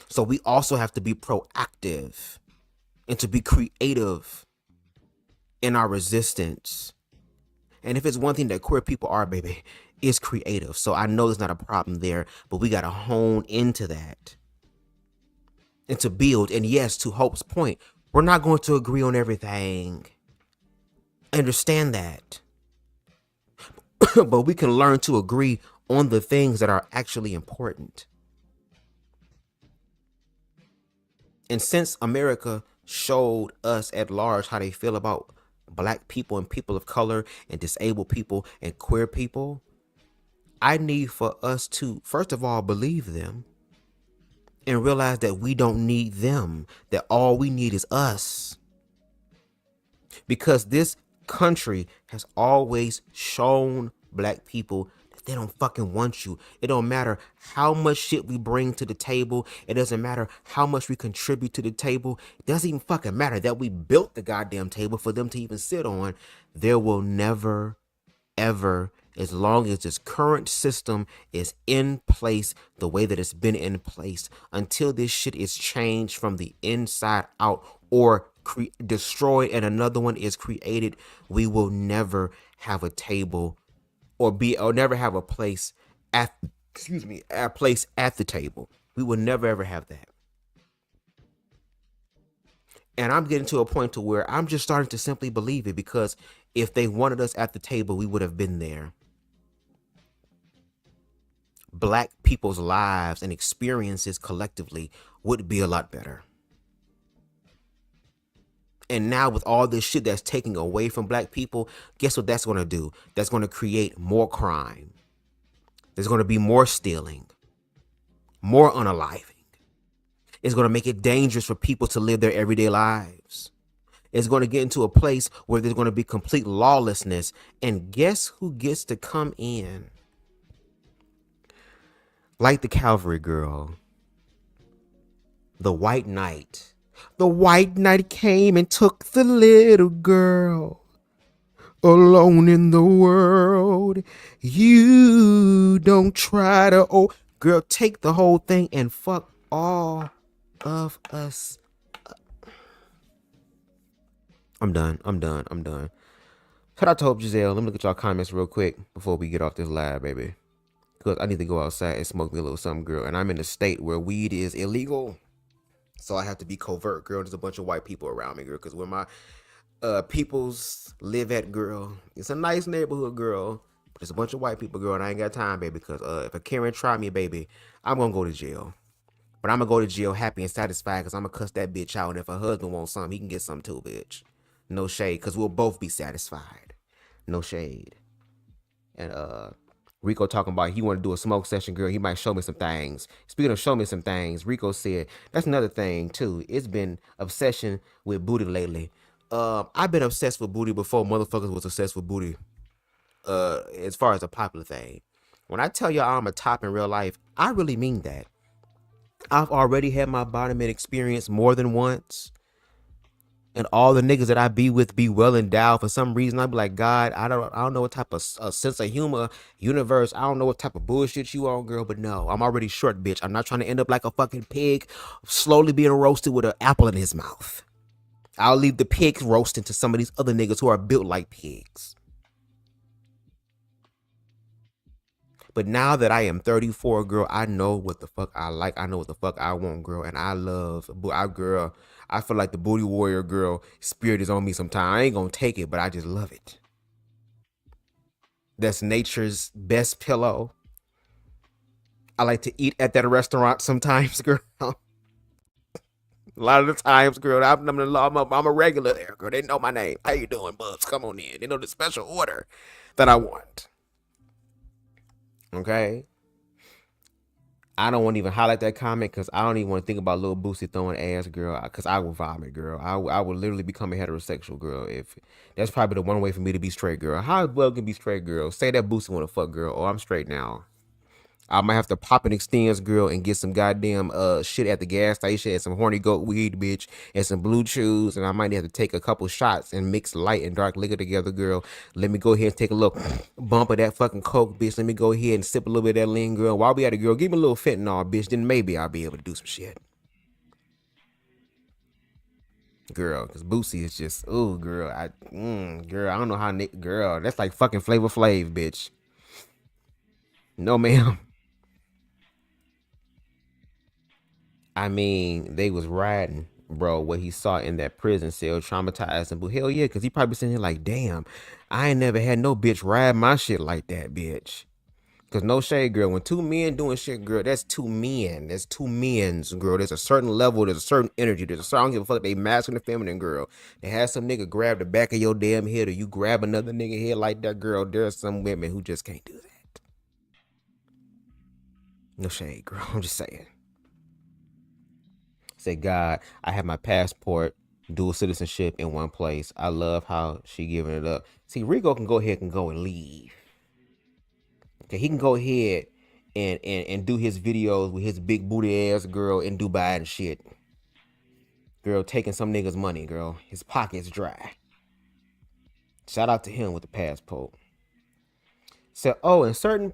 So we also have to be proactive and to be creative in our resistance. And if it's one thing that queer people are, baby, is creative. So I know there's not a problem there, but we got to hone into that and to build. And yes, to Hope's point, we're not going to agree on everything. Understand that. But we can learn to agree on the things that are actually important. And since America showed us at large how they feel about black people and people of color and disabled people and queer people, I need for us to, first of all, believe them. And realize that we don't need them, that all we need is us. Because this country has always shown black people that they don't fucking want you. It don't matter how much shit we bring to the table. It doesn't matter how much we contribute to the table. It doesn't even fucking matter that we built the goddamn table for them to even sit on. There will never, ever, as long as this current system is in place the way that it's been in place, until this shit is changed from the inside out or destroyed and another one is created, we will never have a table or never have a place at the table. We will never ever have that. And I'm getting to a point to where I'm just starting to simply believe it, because if they wanted us at the table, we would have been there. black people's lives and experiences collectively would be a lot better. And now with all this shit that's taking away from black people, guess what that's going to do? That's going to create more crime. There's going to be more stealing, more unaliving. It's going to make it dangerous for people to live their everyday lives. It's going to get into a place where there's going to be complete lawlessness. And guess who gets to come in? Like the Calvary girl, the white knight. The white knight came and took the little girl. Alone in the world, you don't try to, oh, girl, take the whole thing and fuck all of us. I'm done. Shout out to Hope Giselle. Let me look at y'all comments real quick before we get off this live, baby. Because I need to go outside and smoke me a little something, girl. And I'm in a state where weed is illegal. So I have to be covert, girl. There's a bunch of white people around me, girl. Because where my peoples live at, girl, it's a nice neighborhood, girl. But there's a bunch of white people, girl, and I ain't got time, baby. Because if a Karen try me, baby, I'm going to go to jail. But I'm going to go to jail happy and satisfied because I'm going to cuss that bitch out. And if her husband wants something, he can get something too, bitch. No shade, because we'll both be satisfied. No shade. And Rico talking about he want to do a smoke session, girl. He might show me some things. Speaking of show me some things, Rico said, that's another thing, too. It's been obsession with booty lately. I've been obsessed with booty before motherfuckers was obsessed with booty. As far as a popular thing. When I tell y'all I'm a top in real life, I really mean that. I've already had my bottoming experience more than once. And all the niggas that I be with be well endowed. For some reason, I be like, God, I don't know what type of sense of humor, universe. I don't know what type of bullshit you on, girl. But no, I'm already short, bitch. I'm not trying to end up like a fucking pig, slowly being roasted with an apple in his mouth. I'll leave the pig roasting to some of these other niggas who are built like pigs. But now that I am 34, girl, I know what the fuck I like. I know what the fuck I want, girl. And I love, girl, I feel like the booty warrior, girl, spirit is on me sometimes. I ain't gonna take it, but I just love it. That's nature's best pillow. I like to eat at that restaurant sometimes, girl. A lot of the times, girl, I'm a regular there, girl. They know my name. How you doing, Bubs? Come on in. They know the special order that I want. Okay? I don't want to even highlight that comment because I don't even want to think about little Boosie throwing ass, girl, because I will vomit, girl. I will literally become a heterosexual, girl. If that's probably the one way for me to be straight, girl. How well can be straight, girl? Say that Boosie want to fuck, girl, or I'm straight now. I might have to pop an extends, girl, and get some goddamn shit at the gas station and some horny goat weed, bitch, and some blue chews, and I might have to take a couple shots and mix light and dark liquor together, girl. Let me go ahead and take a little bump of that fucking coke, bitch. Let me go ahead and sip a little bit of that lean, girl. While we at it, girl, give me a little fentanyl, bitch. Then maybe I'll be able to do some shit. Girl, because Boosie is just, ooh, girl, girl, I don't know how, girl, that's like fucking Flavor Flav, bitch. No, ma'am. I mean, they was riding, bro, what he saw in that prison cell, traumatized him. But hell yeah, because he probably sitting here like, damn, I ain't never had no bitch ride my shit like that, bitch. Because no shade, girl, when two men doing shit, girl, that's two men. That's two men's, girl. There's a certain level, there's a certain energy. There's a certain, I don't give a fuck, they masculine and feminine, girl. They have some nigga grab the back of your damn head or you grab another nigga head like that, girl. There are some women who just can't do that. No shade, girl. I'm just saying. Say, God, I have my passport, dual citizenship in one place. I love how she giving it up. See, Rico can go ahead and go and leave. Okay, he can go ahead and do his videos with his big booty ass girl in Dubai and shit. Girl, taking some nigga's money, girl. His pocket's dry. Shout out to him with the passport. So, oh, in certain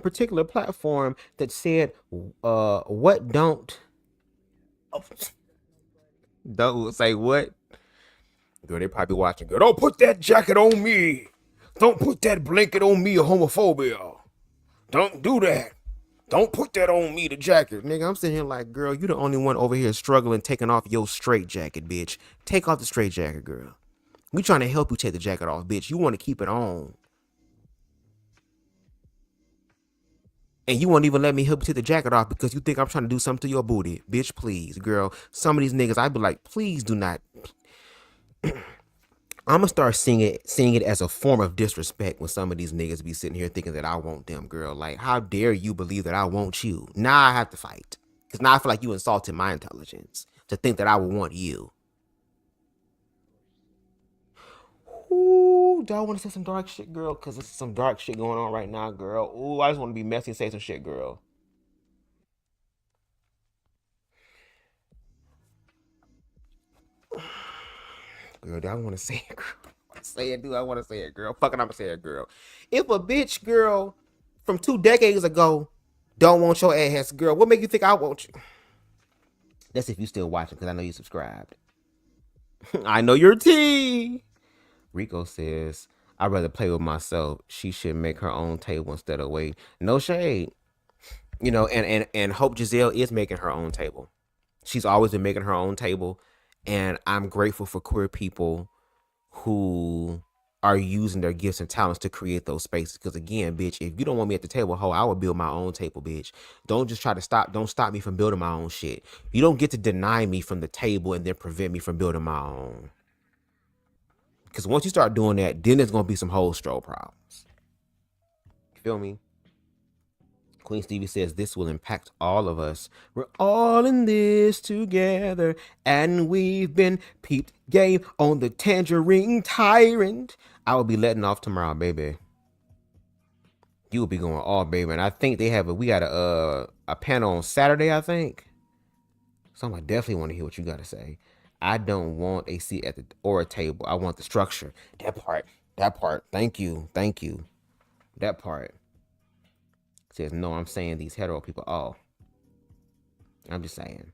particular platform that said, what don't say what? Girl, they probably watching. Girl, don't put that jacket on me. Don't put that blanket on me, homophobia. Don't do that. Don't put that on me, the jacket. Nigga, I'm sitting here like, girl, you the only one over here struggling, taking off your straight jacket, bitch. Take off the straight jacket, girl. We trying to help you take the jacket off, bitch. You want to keep it on. And you won't even let me help you take the jacket off because you think I'm trying to do something to your booty. Bitch, please, girl. Some of these niggas, I'd be like, please do not. I'm gonna start seeing it as a form of disrespect when some of these niggas be sitting here thinking that I want them, girl. Like, how dare you believe that I want you? Now I have to fight. Because now I feel like you insulted my intelligence to think that I would want you. Ooh, do I want to say some dark shit, girl? Because there's some dark shit going on right now, girl. Ooh, I just want to be messy and say some shit, girl. Girl, do I want to say it, girl? I want to say it, girl. Fuck it, I'm going to say it, girl. If a bitch, girl, from 2 decades ago don't want your ass, girl, what make you think I want you? That's if you still watching, because I know you subscribed. I know your tea. Rico says, I'd rather play with myself. She should make her own table instead of wait. No shade. You know, and Hope Giselle is making her own table. She's always been making her own table. And I'm grateful for queer people who are using their gifts and talents to create those spaces. Because again, bitch, if you don't want me at the table, I would build my own table, bitch. Don't stop me from building my own shit. You don't get to deny me from the table and then prevent me from building my own. Because once you start doing that, then there's going to be some whole stroll problems. You feel me? Queen Stevie says this will impact all of us. We're all in this together. And we've been peeped game on the tangerine tyrant. I will be letting off tomorrow, baby. You will be going all, baby. And I think we got a panel on Saturday, I think. So I definitely want to hear what you got to say. I don't want a seat at or a table. I want the structure. That part. Thank you. That part. Says, no, I'm saying these hetero people. Oh. I'm just saying.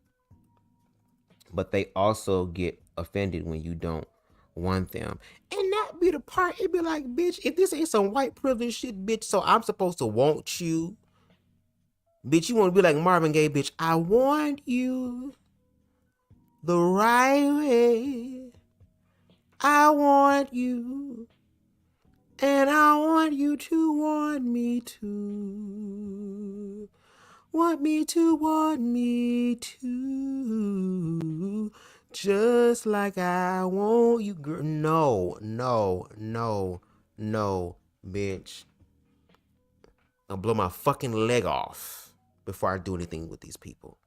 But they also get offended when you don't want them. And that be the part. It'd be like, bitch, if this ain't some white privilege shit, bitch, so I'm supposed to want you. Bitch, you want to be like Marvin Gaye, bitch. I want you the right way. I want you. And I want you to want me too. Want me too. Just like I want you, girl. No, bitch. I'll blow my fucking leg off before I do anything with these people.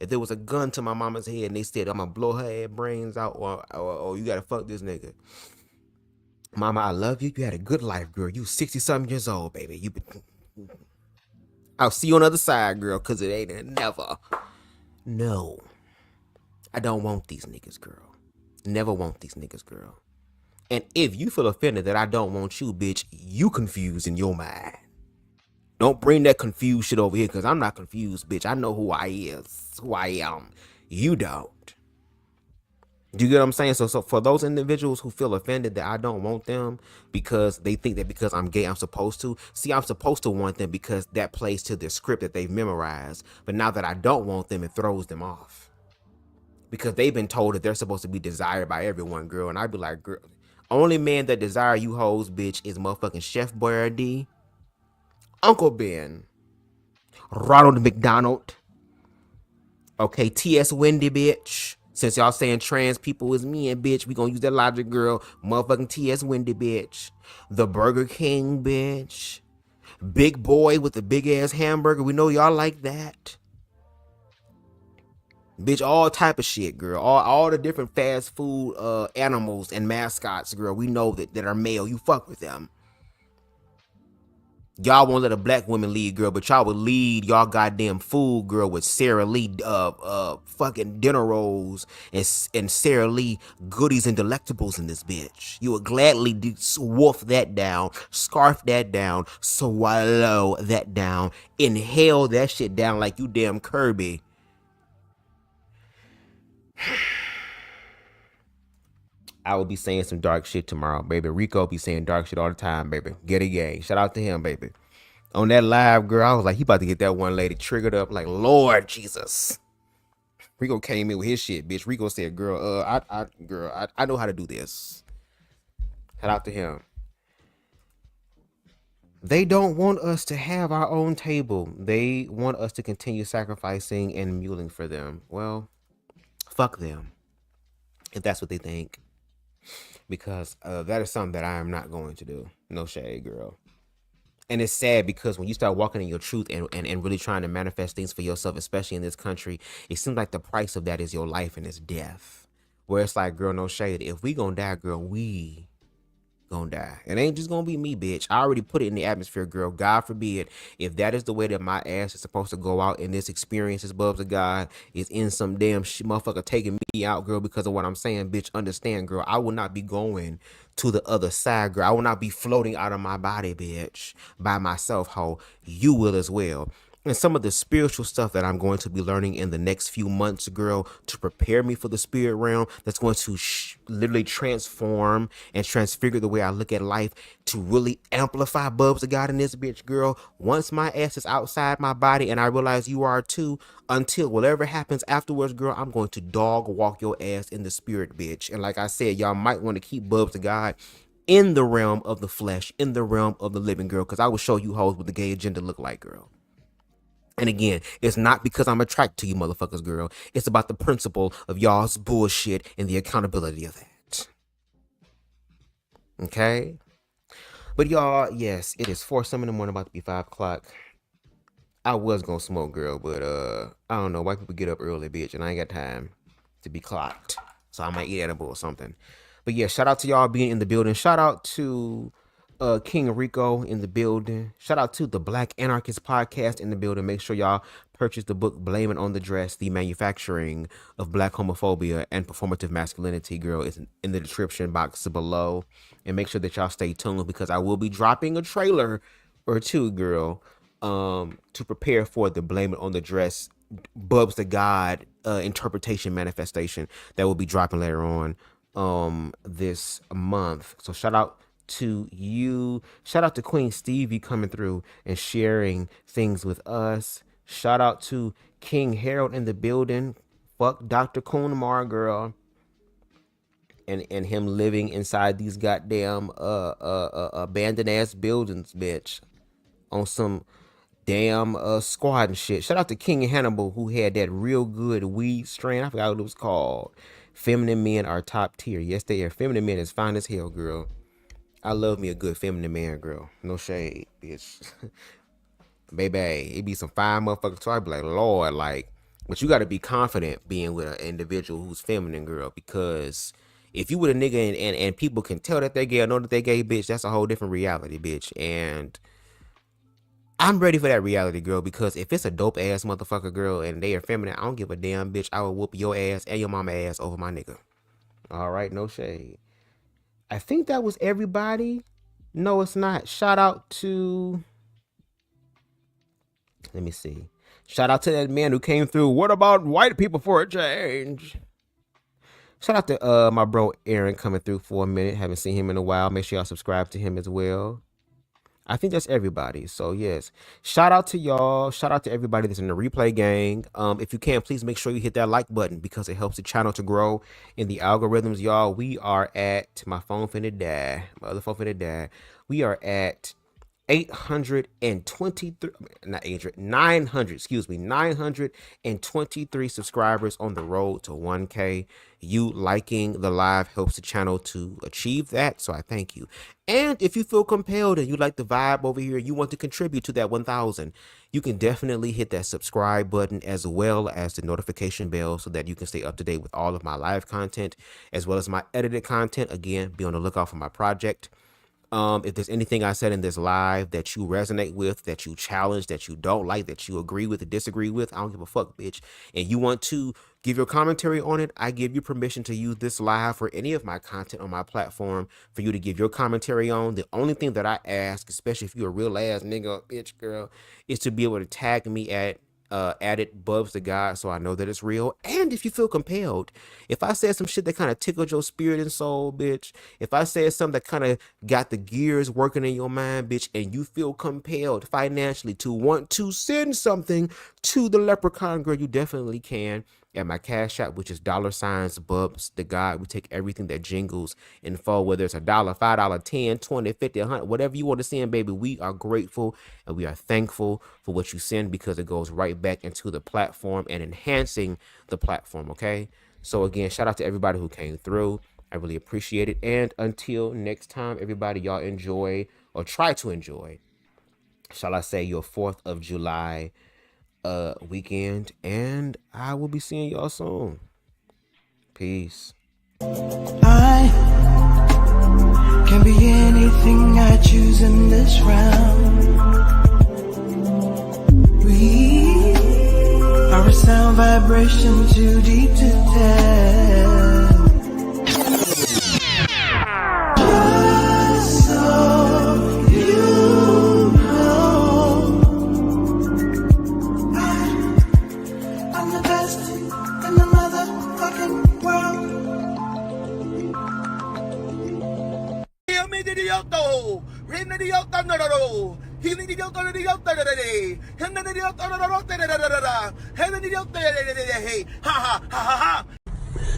If there was a gun to my mama's head and they said, I'm gonna blow her head brains out or you gotta fuck this nigga. Mama, I love you. You had a good life, girl. You 60-something years old, baby. I'll see you on the other side, girl, because it ain't never. No. I don't want these niggas, girl. Never want these niggas, girl. And if you feel offended that I don't want you, bitch, you confused in your mind. Don't bring that confused shit over here, because I'm not confused, bitch. I know who I am. You don't. Do you get what I'm saying? So for those individuals who feel offended that I don't want them because they think that because I'm gay, I'm supposed to. See, I'm supposed to want them because that plays to the script that they've memorized. But now that I don't want them, it throws them off. Because they've been told that they're supposed to be desired by everyone, girl. And I'd be like, girl, only man that desire you hoes, bitch, is motherfucking Chef Boyardee, Uncle Ben, Ronald McDonald, okay, T.S. Wendy, bitch. Since y'all saying trans people is men, bitch, we gonna use that logic, girl. Motherfucking T.S. Wendy, bitch. The Burger King, bitch. Big Boy with the big ass hamburger. We know y'all like that. Bitch, all type of shit, girl. All the different fast food animals and mascots, girl. We know that are male. You fuck with them. Y'all won't let a black woman lead, girl, but y'all would lead y'all goddamn food, girl, with Sara Lee fucking dinner rolls and Sara Lee goodies and delectables in this bitch. You would gladly wolf that down, scarf that down, swallow that down, inhale that shit down like you damn Kirby. I will be saying some dark shit tomorrow, baby. Rico be saying dark shit all the time, baby. Get a gang. Shout out to him, baby. On that live, girl, I was like, he about to get that one lady triggered up like, Lord Jesus. Rico came in with his shit, bitch. Rico said, girl, I know how to do this. Shout out to him. They don't want us to have our own table. They want us to continue sacrificing and muling for them. Well, fuck them, if that's what they think. Because that is something that I am not going to do. No shade, girl. And it's sad because when you start walking in your truth and really trying to manifest things for yourself, especially in this country, it seems like the price of that is your life and it's death. Where it's like, girl, no shade. If we gonna die, girl, we gonna die. It ain't just gonna be me, bitch. I already put it in the atmosphere, girl. God forbid if that is the way that my ass is supposed to go out in this experience, this BubzDaGawd is in some damn motherfucker taking me out, girl, because of what I'm saying, bitch. Understand, girl, I will not be going to the other side, girl. I will not be floating out of my body, bitch, by myself, ho. You will as well. And some of the spiritual stuff that I'm going to be learning in the next few months, girl, to prepare me for the spirit realm, that's going to literally transform and transfigure the way I look at life, to really amplify BubzDaGawd in this bitch, girl. Once my ass is outside my body and I realize you are too, until whatever happens afterwards, girl, I'm going to dog walk your ass in the spirit, bitch. And like I said, y'all might want to keep BubzDaGawd in the realm of the flesh, in the realm of the living, girl, because I will show you hoes what the gay agenda look like, girl. And again, it's not because I'm attracted to you motherfuckers, girl. It's about the principle of y'all's bullshit and the accountability of that. Okay? But y'all, yes, it is 4 something in the morning, about to be 5 o'clock. I was gonna smoke, girl, but I don't know. White people get up early, bitch, and I ain't got time to be clocked. So I might eat edible or something. But yeah, shout out to y'all being in the building. Shout out to King Rico in the building. Shout out to the Black Anarchist podcast in the building. Make sure y'all purchase the book Blame It on the Dress, The Manufacturing of Black Homophobia and Performative Masculinity, girl. It's in the description box below. And make sure that y'all stay tuned, because I will be dropping a trailer or two, girl, to prepare for the Blame It on the Dress BubzDaGawd interpretation manifestation that will be dropping later on this month. So shout out to you. Shout out to Queen Stevie coming through and sharing things with us. Shout out to King Harold in the building. Fuck Dr. Kunmar, girl. And him living inside these goddamn abandoned ass buildings, bitch. On some damn squad and shit. Shout out to King Hannibal, who had that real good weed strain. I forgot what it was called. Feminine men are top tier. Yes, they are. Feminine men is fine as hell, girl. I love me a good feminine man, girl. No shade, bitch. Baby, it be some fine motherfuckers. So I be like, Lord, like, but you got to be confident being with an individual who's feminine, girl, because if you with a nigga and people can tell that they gay or know that they gay, bitch, that's a whole different reality, bitch. And I'm ready for that reality, girl, because if it's a dope ass motherfucker, girl, and they are feminine, I don't give a damn, bitch. I will whoop your ass and your mama ass over my nigga. All right, no shade. I think that was everybody. No, it's not. Shout out to, let me see. Shout out to that man who came through. What about white people for a change? Shout out to my bro Aaron coming through for a minute. Haven't seen him in a while. Make sure y'all subscribe to him as well. I think that's everybody. So yes, shout out to y'all. Shout out to everybody that's in the replay gang. If you can, please make sure you hit that like button, because it helps the channel to grow in the algorithms, y'all. We are at, my phone finna die. My other phone finna die. We are at 823, not 800, 900, excuse me, 923 subscribers on the road to 1K. You liking the live helps the channel to achieve that, so I thank you. And if you feel compelled and you like the vibe over here, you want to contribute to that 1,000, you can definitely hit that subscribe button as well as the notification bell so that you can stay up to date with all of my live content as well as my edited content. Again, be on the lookout for my project. If there's anything I said in this live that you resonate with, that you challenge, that you don't like, that you agree with or disagree with, I don't give a fuck, bitch. And you want to give your commentary on it, I give you permission to use this live or any of my content on my platform for you to give your commentary on. The only thing that I ask, especially if you're a real ass nigga, bitch, girl, is to be able to tag me at it BubzDaGawd so I know that it's real. And if you feel compelled, if I said some shit that kind of tickled your spirit and soul, bitch, if I said something that kind of got the gears working in your mind, bitch, and you feel compelled financially to want to send something to the Leprechaun, girl, you definitely can. and my Cash App, which is $BubzDaGawd. We take everything that jingles and fall, whether it's $1, $5, 10, 20, 50, 100, whatever you want to send, baby. We are grateful and we are thankful for what you send, because it goes right back into the platform and enhancing the platform, okay? So again, shout out to everybody who came through. I really appreciate it. And until next time, everybody, y'all enjoy, or try to enjoy, shall I say, your 4th of July weekend, and I will be seeing y'all soon. Peace. I can be anything I choose in this round. We are a sound vibration too deep to tell.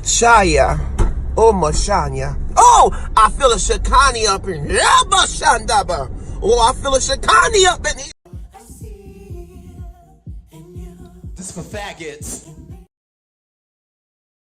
Shaya. Oh, Mashanya. Oh, I feel a Shakani up in here. Bashandaba. Oh, I feel a Shakani up in here. This is for faggots.